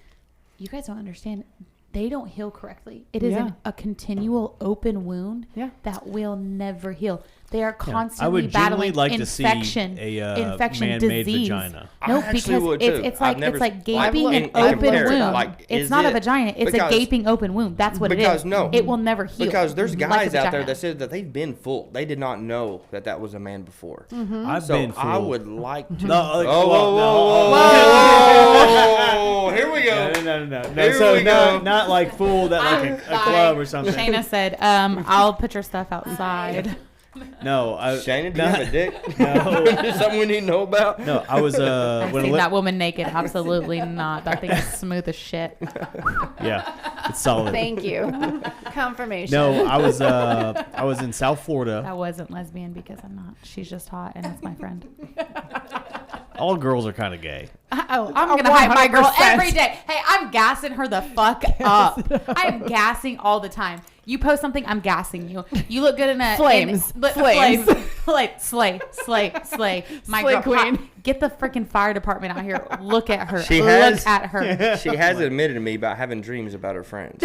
you guys don't understand. They don't heal correctly. It is a continual open wound that will never heal. They are constantly I would battling genuinely like to see infection, a infection, man-made disease. vagina. No, I actually because would it's too. it's I've like never- it's like I've gaping looked an and open compared it. wound. Like, It's is not a it- vagina. It's because- a gaping open wound. That's what Because it is. no, It will never heal. Because there's like a guys out there vagina. that said that they've been fooled. They did not know that was a man before. I've So been fooled. I would like to. No, like, Oh, well, whoa, no. whoa, here we go. No. Here So we go. not like fooled at like a club or something. Shayna said, "I'll put your stuff outside." No, Shayna, do you have a dick? No. Something we need to know about? No, I was I've when seen Oli- that woman naked. Absolutely not. That thing is smooth as shit. yeah, it's solid. Thank you. Confirmation. No, I was in South Florida. That wasn't lesbian because I'm not. She's just hot and it's my friend. All girls are kind of gay. Oh, I'm gonna hype my girl 100%. every day. Hey, I'm gassing her the fuck up. I'm gassing all the time. You post something, I'm gassing you. You look good in a Flames. Flames. slay. My Slay girl, queen. get the freaking fire department out here. Look at her. She Look has- at her. She has admitted to me about having dreams about her friends.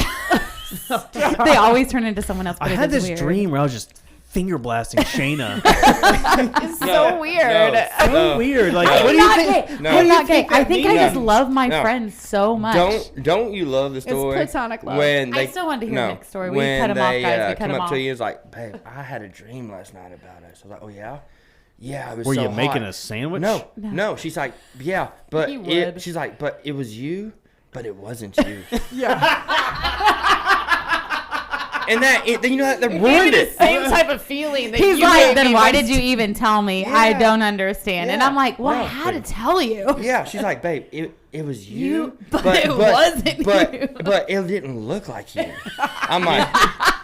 They always turn into someone else. But I it had is this weird. dream where I was just finger blasting Shayna. It's so weird. So weird. Like, I'm what do you not think? gay. No. I'm not gay. I that think I means? just love my No. friends so much. Don't you love the story? platonic love. When I they, still wanted to hear no, Nick's story. We when cut him off, they, guys. We cut come him up off. to you, it's like, babe, I had a dream last night about us. I was like, oh yeah, yeah, it was. Were so you making hot. a sandwich? No. She's like, yeah, but He would. she's like, but it was you, but it wasn't you. And then you know that ruined it. Same type of feeling. That He's you like, gave then me why was- did you even tell me? I Yeah. don't understand. And Yeah. I'm like, well, I No. had to tell you. Yeah, she's like, babe, it was you, but it wasn't you. But it didn't look like you.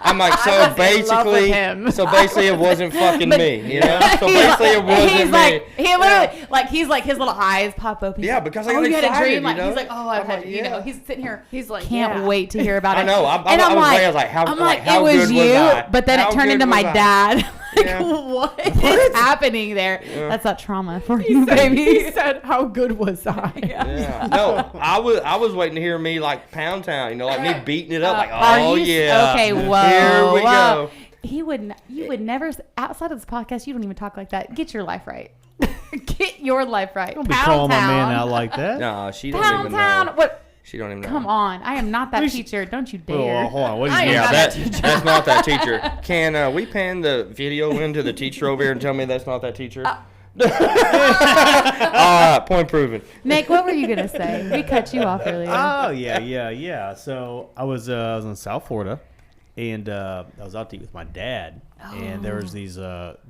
I'm like, so was in love with basically, him. it wasn't fucking me, you know. So He's basically, it wasn't he's me. like, he literally, like, he's like, his little eyes pop open. He's Yeah, like, because I oh, got you had a excited, dream. you Like, know? he's like, oh, I've I'm had, like, you know, yeah. he's sitting here. He's like, can't yeah. wait to hear about it. I know. I And I'm was like, like, how? I'm like, how it was good you, I? but then How it turned good into my was I? dad. Like, Yeah. what is happening there? That's not trauma for you, baby. He said, "How good was I?" Yeah. No, I was waiting to hear me like Pound Town, you know, like me beating it up, like, Are oh you- yeah. Okay, whoa. Here we whoa. go. You would never, outside of this podcast, you don't even talk like that. Get your life right. Get your life right. Don't be Pound calling my Town. man out like that. No, she don't Pound even Town. know. What? She don't even know. Come on. I am not that teacher. Don't you Oh, dare. hold on. What did I you am get? not Yeah, that that's not that teacher. Can we pan the video into the teacher over here and tell me that's not that teacher? Point proven. Nick, what were you going to say? We cut you off earlier. Oh yeah. So I was in South Florida, and I was out to eat with my dad, and there was these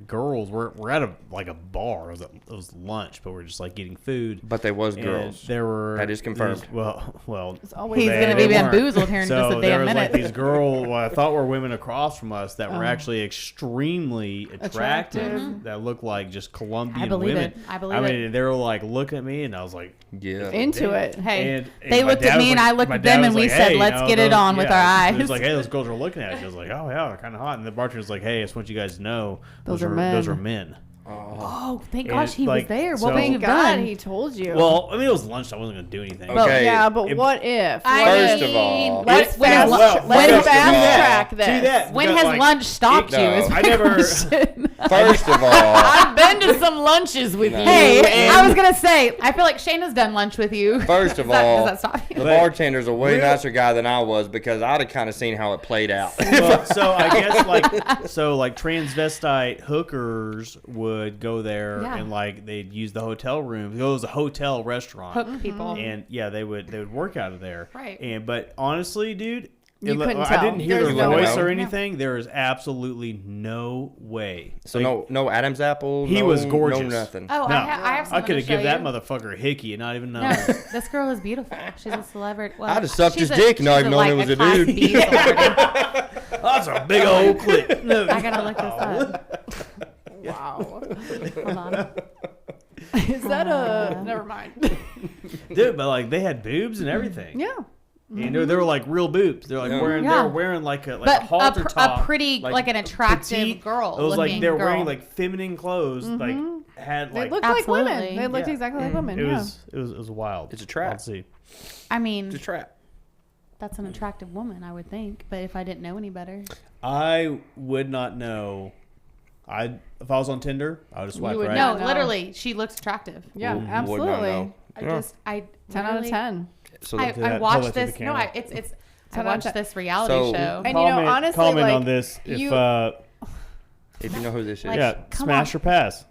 girls. We're at a bar. It was lunch, but we're just like getting food. But they was And girls. there were That is confirmed. these- well, always He's they- going to be they weren't. bamboozled here in So just a there damn was minute. like these girls, what I thought were women across from us that were actually extremely attractive. That looked like just Colombian I believe women. it. I believe I it. mean, they were like looking at me, and I was like, Yeah. into it. Hey, and they my looked dad at was me and like- I looked my at dad them was and we like, said, "Hey, let's you know, get it those- on with our He eyes. was like, hey, those girls are looking at us. She was like, oh yeah, they're kind of hot. And the bartender was like, hey, I just want you guys to know Those are men. Those are men. Oh, thank And, gosh he was like, there. so- What would you Thank have God done? he told you. Well, I mean, it was lunch. I wasn't going to do anything. Okay. Yeah, but It- what if? First of all, let's when is fast, lunch- let's first of fast all- track this. See that? When Because, has like, lunch stopped it- you? no. Is I never. First of all, I've been to some lunches with you. Hey, and I was gonna say, I feel like Shayna's done lunch with you. first of Does that- all, does that stop you? the bartender's a way nicer guy than I was because I'd have kind of seen how it played out. Well, so I guess like transvestite hookers would go there Yeah. and like they'd use the hotel room. It was a hotel restaurant. Hook people. And yeah, they would work out of there. Right. And but honestly, dude, You couldn't I tell. didn't hear There's their no voice way. or anything. There is absolutely no way. So no Adam's apple. He no, was gorgeous. No nothing. Oh, No, I have I something could to have given show that you. motherfucker a hickey and not even know. No, this girl is beautiful. She's a celebrity. Well, I'd have sucked she's his dick and not she's even known it was a Class dude. B celebrity. That's a big old clip. No. I gotta look this up. wow. Hold on. Is that a? Never mind. Dude, but like they had boobs and everything. Yeah. And they were like real boobs. They're like Yeah. wearing Yeah. they're wearing like a But halter top. a pretty, like an attractive petite. girl. It was like looking they were girl. wearing like feminine clothes. Like had They like looked like women. Absolutely. They looked Yeah. exactly like women. it Yeah. was wild. It's a trap. Let's see. I mean, It's a trap. that's an attractive woman, I would think. But if I didn't know any better, I would not know. If I was on Tinder, I would have swiped would right. no, know. literally, she looks attractive. Yeah, Would not absolutely. know. I Yeah. just, I 10 out of literally- 10. So I that- hold watched that to the this. No, camera. it's. I 10 out of watched 10. this reality So- show. And you know, honestly, comment like, on this. If you- if you know who this is, Like, yeah, come smash on. or pass.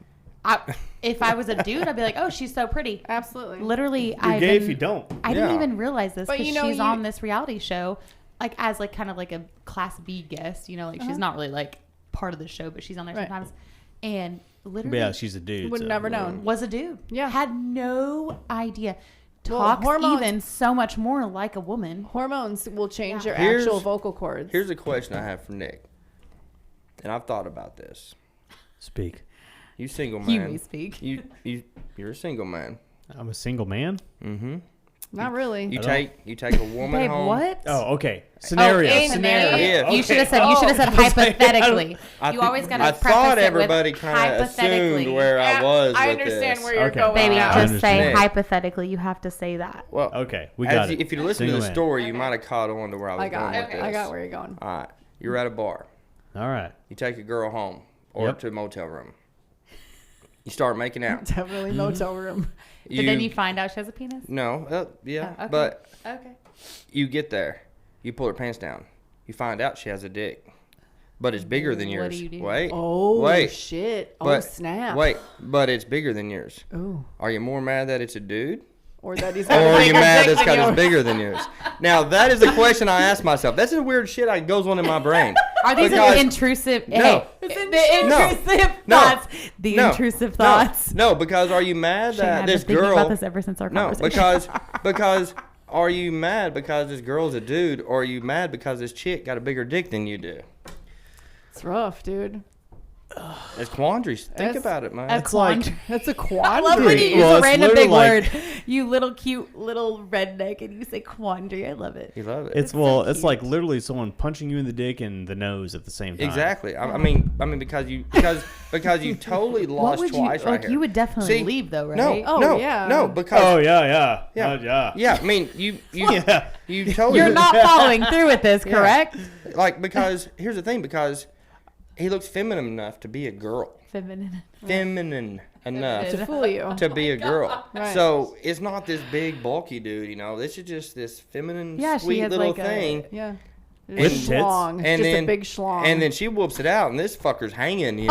If I was a dude, I'd be like, oh, she's so pretty. Absolutely. Literally, You're gay if you don't. I didn't Yeah. even realize this But, because you know, she's you- on this reality show, like as like kind of like a class B guest. You know, like she's not really like part of the show, but she's on there Right. sometimes. And But literally, yeah, she's a dude. Would so. never known. was a dude. Yeah. had no idea. Well, Talks hormones- even so much more like a woman. Hormones will change your Here's- actual vocal cords. here's a question I have for Nick, and I've thought about this. Speak. You single You man. may speak. You're a single man. I'm a single man. Mm-hmm. Not really. You I take a woman Babe, home. what? Oh, okay. Scenario. in Scenario. Yeah. You Okay. should have said. You should have said I was like, hypothetically. I You thi- always got to I preface thought it everybody with kind of hypothetically. assumed where I was I with understand this. where you're Okay. going. Baby, now. just say understand. hypothetically. You have to say that. Well, Okay, we got it. if you listen to Single the man. story, you might have caught on to where I was I got going it. with this. I got where you're going. All right, you're at a bar. All right. You take a girl home or Yep. to a motel room. You start making out. Definitely motel room. But then you find out she has a penis. No, yeah, Oh, okay. but Okay. you get there, you pull her pants down, you find out she has a dick, but it's bigger than What yours. do you do? Wait, Oh, wait, shit. Oh, but snap. Wait, but it's bigger than yours. Ooh. Are you more mad that it's a dude, Or that he's or are you mad that's because because it's bigger than yours? Now that is the question I ask myself. That's the weird shit that goes on in my brain. Are these Because- intrusive? No. Hey, the No. intrusive No. thoughts. The No. intrusive No. thoughts. No, because are you mad Shane, that I've this been thinking girl? about this ever since our No, conversation. because are you mad because this girl's a dude, or are you mad because this chick got a bigger dick than you do? It's rough, dude. It's quandaries. Think That's- about it, man. A It's like- quandary. That's a I love when you quandary. use Well, a it's random big literally word. You little cute little redneck, and you say quandary. I love it. You love it. It's so it's cute. like literally someone punching you in the dick and the nose at the same time. Exactly. I mean, because you totally What lost would you twice right like? here. You would definitely See, leave though, right? No, Oh, no, yeah. no, because Oh yeah. yeah, yeah. I mean, you Yeah. you totally You're not following through with this, Yeah. correct? like because here's the thing because he looks feminine enough to be a girl, Feminine. feminine enough To fool you. to be a girl. Right. So it's not this big bulky dude, this is just this feminine, Yeah, she sweet has little like a- thing. Yeah. With Just tits? schlong. And Just then a big schlong. And then she whoops it out, and this fucker's hanging,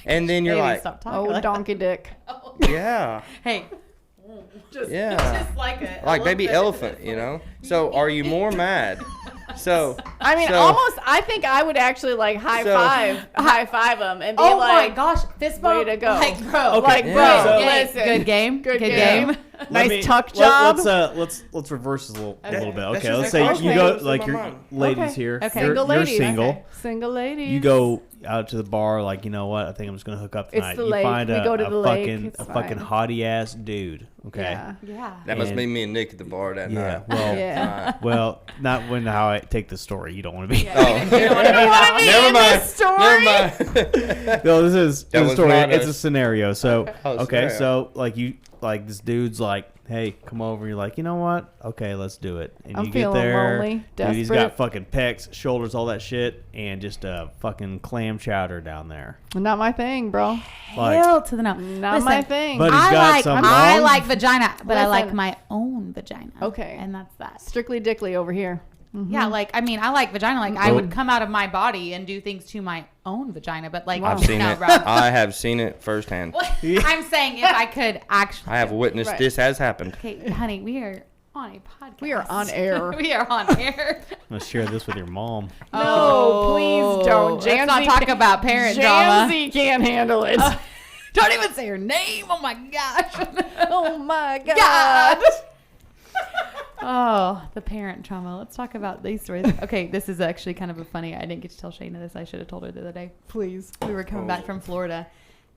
and then you're Baby, like, stop talking Oh, like donkey dick. yeah, Hey, yeah, just like a like baby elephant. elephant, So are you more mad? So I mean, so- almost. I think I would actually like high five him and be Oh like, my gosh, fist bump. way to go. Like, bro, like, Yeah. bro, So- listen, good game, good good game. game. Nice tuck job. Let's reverse this a little bit. That's Okay, just let's like say you go crossroads like in my your mind. ladies Okay. here. Okay. Single You're ladies. single. Okay. Single ladies. You go out to the bar, like, you know what? I think I'm just gonna hook up It's tonight. the You lake. find We a, go to a the lake. fucking It's a fucking fine. hottie ass dude. Okay. Yeah. Yeah. That must And- be me and Nick at the bar that Yeah. night. Well, Yeah. well, not when how I take the story. You don't want to be. Oh, never mind. Never mind. No, this is That the was story. not It's us. a scenario. So Oh, okay, scenario. so like this dude's like, hey, come over. You're like, you know what? Okay, let's do it. And I'm you get feeling there, lonely, dude. He's desperate. got fucking pecs, shoulders, all that shit, and just a fucking clam chowder down there. Not my thing, bro. Like, Hell to the no. Not Listen, my thing. But he's got some I long- like vagina, but I like Listen. my own vagina. Okay. And that's that. Strictly dickly over here. Yeah, like I mean, I like vagina. Like I would come out of my body and do things to my own vagina, but like I've seen no, it. bro. I have seen it firsthand. I'm saying if I could actually. I have witnessed Right. this has happened. Okay, honey, we are on a podcast. We are on air. We are on air. I'm gonna share this with your mom. No, please don't. Let's not talk about parent drama. Janzy can't handle it. Don't even say her name. Oh my gosh. Oh my god. God. Oh, the parent trauma. Let's talk about these stories. Okay, this is actually kind of a funny. I didn't get to tell Shayna this. I should have told her the other day. Please. We were coming back from Florida,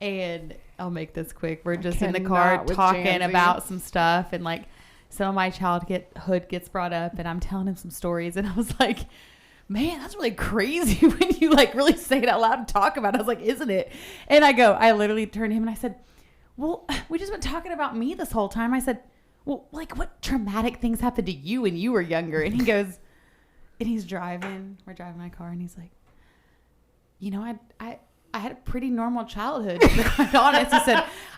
and I'll make this quick. We're just in the car cannot with talking Janzy. about some stuff, and like some of my childhood gets brought up, and I'm telling him some stories, and I was like, man, that's really crazy when you like really say it out loud and talk about it. I was like, isn't it? And I literally turned to him and I said, well, we just been talking about me this whole time. I said, well, like what traumatic things happened to you when you were younger? And he goes, and he's driving. We're driving my car, and he's like, you know, I had a pretty normal childhood, to be quite honest.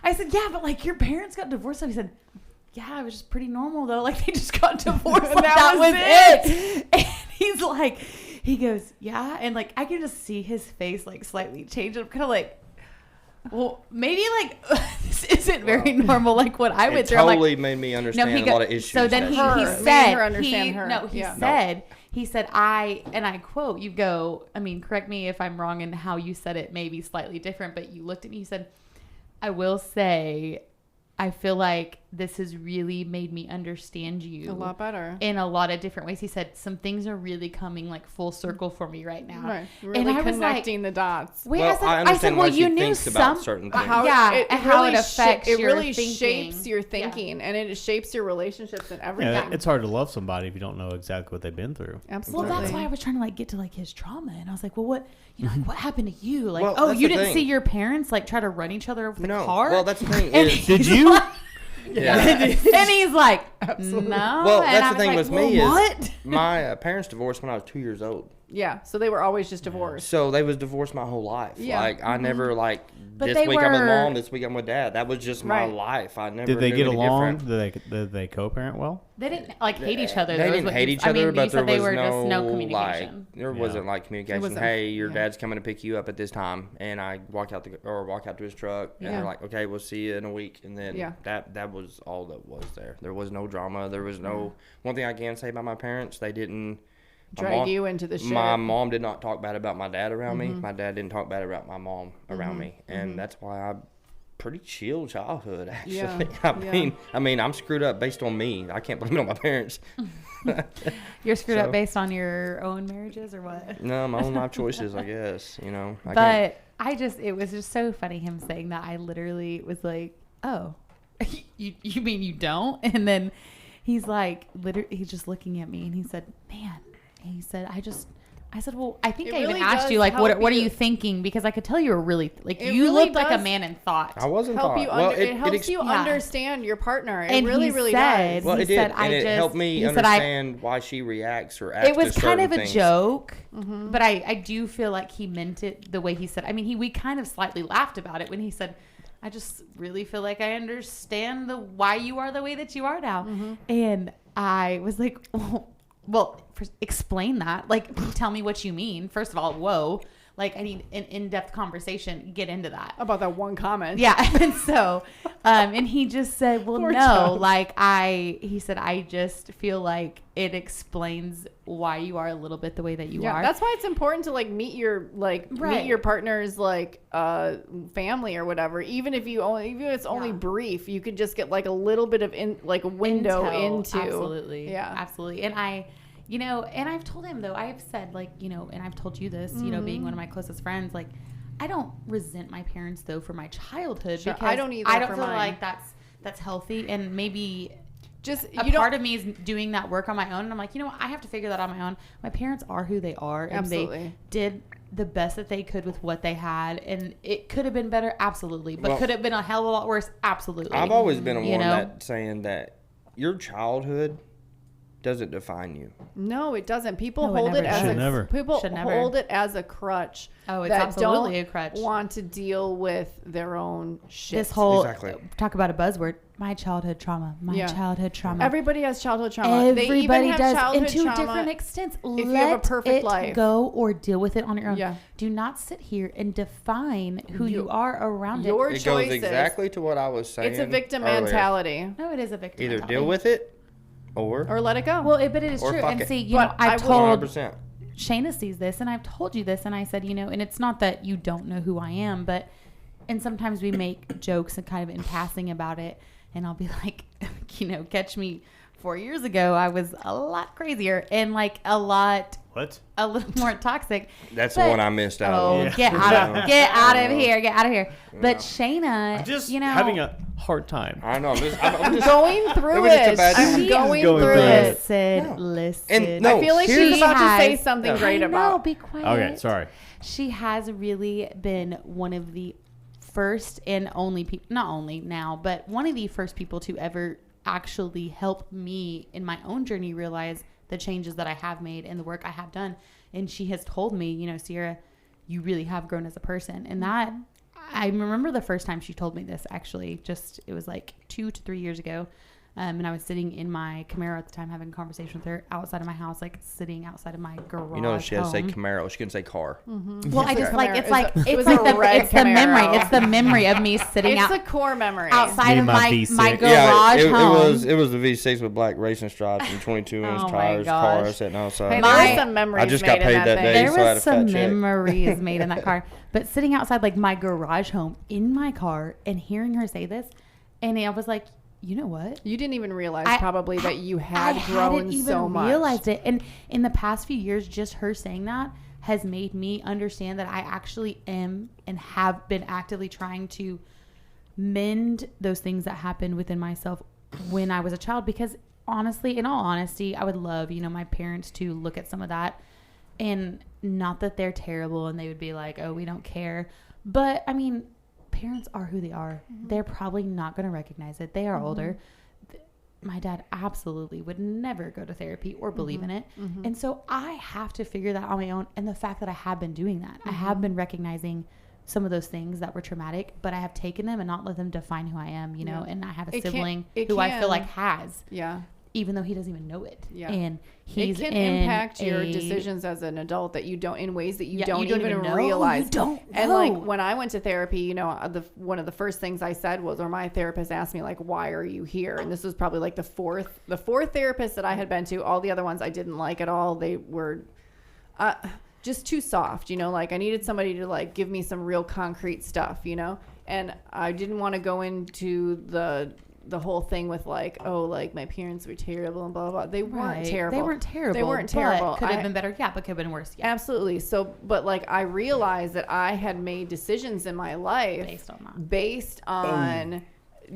I said, yeah, but like your parents got divorced. And he said, yeah, it was just pretty normal though. Like they just got divorced. Like, that was it. And he's like, he goes, yeah. And like, I can just see his face like slightly change. I'm kind of like, well, maybe like this isn't very normal. Like what I went It through. I'm like, totally made me understand he a lot of issues. So then that he she Her. had. Made her understand her. No, he Yeah. said, he said, I quote, you go, I mean, correct me if I'm wrong in how you said it, maybe slightly different, but you looked at me, you said, I will say, I feel like this has really made me understand you A lot better. in a lot of different ways. He said, some things are really coming like full circle for me right now. Right. And Really I was like, connecting the dots. wait, Well, I I understand said, why well, she you knew thinks about some, certain things. yeah, and how it affects it your really thinking. shapes your Yeah. thinking, and it shapes your relationships and everything. Yeah, it's hard to love somebody if you don't know exactly what they've been through. Absolutely. Well, that's why I was trying to like get to like his trauma, and I was like, well, what, you know, like what happened to you? Like, Well, oh, that's you the didn't thing. see your parents like try to run each other over the No. car? Well, that's the thing. And Is, he's Did you? like- yeah. and he's like, Absolutely. no. Well, And that's I the was thing like, with well, me is what? my parents divorced when I was 2 years old. Yeah. So they were always just divorced. So they was divorced my whole life. Yeah. Like I never like But this they week I'm with were- mom, this week I'm with dad. That was just my Right. life. I never Did they knew get any along? different. Did they co-parent well? They didn't like hate each other. They though, is didn't what hate you- each I other, mean, you but said there they was were just no like communication. there Yeah. wasn't like communication. wasn't- Hey, your yeah. dad's coming to pick you up at this time, and I walk out to his truck, and Yeah. they're like, okay, we'll see you in a week, and then Yeah. that was all that was there. There was no drama. There was no. One thing I can say about my parents, they didn't my Drag mom- you into the shit. My mom did not talk bad about my dad around me. Mm-hmm. My dad didn't talk bad about my mom around me, and that's why I pretty chill childhood actually. Yeah. I mean I'm screwed up based on me. I can't blame it on my parents. You're screwed So- up based on your own marriages or what? No, my own life choices, I guess. You know, I can't. But it was just so funny him saying that. I literally was like, oh, you mean you don't? And then he's like, literally, he's just looking at me and he said, man, and he said, I said, well, I think It I even really asked does you, like, what help are you- you thinking? Because I could tell you were really, like, It you really looked like a does man in thought. I wasn't help taught. you Well, it helps you Yeah. understand your partner. It And really, he really said- does. Well, he it did, said, and it helped me he said, understand why she reacts or acts. It was to kind of certain a things. joke, Mm-hmm. but I do feel like he meant it the way he said. I mean, we kind of slightly laughed about it when he said, I just really feel like I understand why you are the way that you are now. Mm-hmm. And I was like, well, explain that. Like, tell me what you mean. First of all, whoa. Like, I need an in-depth conversation. Get into that. About that one comment. Yeah. And so, and he just said, well, Poor no, child. like he said, I just feel like it explains why you are a little bit the way that you are. That's why it's important to like meet your partner's like family or whatever. Even if it's only brief, you could just get like a little bit of a window into. Absolutely. Yeah. Absolutely. And and I've told him though, I've said like, and I've told you this, being one of my closest friends, like I don't resent my parents though for my childhood because I don't either. I don't for feel mine. like that's healthy, and maybe just part of me is doing that work on my own, and I'm like, I have to figure that out on my own. My parents are who they are, and they did the best that they could with what they had, and it could have been better, absolutely, but could have been a hell of a lot worse, absolutely. I've always been a one that saying that your childhood doesn't define you. No, it doesn't. People hold it as hold it as a crutch. Oh, it's absolutely a crutch. Want to deal with their own shit. This whole talk about a buzzword. My childhood trauma. Childhood trauma. Everybody has childhood trauma. Everybody does, and to different extents. If you have a perfect life, go or deal with it on your own. Yeah. Do not sit here and define who you are around your it. It goes exactly to what I was saying. It's a victim earlier. mentality. No, it is a victim Either mentality. deal with it or let it go. Well, but it is true. And see, I've told 100%. Shayna sees this, and I've told you this, and I said, and it's not that you don't know who I am, and sometimes we make jokes and kind of in passing about it, and I'll be like, catch me 4 years ago, I was a lot crazier and like a little more toxic. That's the one I missed out on. Get out of here. But Shayna, I'm just having a hard time. I know. I'm just going through it. I'm going through it. Listen. And no, I feel like she's about to say something great about. No, be quiet. Okay, sorry. She has really been one of the first and only people, not only now, but one of the first people to ever actually help me in my own journey realize the changes that I have made and the work I have done. And she has told me, Sierra, you really have grown as a person. And that, I remember the first time she told me this, actually, it was like 2 to 3 years ago. And I was sitting in my Camaro at the time having a conversation with her outside of my house, like sitting outside of my garage. She had to say Camaro. She couldn't say car. Mm-hmm. Well, I just it's the memory of me sitting It's the core memory outside of my Yeah, garage home. It was the V6 with black racing stripes and 22-inch tires, car sitting outside. Hey, there were some memories. I just got paid that day. There was some memories made in that car, but sitting outside like my garage home in my car and hearing her say this, and I was like, you know what? You didn't even realize probably that you had grown so much. I hadn't even realized it. And in the past few years, just her saying that has made me understand that I actually am and have been actively trying to mend those things that happened within myself when I was a child. Because honestly, in all honesty, I would love, my parents to look at some of that. And not that they're terrible and they would be like, oh, we don't care. But, I mean, parents are who they are. Mm-hmm. They're probably not going to recognize it. They are older. My dad absolutely would never go to therapy or believe in it. Mm-hmm. And so I have to figure that on my own. And the fact that I have been doing that, I have been recognizing some of those things that were traumatic, but I have taken them and not let them define who I am, and I have a sibling who I feel like has. Yeah. Even though he doesn't even know it. Yeah. And it can impact your decisions as an adult that you don't, in ways that you don't even realize. You don't know. And like when I went to therapy, one of the first things I said was, or my therapist asked me, like, why are you here? And this was probably like the fourth therapist that I had been to. All the other ones I didn't like at all. They were just too soft, like I needed somebody to like give me some real concrete stuff, and I didn't want to go into the whole thing with like, oh, like my parents were terrible and blah, blah, blah. They weren't terrible. They weren't terrible. Could have been better. Yeah, but could have been worse. Yeah. Absolutely. So, but like I realized that I had made decisions in my life based on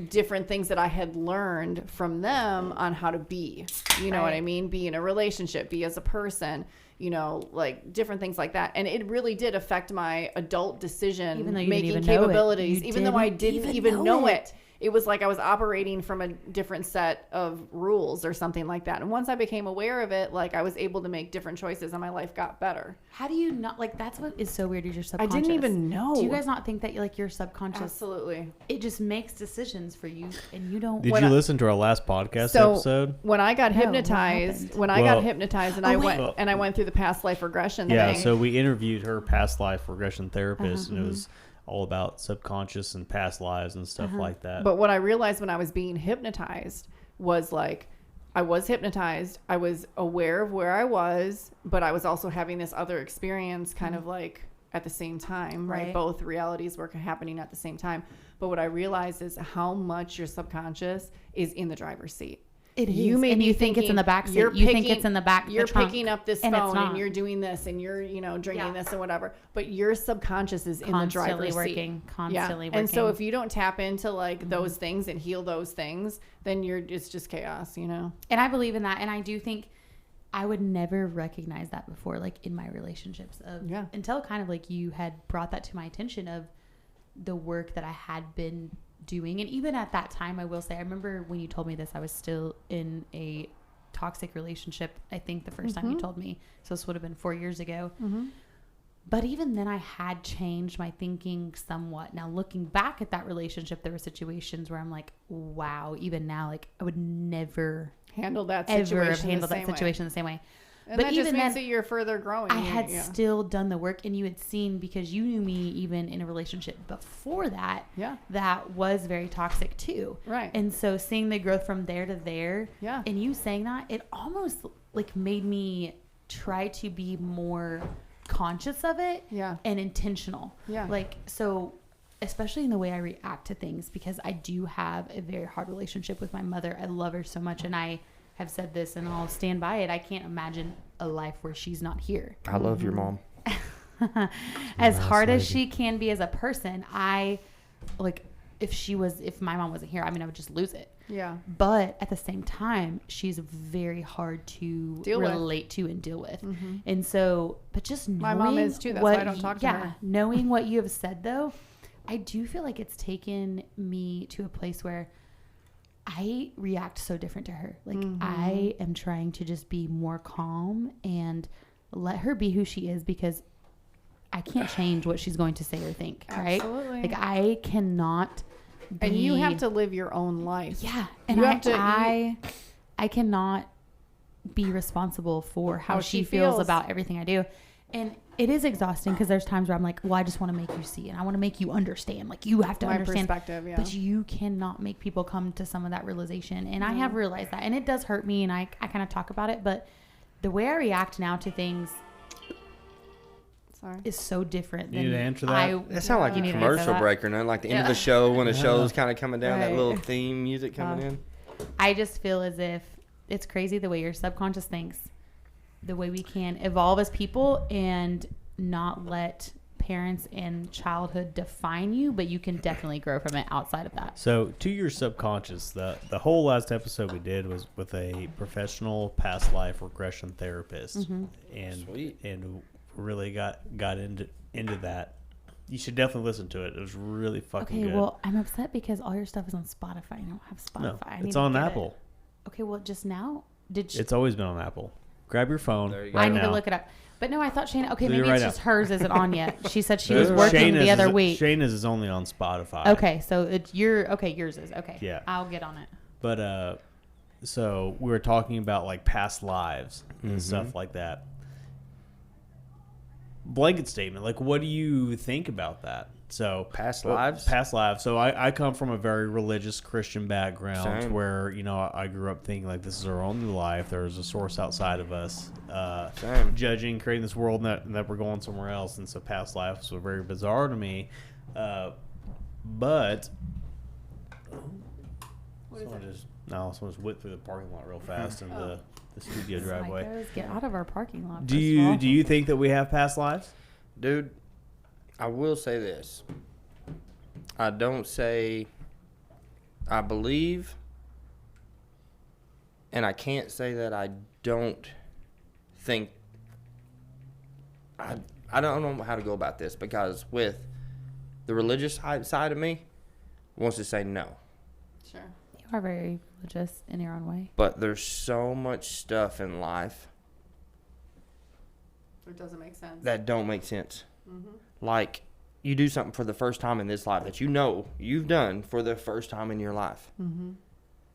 different things that I had learned from them on how to be, know what I mean? Be in a relationship, be as a person, like different things like that. And it really did affect my adult decision making capabilities, even though I didn't even know it. it was like I was operating from a different set of rules or something like that. And once I became aware of it, like I was able to make different choices and my life got better. How do you not, like, that's what is so weird is your subconscious. I didn't even know. Do you guys not think that like your subconscious, absolutely, it just makes decisions for you and you don't. Did you listen to our last podcast episode? When I got hypnotized, and I went through the past life regression thing. Yeah, so we interviewed her past life regression therapist, and it was all about subconscious and past lives and stuff like that. But what I realized when I was being hypnotized was like, I was hypnotized. I was aware of where I was, but I was also having this other experience kind of like at the same time, right? Both realities were happening at the same time. But what I realized is how much your subconscious is in the driver's seat. It is. You think it's in the back seat. You think it's in the back. You're picking up this phone and you're doing this and you're, drinking this and whatever. But your subconscious is in the driver's seat. Constantly working. And so if you don't tap into like those things and heal those things, then it's just chaos, And I believe in that. And I do think I would never recognize that before, like in my relationships until kind of like you had brought that to my attention of the work that I had been doing. And even at that time, I will say, I remember when you told me this, I was still in a toxic relationship. I think the first time you told me, so this would have been 4 years ago. But even then I had changed my thinking somewhat. Now looking back at that relationship, there were situations where I'm like, wow, even now, like I would never handle that situation the same way. And but that just means that you're further growing. I had still done the work, and you had seen, because you knew me even in a relationship before that, that was very toxic too. Right. And so seeing the growth from there to there, and you saying that, it almost like made me try to be more conscious of it and intentional. Yeah. Like, so especially in the way I react to things, because I do have a very hard relationship with my mother. I love her so much, and I have said this and I'll stand by it. I can't imagine a life where she's not here. I love your mom. As hard as she can be as a person, I like if my mom wasn't here, I mean, I would just lose it. Yeah. But at the same time, she's very hard to relate to and deal with. And so, but just knowing my mom is too. That's why I don't talk to her. Knowing what you have said though, I do feel like it's taken me to a place where I react so different to her. Like I am trying to just be more calm and let her be who she is, because I can't change what she's going to say or think. Absolutely. Right? Like I cannot be, and you have to live your own life. Yeah. And I cannot be responsible for how she feels about everything I do. And it is exhausting, because there's times where I'm like, well, I just want to make you see and I want to make you understand. Like you have to understand. Perspective, but you cannot make people come to some of that realization. And I have realized that, and it does hurt me, and I kind of talk about it, but the way I react now to things is so different. You need to answer that? That sounds like a commercial break or nothing, like the end of the show when the show's kind of coming down, that little theme music coming in. I just feel as if it's crazy the way your subconscious thinks, the way we can evolve as people and not let parents and childhood define you, but you can definitely grow from it outside of that. So to your subconscious, the whole last episode we did was with a professional past life regression therapist, and really got into that. You should definitely listen to it. It was really fucking good. Okay, well, I'm upset because all your stuff is on Spotify. I don't have Spotify. No, it's on Apple. Okay, well, just now? It's always been on Apple. Grab your phone. I need to look it up. But no, I thought Shayna. Okay, maybe it's just hers isn't on yet. She said she was working the other week. Shayna's is only on Spotify. Okay, so yours is okay. Yeah, I'll get on it. But so we were talking about like past lives and stuff like that. Blanket statement. Like, what do you think about that? So past lives. So I come from a very religious Christian background where, I grew up thinking like this is our only life. There's a source outside of us, judging, creating this world that we're going somewhere else. And so past lives were very bizarre to me. But someone just went through the parking lot real fast in the studio driveway. Get out of our parking lot. Do you think that we have past lives? Dude, I will say this. I don't say I believe, and I can't say that I don't think. I don't know how to go about this, because with the religious side of me wants to say no. Sure. You are very religious in your own way. But there's so much stuff in life It doesn't make sense. that don't make sense. Mm-hmm. Like, you do something for the first time in this life that you know you've done for the first time in your life. Mm-hmm.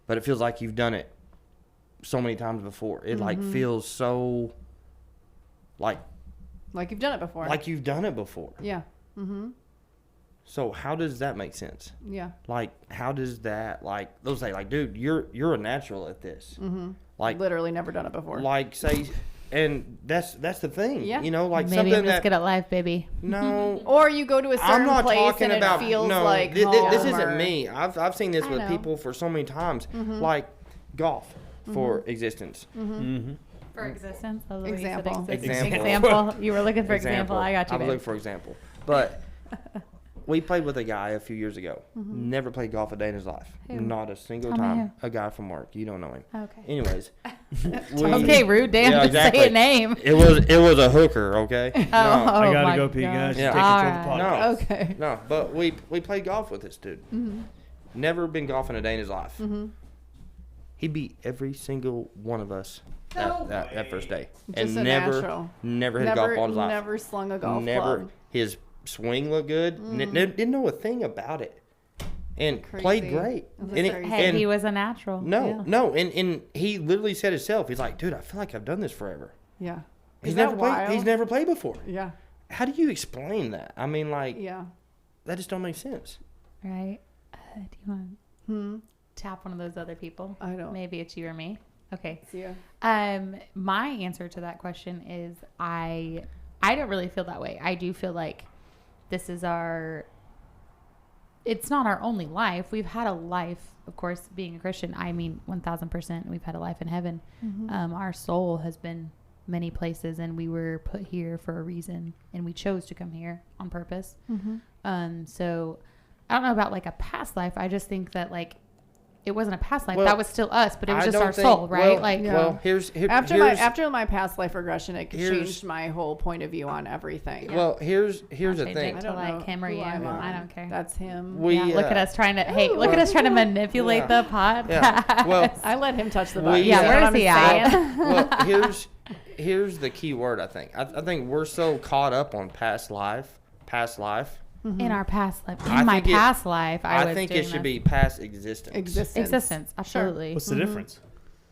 But it feels like you've done it so many times before. It, like, feels so, like you've done it before. like you've done it before. Yeah. Mm-hmm. So how does that make sense? Yeah. Like, how does that, like, they'll say, like, dude, you're a natural at this. Mm-hmm. Like, literally never done it before. like, say, and that's the thing. Yeah. You know, like, Maybe something I'm just that, good at life, baby. no. Or you go to a I'm certain not place talking and about it feels no. like This home isn't or- me. I've seen this I with know. people for so many times, like golf for existence. Mm-hmm. For existence. I love the way you said Example. Example. Example. You were looking for example. I got you, I was babe. looking for example, but we played with a guy a few years ago. Never played golf a day in his life. Who? Not a single Tell me time. A guy from work. You don't know him. Okay. Anyways, Okay, rude. Damn, Yeah, just exactly. say a name. It was a hooker. Okay. Oh, No, I my gotta go pee, guys. gosh. Yeah. Take control of the All podcast. no, Okay. no. But we played golf with this dude. Never been golfing a day in his life. He beat every single one of us that first day, Just a and never natural. hit a golf ball in his life. Never slung a golf Never. club. His swing looked good. Didn't know a thing about it, and played Crazy. great. That's And, crazy. Hey, and he was a natural. no, and he literally said himself, he's like, dude, I feel like I've done this forever. Yeah. He's Is that never played. wild? He's never played before. Yeah. How do you explain that? I mean, like, Yeah. that just don't make sense. Right? Do you want to tap one of those other people? I don't. Maybe it's you or me. Okay. See ya. My answer to that question is I don't really feel that way. I do feel like this is it's not our only life. We've had a life, of course, being a Christian. I mean, 1000%, we've had a life in heaven. Our soul has been many places, and we were put here for a reason, and we chose to come here on purpose. So I don't know about like a past life. I just think that like it wasn't a past life. Well, that was still us, but it was I just don't our think- soul, right? well, like, Yeah. Well, here's After my past life regression, it Here's- changed my whole point of view on everything. well, here's I'll the change thing. it to like him or who you. I'm on. I don't care. That's him. We yeah, look at us trying to look at us trying to manipulate Yeah. the podcast. Yeah. Well, I let him touch the We- button. yeah, You know where what is he I'm saying? at? well, here's the key word. I think. I think we're so caught up on past life. In our past life, I in my think it- past life, I was think doing it should this. be past existence. existence. Absolutely. What's the difference?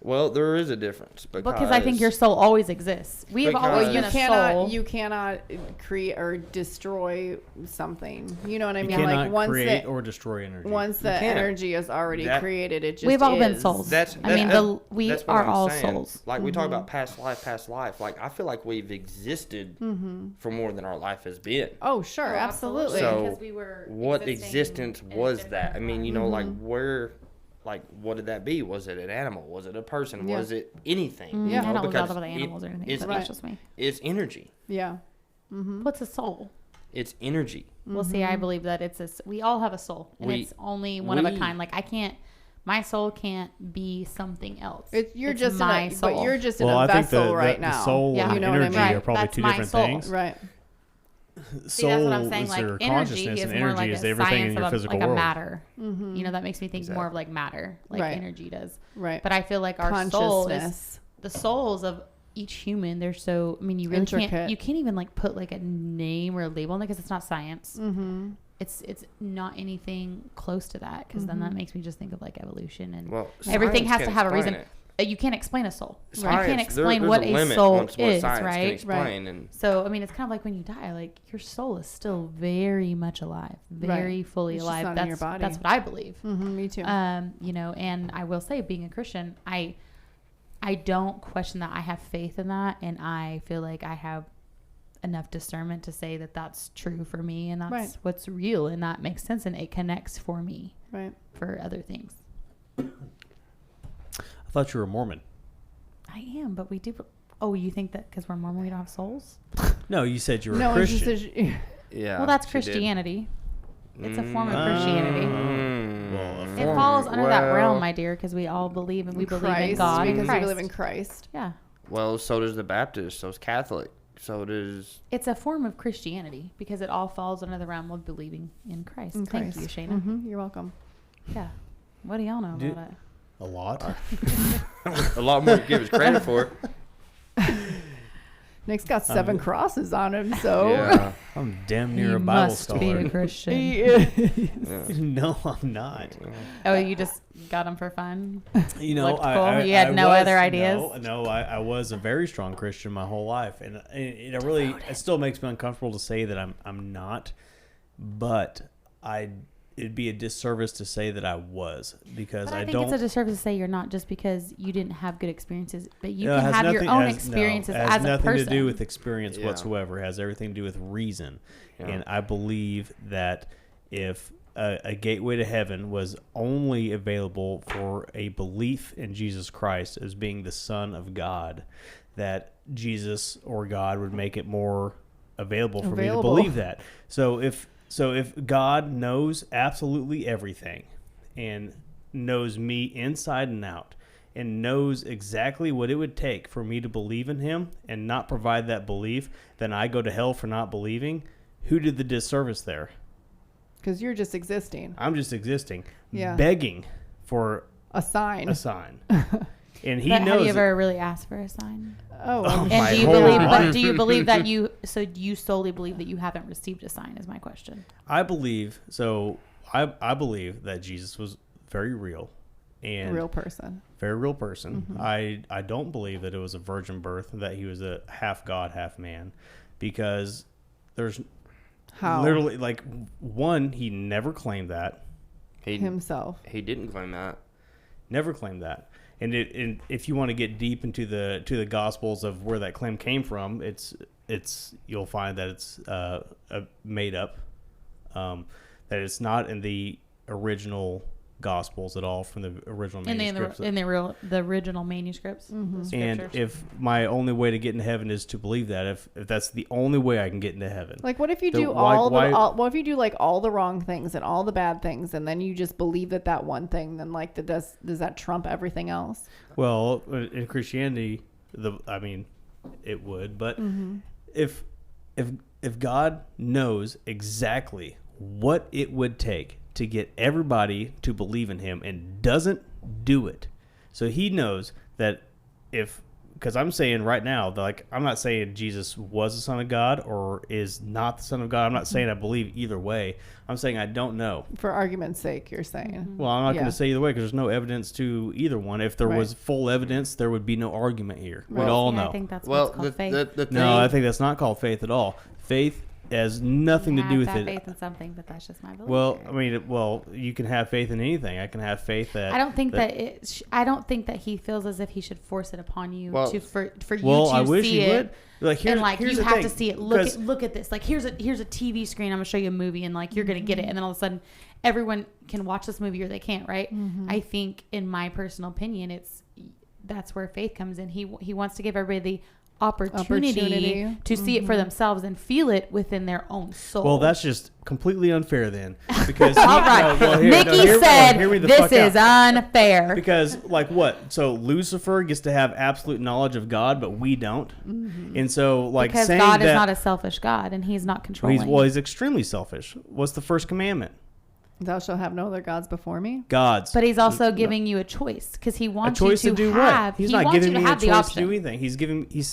Well, there is a difference Because I think your soul always exists. We have always Because- been a soul. You cannot create or destroy something. You know what I You mean? cannot Like once create that or destroy energy. once the can't. energy is already That- created, it just We've all been is. souls. I mean, we that's what are I'm all saying. souls. Like we talk about past life. Like I feel like we've existed for more than our life has been. Oh, sure, absolutely. So, because we were what existing existence in a was different that? I mean, you know, life. like where, like what did that be? Was it an animal? Was it a person? Yeah. Was it anything? Yeah. I don't know because about the animals or anything. it's, But that's just me. it's energy. Yeah. What's a soul? It's energy. Well, see, I believe that we all have a soul, and We- it's only one of a we- kind. Like my soul can't be something else. You're It's just my in a, soul. but you're just Well, in a I think vessel right the now. soul Yeah. and You know what I energy mean? are probably That's two my different soul. things. Right. See, that's what I'm Soul saying. is Like your energy consciousness, is and more energy like is a everything in science your of physical like a world. matter. You know, that makes me think more of like matter, like Right. energy does. Right. But I feel like our soul is Consciousness. the souls of each human. They're so. I mean, you really Intricate. can't. You can't even like put like a name or a label on it because it's not science. Mm-hmm. It's not anything close to that because then that makes me just think of like evolution and Well, everything science has can't to have a explain reason. it. You can't explain a soul. You Science, can't explain there's what a a limit soul on what is, science can right? explain, and So, I mean, it's kind of like when you die, like your soul is still very much alive, very fully It's just alive. not in That's your body. that's what I believe. Mm-hmm, me too. You know, and I will say, being a Christian, I don't question that. I have faith in that, and I feel like I have enough discernment to say that that's true for me, and that's Right. what's real, and that makes sense, and it connects for me Right. for other things. I thought you were a Mormon. I am, but we do. Oh, you think that because we're Mormon, we don't have souls? No, you said you were No a one Christian. just says, yeah. Well, that's she did. Christianity. It's a form of Christianity. Well, a It form- falls under that realm, well- my dear, because we all believe and we believe in Christ, God and because Christ. we believe in Christ. Yeah, Well, so does the Baptist. So does Catholic. So does. it's a form of Christianity because it all falls under the realm of believing in Christ. In Thank Christ. you, Shayna. Mm-hmm, you're welcome. Yeah, What do y'all know about it? A lot. A lot more to give us credit for. Nick's got 7 crosses on him, so Yeah. I'm damn near You a Bible must scholar. be a Christian. he is. No, I'm not. Oh, you just got them for fun? You know, Looked cool. You had no other ideas? No, I was a very strong Christian my whole life, and it still makes me uncomfortable to say that I'm not, but it'd be a disservice to say that I was, because But I think don't. it's a disservice to say you're not just because you didn't have good experiences, but you No, it can has have your nothing- own it has- experiences no, it as has a nothing person. to do with experience Yeah. whatsoever. It has everything to do with reason. Yeah. And I believe that if a gateway to heaven was only available for a belief in Jesus Christ as being the Son of God, that Jesus or God would make it more available for me to believe that. So if God knows absolutely everything and knows me inside and out and knows exactly what it would take for me to believe in him and not provide that belief, then I go to hell for not believing. Who did the disservice there? Because you're just existing. I'm just existing, Yeah. begging for A sign. a sign. And he But knows have you it. ever really asked for a sign? Oh, my And do you whole believe? life. But do you believe that you? So do you solely believe that you haven't received a sign? Is my question. I believe so. I believe that Jesus was very real, and real person. very real person. Mm-hmm. I don't believe that it was a virgin birth, that he was a half God, half man, because there's How? literally one, he never claimed that. Himself. He didn't claim that. Never claimed that. And if you want to get deep into the Gospels of where that claim came from, it's you'll find that it's made up. That it's not in the original Gospels at all, from the original manuscripts. In the original manuscripts. Mm-hmm. The And scriptures. if my only way to get into heaven is to believe that, if that's the only way I can get into heaven, Like, what if you So do what if you do like all the wrong things and all the bad things, and then you just believe that one thing, then like does that trump everything else? well, in Christianity, it would. But if God knows exactly what it would take to get everybody to believe in him and doesn't do it, so he knows that because I'm saying right now, I'm not saying Jesus was the Son of God or is not the Son of God. I'm not saying I believe either way. I'm saying I don't know. For argument's sake, you're saying. Well, I'm not Yeah. going to say either way because there's no evidence to either one. If there was full evidence, there would be no argument here. We'd all know. I think that's Well, what's called faith. the thing. No, I think that's not called faith at all. Faith has nothing to do with have it. faith in something, but that's just my belief. Well, you can have faith in anything. I can have faith that. I don't think I don't think that he feels as if he should force it upon you Well- for you Well, to I wish see he it. would. Like, And like here's you the have thing, to see it. because- Look at this. Like here's a TV screen. I'm gonna show you a movie, and like you're gonna get it, and then all of a sudden, everyone can watch this movie or they can't. Right? I think, in my personal opinion, that's where faith comes in. He wants to give everybody the opportunity to see it for themselves and feel it within their own soul. Well, that's just completely unfair then, because all right. Nikki said this is unfair. Because what? So Lucifer gets to have absolute knowledge of God, but we don't. And so Because saying God is that, not a selfish God, and He's not controlling. he's extremely selfish. What's the first commandment? Thou shalt have no other gods before me. God's. But He's also giving you a choice because He A wants choice you to do have. what? He's he not wants giving you me to a have the choice to option. do anything.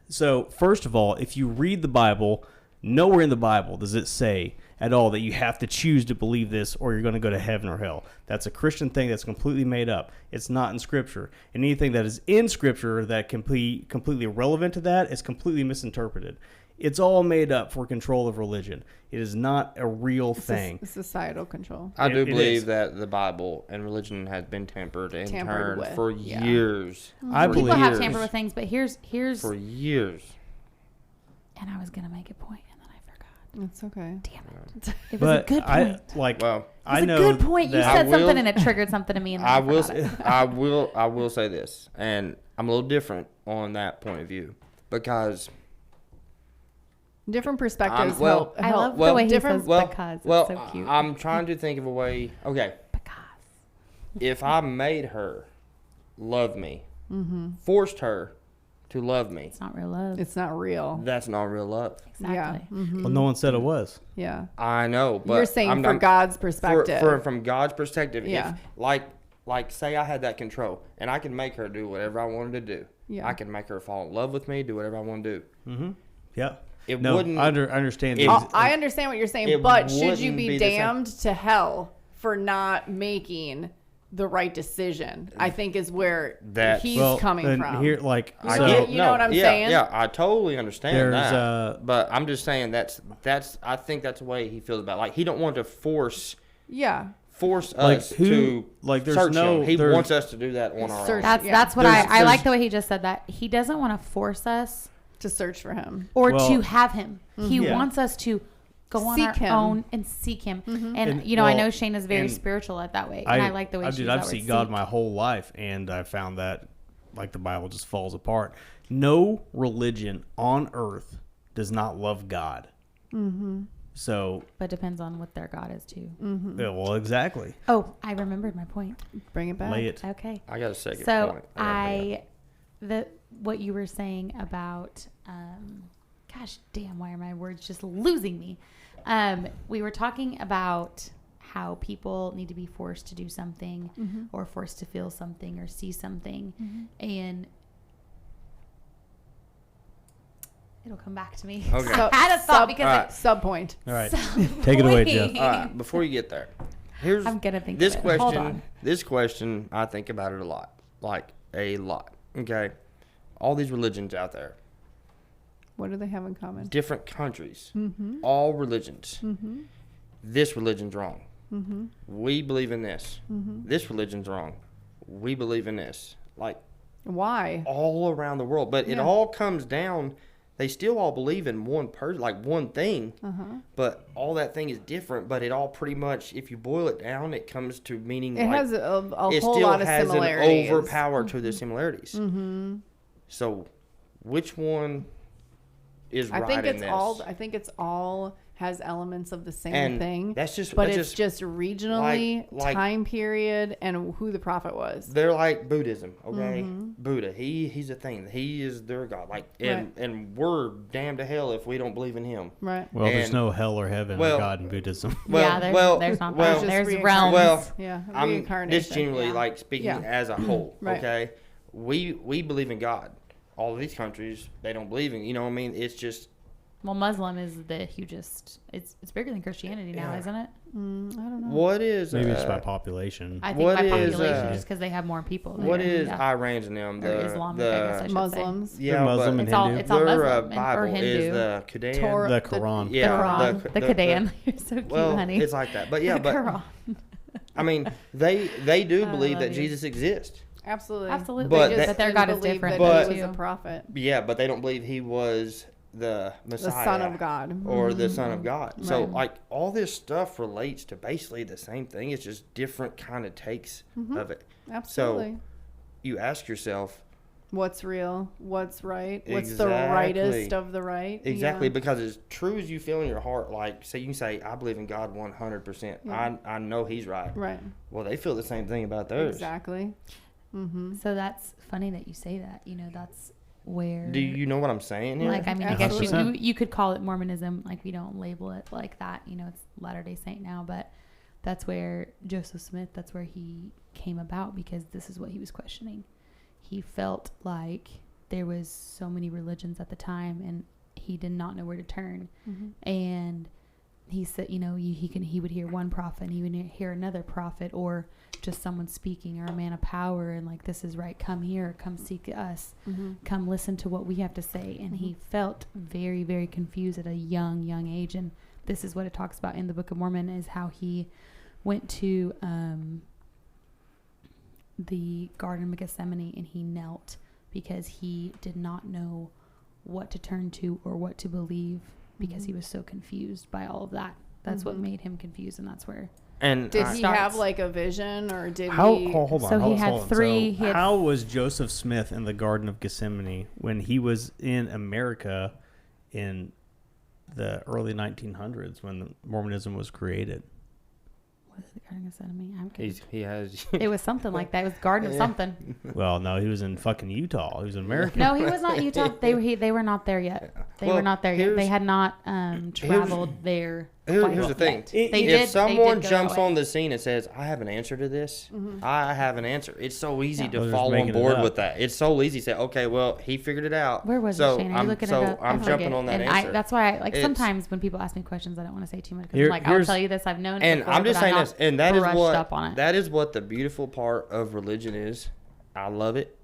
So first of all, if you read the Bible, nowhere in the Bible does it say at all that you have to choose to believe this or you're going to go to heaven or hell. That's a Christian thing that's completely made up. It's not in Scripture. And anything that is in Scripture that can be completely relevant to that is completely misinterpreted. It's all made up for control of religion. It is not a real thing. Societal control. I do It believe is. that the Bible and religion has been tampered and turned with, for yeah. years. I For believe People have years. tampered with things, but here's For years. and I was gonna make a point and then I forgot. It's okay. Damn it! It was But a good point. Well, I It was know a good point. You that- said I something will- and it triggered something to me. And then I I will. forgot it. I will say this, and I'm a little different on that point of view because Different perspectives well- help. I love well, the way he different- says well, because. It's well, so cute. I'm trying to think of a way. Okay, Because. if I made her love me, forced her to love me. It's not real love. It's not real. That's not real love. Exactly. Yeah. Mm-hmm. Well, no one said it was. Yeah. I know, but You're saying from God's perspective. From God's perspective, Yeah. if like say I had that control and I can make her do whatever I wanted to do. Yeah. I can make her fall in love with me, do whatever I want to do. Mm-hmm. Yeah. It No, wouldn't. I understand. I understand what you're saying, It but should you wouldn't be be the same. damned to hell for not making the right decision? I think is where he's coming from. Here, like, You know what I'm saying? Yeah, I totally understand There's, that. But I'm just saying that's I think that's the way he feels about it. Like he don't want to force like, us to there's search him. He there's- wants us to do that on our own. That's what There's- I like the way he just said that. He doesn't want to force us to search for him or Well, to have him. He Yeah. wants us to go on Seek our him. own and seek him. And, And, you know, I well, know Shane is very and spiritual at that way. And I like the way she I've seen God my whole life, and I found that, like, the Bible just falls apart. No religion on earth does not love God. Mm-hmm. So, But depends on what their God is too. yeah, well, exactly. Oh, I remembered my point. Bring it back. Lay it. Okay. I got a second So point. what you were saying about, gosh damn, why are my words just losing me? We were talking about how people need to be forced to do something or forced to feel something or see something. And it'll come back to me. Okay. I had a thought because Alright. Subpoint. All right. Take it away, Jeff. All right, before you get there, here's I'm gonna think this of it. Hold question. on. This question, I think about it a lot, like a lot. Okay, all these religions out there, What do they have in common? different countries, Mm-hmm. all religions. Mm-hmm. This religion's wrong. Mm-hmm. We believe in this. Mm-hmm. This religion's wrong. We believe in this. Like Why? all around the world, but it Yeah. all comes down. They still all believe in one person, like one thing, Uh-huh. but all that thing is different. But it all pretty much, if you boil it down, it comes to meaning It like has a it whole still lot of has similarities. an overpower to the similarities. Mm-hmm. So, which one is I right think in it's this? I think it's all has elements of the same And thing. that's just, But that's it's just regionally, like- time period, and who the prophet was. they're like Buddhism, okay? Mm-hmm. Buddha, he's a thing. He is their god. Like, and we're damned to hell if we don't believe in him. Right. Well, there's And- no hell or heaven well- or God in Buddhism. Well, there's not well, that. There's Just realms. Well, Yeah. I'm Reincarnation. just generally yeah. like speaking Yeah. as a whole. Right. Okay, we believe in God. All of these countries they don't believe in. You know what I mean? It's just Well, Muslim is the hugest. It's bigger than Christianity now, Yeah. isn't it? I don't know. what is Maybe it's by population. I think What by is, population, just because they have more people. what there. is Yeah. Iran's and them? Or Islamic, I guess I should say. Muslims. Yeah, They're Muslim but and It's all Hindu. it's all their Muslim or Bible Hindu. is the Quran. Torah. The Quran. Yeah, the Quran, the Quran. You're so cute, Well, honey. it's like that. But yeah, the but Quran. I mean, they do I believe love that you. Jesus exists. Absolutely. Absolutely, But but, that- their Didn't God is believe different. That But- he was too. a prophet. Yeah, but they don't believe he was the Messiah, The Son of God. or the Son of God. So Right. like all this stuff relates to basically the same thing. It's just different kind of takes of it. Absolutely. You ask yourself What's real? What's right? What's the Exactly. rightest of the right? exactly Yeah. because as true as you feel in your heart, like say you can say I believe in God 100%. Yeah. I know He's right. Right. Well, they feel the same thing about theirs. Exactly. Mm-hmm. So that's funny that you say that. You know, that's where. Do you know what I'm saying here? Like, I mean, I guess you, 100%. you could call it Mormonism. Like, we don't label it like that. You know, it's Latter-day Saint now, but that's where Joseph Smith, that's where he came about, because this is what he was questioning. He felt like there was so many religions at the time, and he did not know where to turn. Mm-hmm. And he said, you know, he would hear one prophet, and he would hear another prophet, or just someone speaking, or a man of power, and like, this is right, come here, come seek us, Mm-hmm. come listen to what we have to say. And he felt very, very confused at a young age. And this is what it talks about in the Book of Mormon, is how he went to the Garden of Gethsemane, and he knelt because he did not know what to turn to or what to believe, because he was so confused by all of that. That's what made him confused, and that's where. And Did I- he starts. have like a vision, or did How? he? Hold on. So he hold had on. three- So he had- how was Joseph Smith in the Garden of Gethsemane when he was in America in the early 1900s when Mormonism was created? What is the Garden of Gethsemane. I'm kidding. He has. It was something like that. It was Garden of something. Well, no, he was in fucking Utah. He was in America. No, he was not Utah. They were not there yet. They were not there yet. They had not traveled there. Here's the thing. If someone jumps on the scene and says, I have an answer to this, I have an answer. It's so easy to fall on board with that. It's so easy to say, okay, well, he figured it out. Where was it, Shane? Are you looking it up? I'm jumping on that answer. That's why sometimes when people ask me questions, I don't want to say too much. Because I'm like, I'll tell you this. I've known it before, I'm just saying this. And that is it. what the beautiful part of religion is. I love it.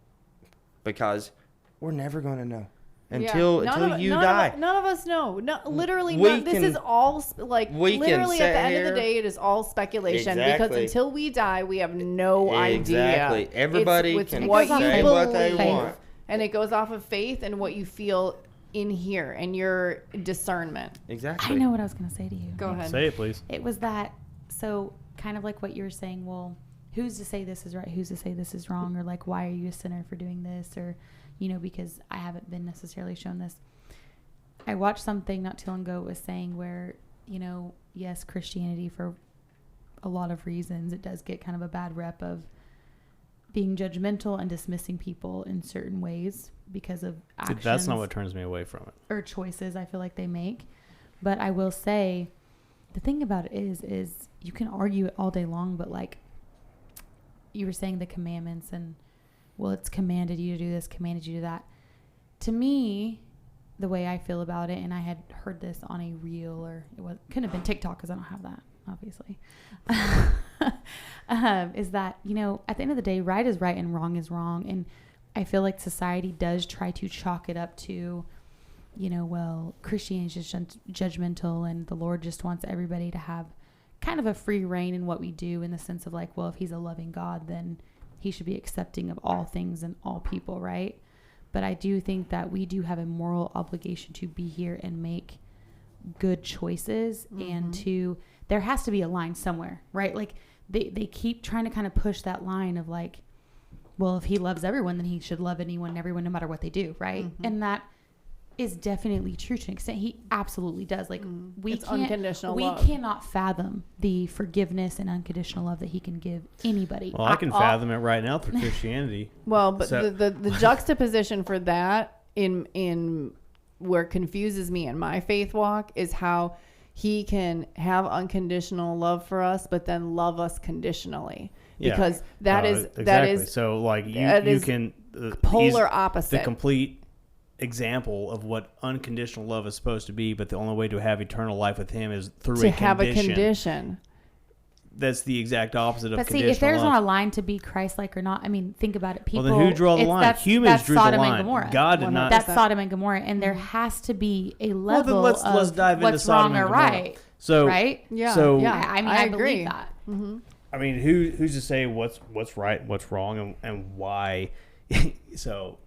Because we're never going to know. Until you die. None of us know. No, literally, this is all literally at the end of the day, it is all speculation because until we die, we have no idea. Exactly. Everybody can say what they want. And it goes off of faith and what you feel in here and your discernment. Exactly. I know what I was going to say to you. Go ahead. Say it, please. It was that, so kind of like what you were saying, well, who's to say this is right? Who's to say this is wrong? Or like, why are you a sinner for doing this? Or, because I haven't been necessarily shown this. I watched something not too long ago. It was saying where, yes, Christianity for a lot of reasons, it does get kind of a bad rep of being judgmental and dismissing people in certain ways because of actions. That's not what turns me away from it. Or choices I feel like they make. But I will say, the thing about it is you can argue it all day long, but like you were saying the commandments and, well, it's commanded you to do this, commanded you to do that. To me, the way I feel about it, and I had heard this on a reel, or couldn't have been TikTok because I don't have that, obviously, is that, at the end of the day, right is right and wrong is wrong. And I feel like society does try to chalk it up to, well, Christianity is just judgmental and the Lord just wants everybody to have kind of a free reign in what we do, in the sense of like, well, if he's a loving God, then he should be accepting of all things and all people, right? But I do think that we do have a moral obligation to be here and make good choices, and there has to be a line somewhere, right? Like they keep trying to kind of push that line of like, well, if he loves everyone, then he should love anyone and everyone no matter what they do, right? And that is definitely true to an extent. He absolutely does. Like we cannot fathom the forgiveness and unconditional love that he can give anybody. Well, I can fathom it right now through Christianity. Well, but the juxtaposition for that in where it confuses me in my faith walk is how he can have unconditional love for us, but then love us conditionally. Because that is so like you can polar opposite. The complete example of what unconditional love is supposed to be, but the only way to have eternal life with him is through a condition. That's the exact opposite of conditional love. But see, if there's not a line to be Christ-like or not, I mean, think about it. People, well, then who drew the line? Humans drew the line. God did not. That's Sodom and Gomorrah, and there has to be a level let's dive what's into wrong Sodom or right. So, right? Yeah. So, I mean, I believe that. I mean, who's to say what's right, what's wrong, and why? So,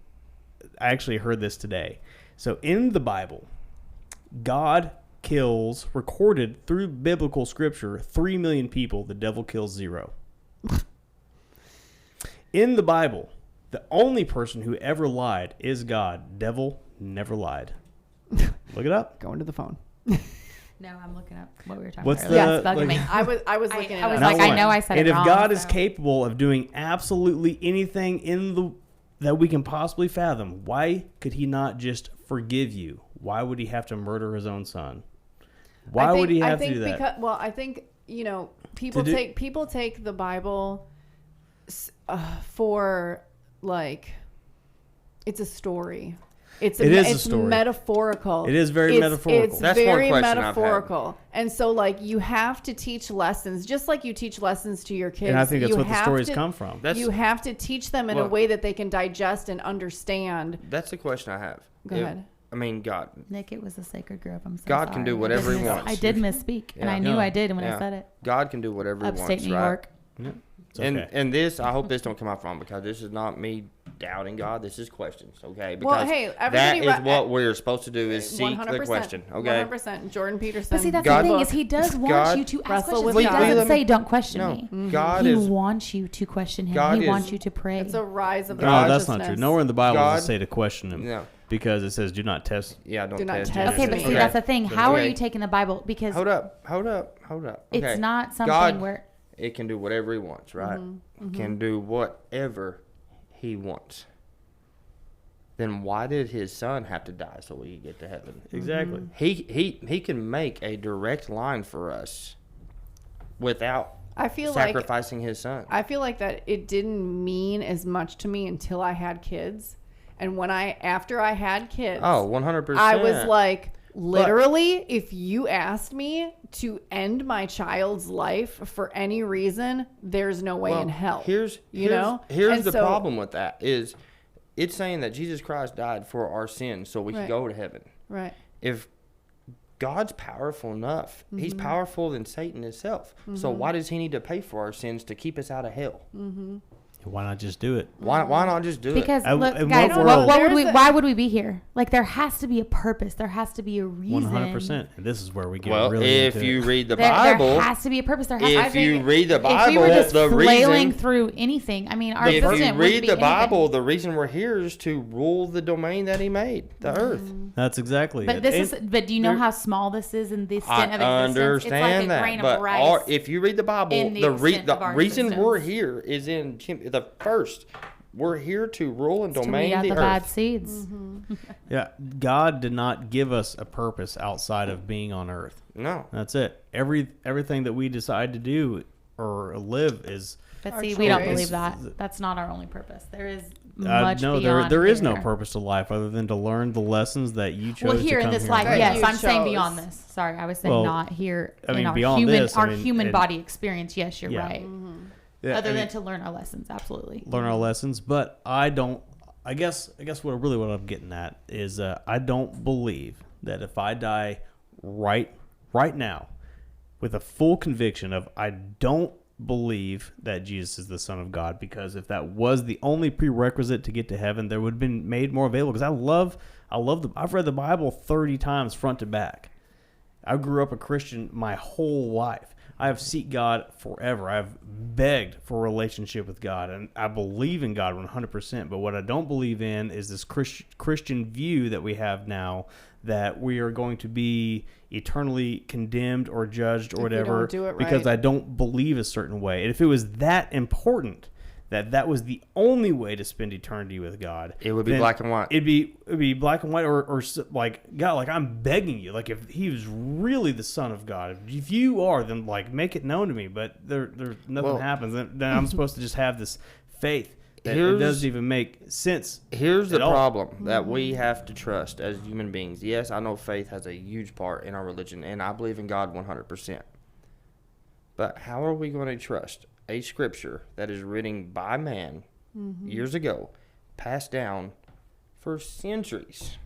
I actually heard this today. So in the Bible, God kills, recorded through biblical scripture, 3 million people. The devil kills 0. In the Bible, the only person who ever lied is God. Devil never lied. Look it up. Going to the phone. No, I'm looking up what we were talking about. Yes, bugging me. I was looking at it. I was like, I know I said it wrong. And if God is capable of doing absolutely anything that we can possibly fathom, why could he not just forgive you? Why would he have to murder his own son? Why would he have to do that? I think, people take the Bible for like, it's a story. It's a story. Metaphorical. It is very metaphorical. It's very metaphorical. And so, like, you have to teach lessons, just like you teach lessons to your kids. And I think that's what the stories come from. You have to teach them in a way that they can digest and understand. That's the question I have. Go ahead. I mean, God. Nick, it was a sacred grove. I'm so God sorry. Can do whatever he wants. I did misspeak, and I knew I did when I said it. God can do whatever he wants, Upstate New York. Yeah. Okay. And this, I hope this don't come out wrong, because this is not me doubting God. This is questions, okay? Because that is what we're supposed to do, is seek the question, okay? 100%. Jordan Peterson. But see, that's the thing, is he does want you to ask questions. He doesn't say, don't question me. He wants you to question him. He wants you to pray. It's a rise of God. No, that's not true. Nowhere in the Bible does it say to question him. No. Because it says, do not test. Yeah, don't test. Okay, but see, that's the thing. How are you taking the Bible? Because Hold up. Okay. It's not something where... it can do whatever he wants, right? Can do whatever he wants. Then why did his son have to die so we could get to heaven? Exactly. He can make a direct line for us without sacrificing his son. I feel like that it didn't mean as much to me until I had kids. And after I had kids, 100%. I was like, literally, if you asked me to end my child's life for any reason, there's no way in hell. Here's the problem with that is it's saying that Jesus Christ died for our sins so we could go to heaven. Right. If God's powerful enough, he's powerful than Satan himself. So why does he need to pay for our sins to keep us out of hell? Why not just do it? Why not just do it? Because look, in guys, what world- why would we be here? Like, there has to be a purpose. There has to be a reason. 100%. And this is where we get Well, really if into you it. read the There Bible, has to be a purpose. There has if you read the if we Bible, were just the flailing reason through anything, I mean, our if existence you wouldn't read be the anything. Bible, the reason we're here is to rule the domain that he made, the earth. That's exactly But it. but do you know there- how small this is in this I extent of existence? understand It's like a grain that, of but rice. if you read the Bible, in the the extent of our reason we're existence. here is in the first. We're here to rule and to weed domain out the the earth. bad seeds. Yeah, God did not give us a purpose outside of being on earth. No. That's it. Everything that we decide to do or live is But Our see, we don't choice. believe that. That's not our only purpose. There is much no. beyond There is no here. purpose to life other than to learn the lessons that you chose. Well, here to in come this here life, and Right. learn. yes. You I'm saying chose. beyond this. Sorry, I was saying Well, not here I in mean, our beyond human, this, I our mean, human and- body experience. Yes, you're Yeah. right. Yeah, Other I mean, than to learn our lessons, absolutely. learn our lessons, but I guess what I'm getting at is I don't believe that if I die right now with a full conviction of I don't believe that Jesus is the Son of God, because if that was the only prerequisite to get to heaven, there would have been made more available. Because I've read the Bible 30 times front to back. I grew up a Christian my whole life. I have sought God forever. I've begged for a relationship with God, and I believe in God 100%. But what I don't believe in is this Christian view that we have now, that we are going to be eternally condemned or judged or If we whatever don't do it because right. I don't believe a certain way. And if it was that important, that was the only way to spend eternity with God, It would be then black and white. It'd be black and white, or like, God, like, I'm begging you, like, if he was really the Son of God, if you are, then like make it known to me. But there's nothing happens. Then I'm supposed to just have this faith that it doesn't even make sense. Here's the at all. problem that we have to trust as human beings. Yes, I know faith has a huge part in our religion, and I believe in God 100%. But how are we going to trust a scripture that is written by man years ago, passed down for centuries?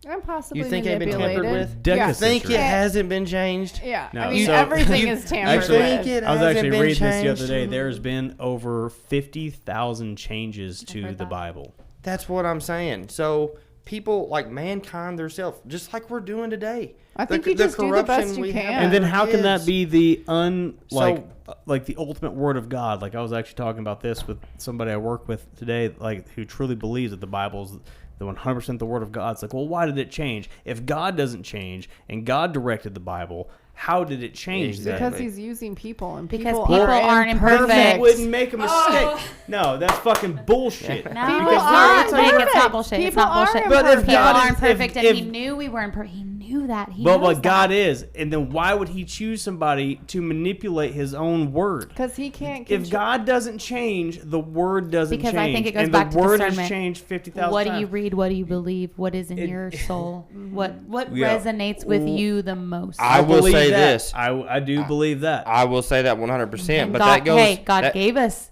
And possibly You think it had been tampered manipulated. with? Decades. Yeah. You think it Yeah. hasn't been changed? Yeah. No, I mean, so- everything is tampered Actually, with. I was actually reading this the changed? other day. There's been over 50,000 changes to heard the that. Bible. That's what I'm saying. So people, like mankind themselves, just like we're doing today. I think you just do the best corruption you we have can. with And then our how can that kids. be the like the ultimate word of God? Like, I was actually talking about this with somebody I work with today, like, who truly believes that the Bible is the 100% the word of God. It's like, well, why did it change? If God doesn't change and God directed the Bible, how did it change Exactly. Because he's using people, and Because people, people are aren't imperfect. imperfect. He wouldn't make a mistake. No, that's fucking bullshit. No, People it's are not. Nick, it's imperfect. not bullshit. It's People not are bullshit. But if imperfect. People God is- aren't perfect, if- and he if- knew we weren't perfect. He knew that. He But knows what that. God is, and then why would he choose somebody to manipulate his own word? Because he can't If control. God doesn't change, the word doesn't Because change. I think it goes and back the to word discernment. has changed 50,000 What times. do you read? What do you believe? What is in It- your soul? What Yeah. resonates with you the most? I will believe say that. this. I do believe that. I will say that 100%. And But God, that goes. hey, God that- gave us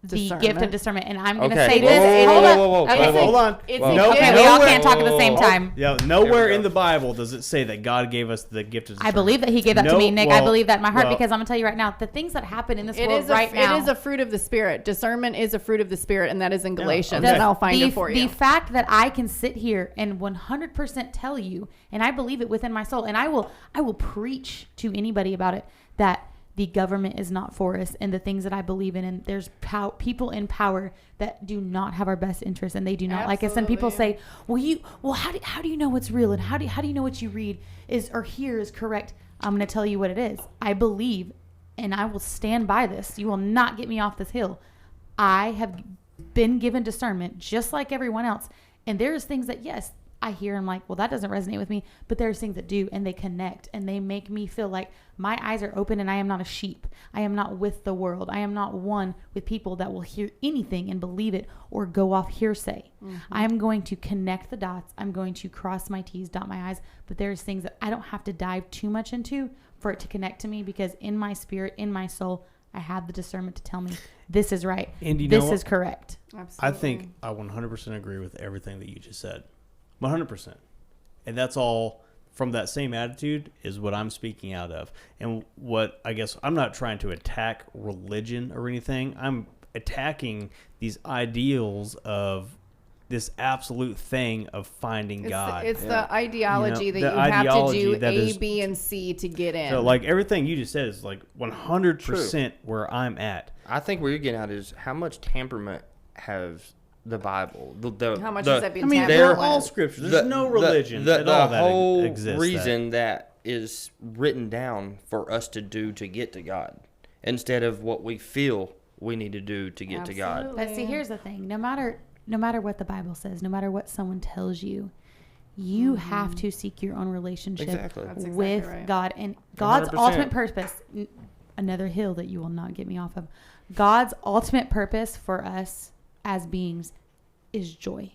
the gift of Discernment. discernment, and I'm going to Okay. say Whoa, this. whoa, Hold whoa, up. whoa, whoa, Okay, whoa, Hold on. It's Whoa. a No, gift. Okay, we all nowhere- can't talk at the same whoa. time. Yeah, nowhere go. in the Bible does it say that God gave us the gift of I discernment. believe that He gave that to me, Nick. I well, believe that in my heart well, because I'm going to tell you right now, the things that happen in this It world is right now. It is a fruit of the spirit. Discernment is a fruit of the spirit, and that is in Galatians. okay. And I'll find it for you. The fact that I can sit here and 100% tell you, and I believe it within my soul, and I will preach to anybody about it, that the government is not for us, and the things that I believe in, and there's people in power that do not have our best interest, and they do not like us. And people say, well, how do you know what's real, and how do you know what you read is or hear is correct? I'm going to tell you what it is. I believe and I will stand by this. You will not get me off this hill. I have been given discernment just like everyone else. And there's things that, yes, I hear and I'm like, well, that doesn't resonate with me. But there's things that do, and they connect, and they make me feel like my eyes are open and I am not a sheep. I am not with the world. I am not one with people that will hear anything and believe it or go off hearsay. I am going to connect the dots. I'm going to cross my T's, dot my I's. But there's things that I don't have to dive too much into for it to connect to me, because in my spirit, in my soul, I have the discernment to tell me this is right. And this is correct. Absolutely. I think I 100% agree with everything that you just said. 100%. And that's all from that same attitude is what I'm speaking out of. And what I guess I'm not trying to attack religion or anything. I'm attacking these ideals of this absolute thing of finding God. It's the ideology that the you have to do that A, is- B, and C to get in. So like everything you just said is like 100% where I'm at. I think where you're getting at is how much temperament has the Bible. How much is that being I mean, tampered they're with? all scripture. There's no religion at all the that whole exists. reason that is written down for us to do to get to God, instead of what we feel we need to do to get to God. Absolutely. But see, here's the thing. No matter what the Bible says, no matter what someone tells you, you have to seek your own relationship Exactly. That's exactly with right. God. And God's 100%. ultimate purpose, another hill that you will not get me off of, God's ultimate purpose for us as beings is joy.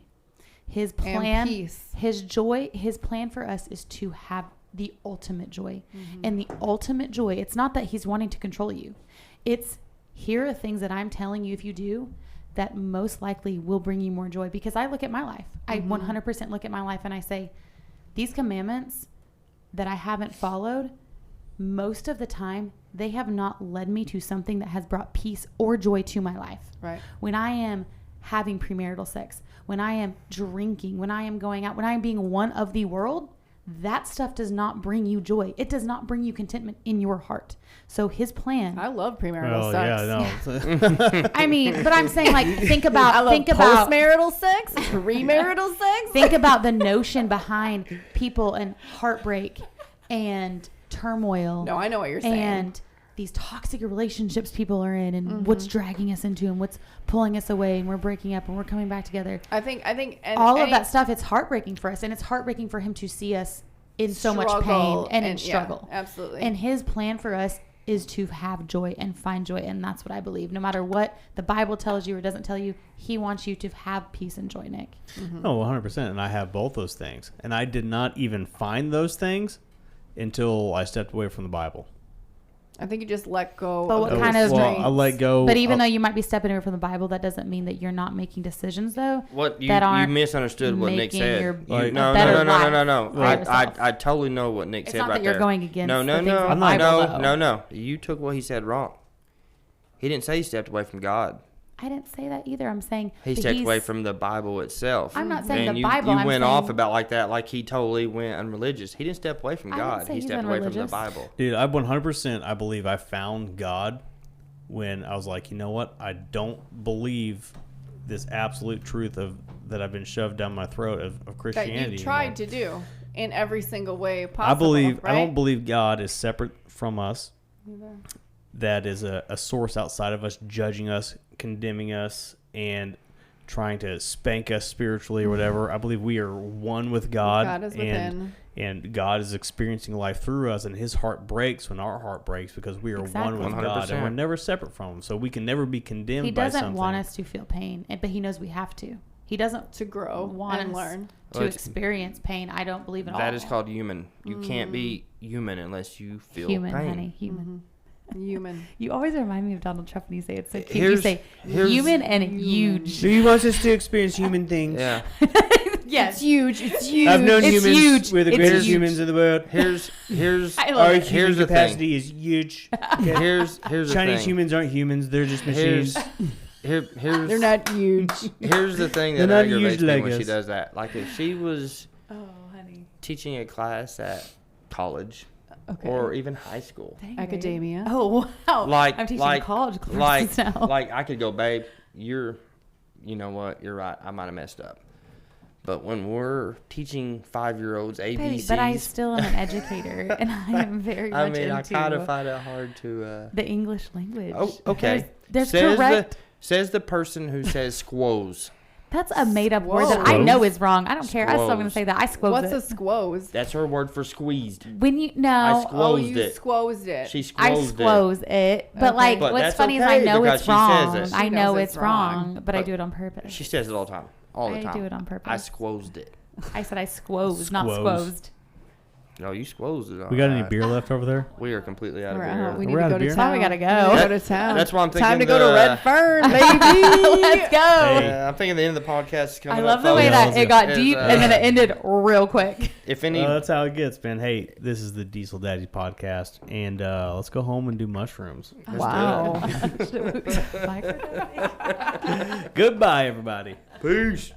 His plan, And peace. his joy, his plan for us is to have the ultimate joy. And the ultimate joy, it's not that he's wanting to control you. It's, here are things that I'm telling you if you do that most likely will bring you more joy. Because I look at my life. I 100% look at my life and I say, these commandments that I haven't followed, most of the time, they have not led me to something that has brought peace or joy to my life. Right. When I am having premarital sex, when I am drinking, when I am going out, when I am being one of the world, that stuff does not bring you joy. It does not bring you contentment in your heart. So his plan. I love premarital Oh, sex. yeah, no. I mean, but I'm saying, like, think I about love premarital postmarital sex, premarital sex. think about the notion behind people and heartbreak and turmoil. No, I know what you're saying. And these toxic relationships people are in, and what's dragging us into, and what's pulling us away, and we're breaking up and we're coming back together. I think and All of that stuff, it's heartbreaking for us, and it's heartbreaking for him to see us in so much pain struggle and in yeah, struggle. absolutely. And his plan for us is to have joy and find joy, and that's what I believe. No matter what the Bible tells you or doesn't tell you, he wants you to have peace and joy, Nick. Oh, 100%. And I have both those things. And I did not even find those things until I stepped away from the Bible. I think you just let go. But of what those kind of- Well, restraints. I let go. But even though you might be stepping away from the Bible, that doesn't mean that you're not making decisions, though. What you that aren't misunderstood what Nick making said. your- Like- No. better I life for yourself. I totally know what Nick It's said not right that you're there. going against No, the things in the I'm Bible, though. no. You took what he said wrong. He didn't say he stepped away from God. I didn't say that either. I'm saying He that stepped away he's- from the Bible itself. I'm not saying and the you, Bible, You I'm went saying- off about like that, like he totally went unreligious. He didn't step away from I didn't God. say He he's stepped away from the unreligious. Bible. Dude, I 100%, I believe I found God when I was like, you know what? I don't believe this absolute truth of that I've been shoved down my throat of that Christianity. you tried anymore. to do in every single way possible. I believe right? I don't believe God is separate from us. That is a source outside of us, judging us, condemning us, and trying to spank us spiritually or whatever. I believe we are one with God. God is within. And God is experiencing life through us, and his heart breaks when our heart breaks because we are Exactly. one with God, and we're 100%. never separate from him. So we can never be condemned He by doesn't something. want us to feel pain, but he knows we have to. He doesn't to grow want and us learn. to Well, experience pain. I don't believe in all That is called human. You can't be human unless you feel human, pain. honey. Human. Human. You always remind me of Donald Trump when you say it. So cute. You Here's- say here's- human and huge. He wants us to experience human things. Yeah. Yes. It's huge. It's huge. I've known It's humans. huge. We're the It's greatest huge. humans in the world. Here's I love Our it. Here's human the capacity is huge. here's the Chinese thing. humans aren't humans; they're just machines. Here's They're not huge. here's the thing They're that not aggravates used me like when she us. does that. Like if she was Oh, honey. teaching a class at college Okay. or even high school, Dang, Academia. babe. Oh, wow. like I'm teaching like college classes now. like I could go, babe, you know what, you're right, I might have messed up, But when we're teaching 5-year-olds ABCs, Baby, but I still am an educator, and I am very much into I kind of find it hard to. the English language. Oh, okay. There's says correct. Says the person who says squoze. That's a made-up word that Squoze? I know is wrong. I don't care. I'm still going to Squoze. say that. I squoze What's it. a squoze? That's her word for squeezed. When you I no, squozed you it. squozed it. She I squozed it. squoze it. But Okay. like, But what's that's funny is okay I know because it's she wrong. says it. I She know knows it's it's wrong. wrong, but I But do it on purpose. She says it all the time. All the I time. do it on purpose. I squozed it. I said I squoze, not Squoze. squozed. No, you squozed it. We got any alright. beer left over there? We are completely out of We're beer. out. We need We're to out go of to beer? town. We gotta go. Go to town. That's why I'm thinking. Time to go to Red Fern, baby. Let's go. I'm thinking the end of the podcast is coming I up. love the way folks. that it got Is, deep and then it ended real quick. If any, That's how it gets, man. Hey, this is the Diesel Daddies Podcast, and let's go home and do mushrooms. Wow. Goodbye, everybody. peace.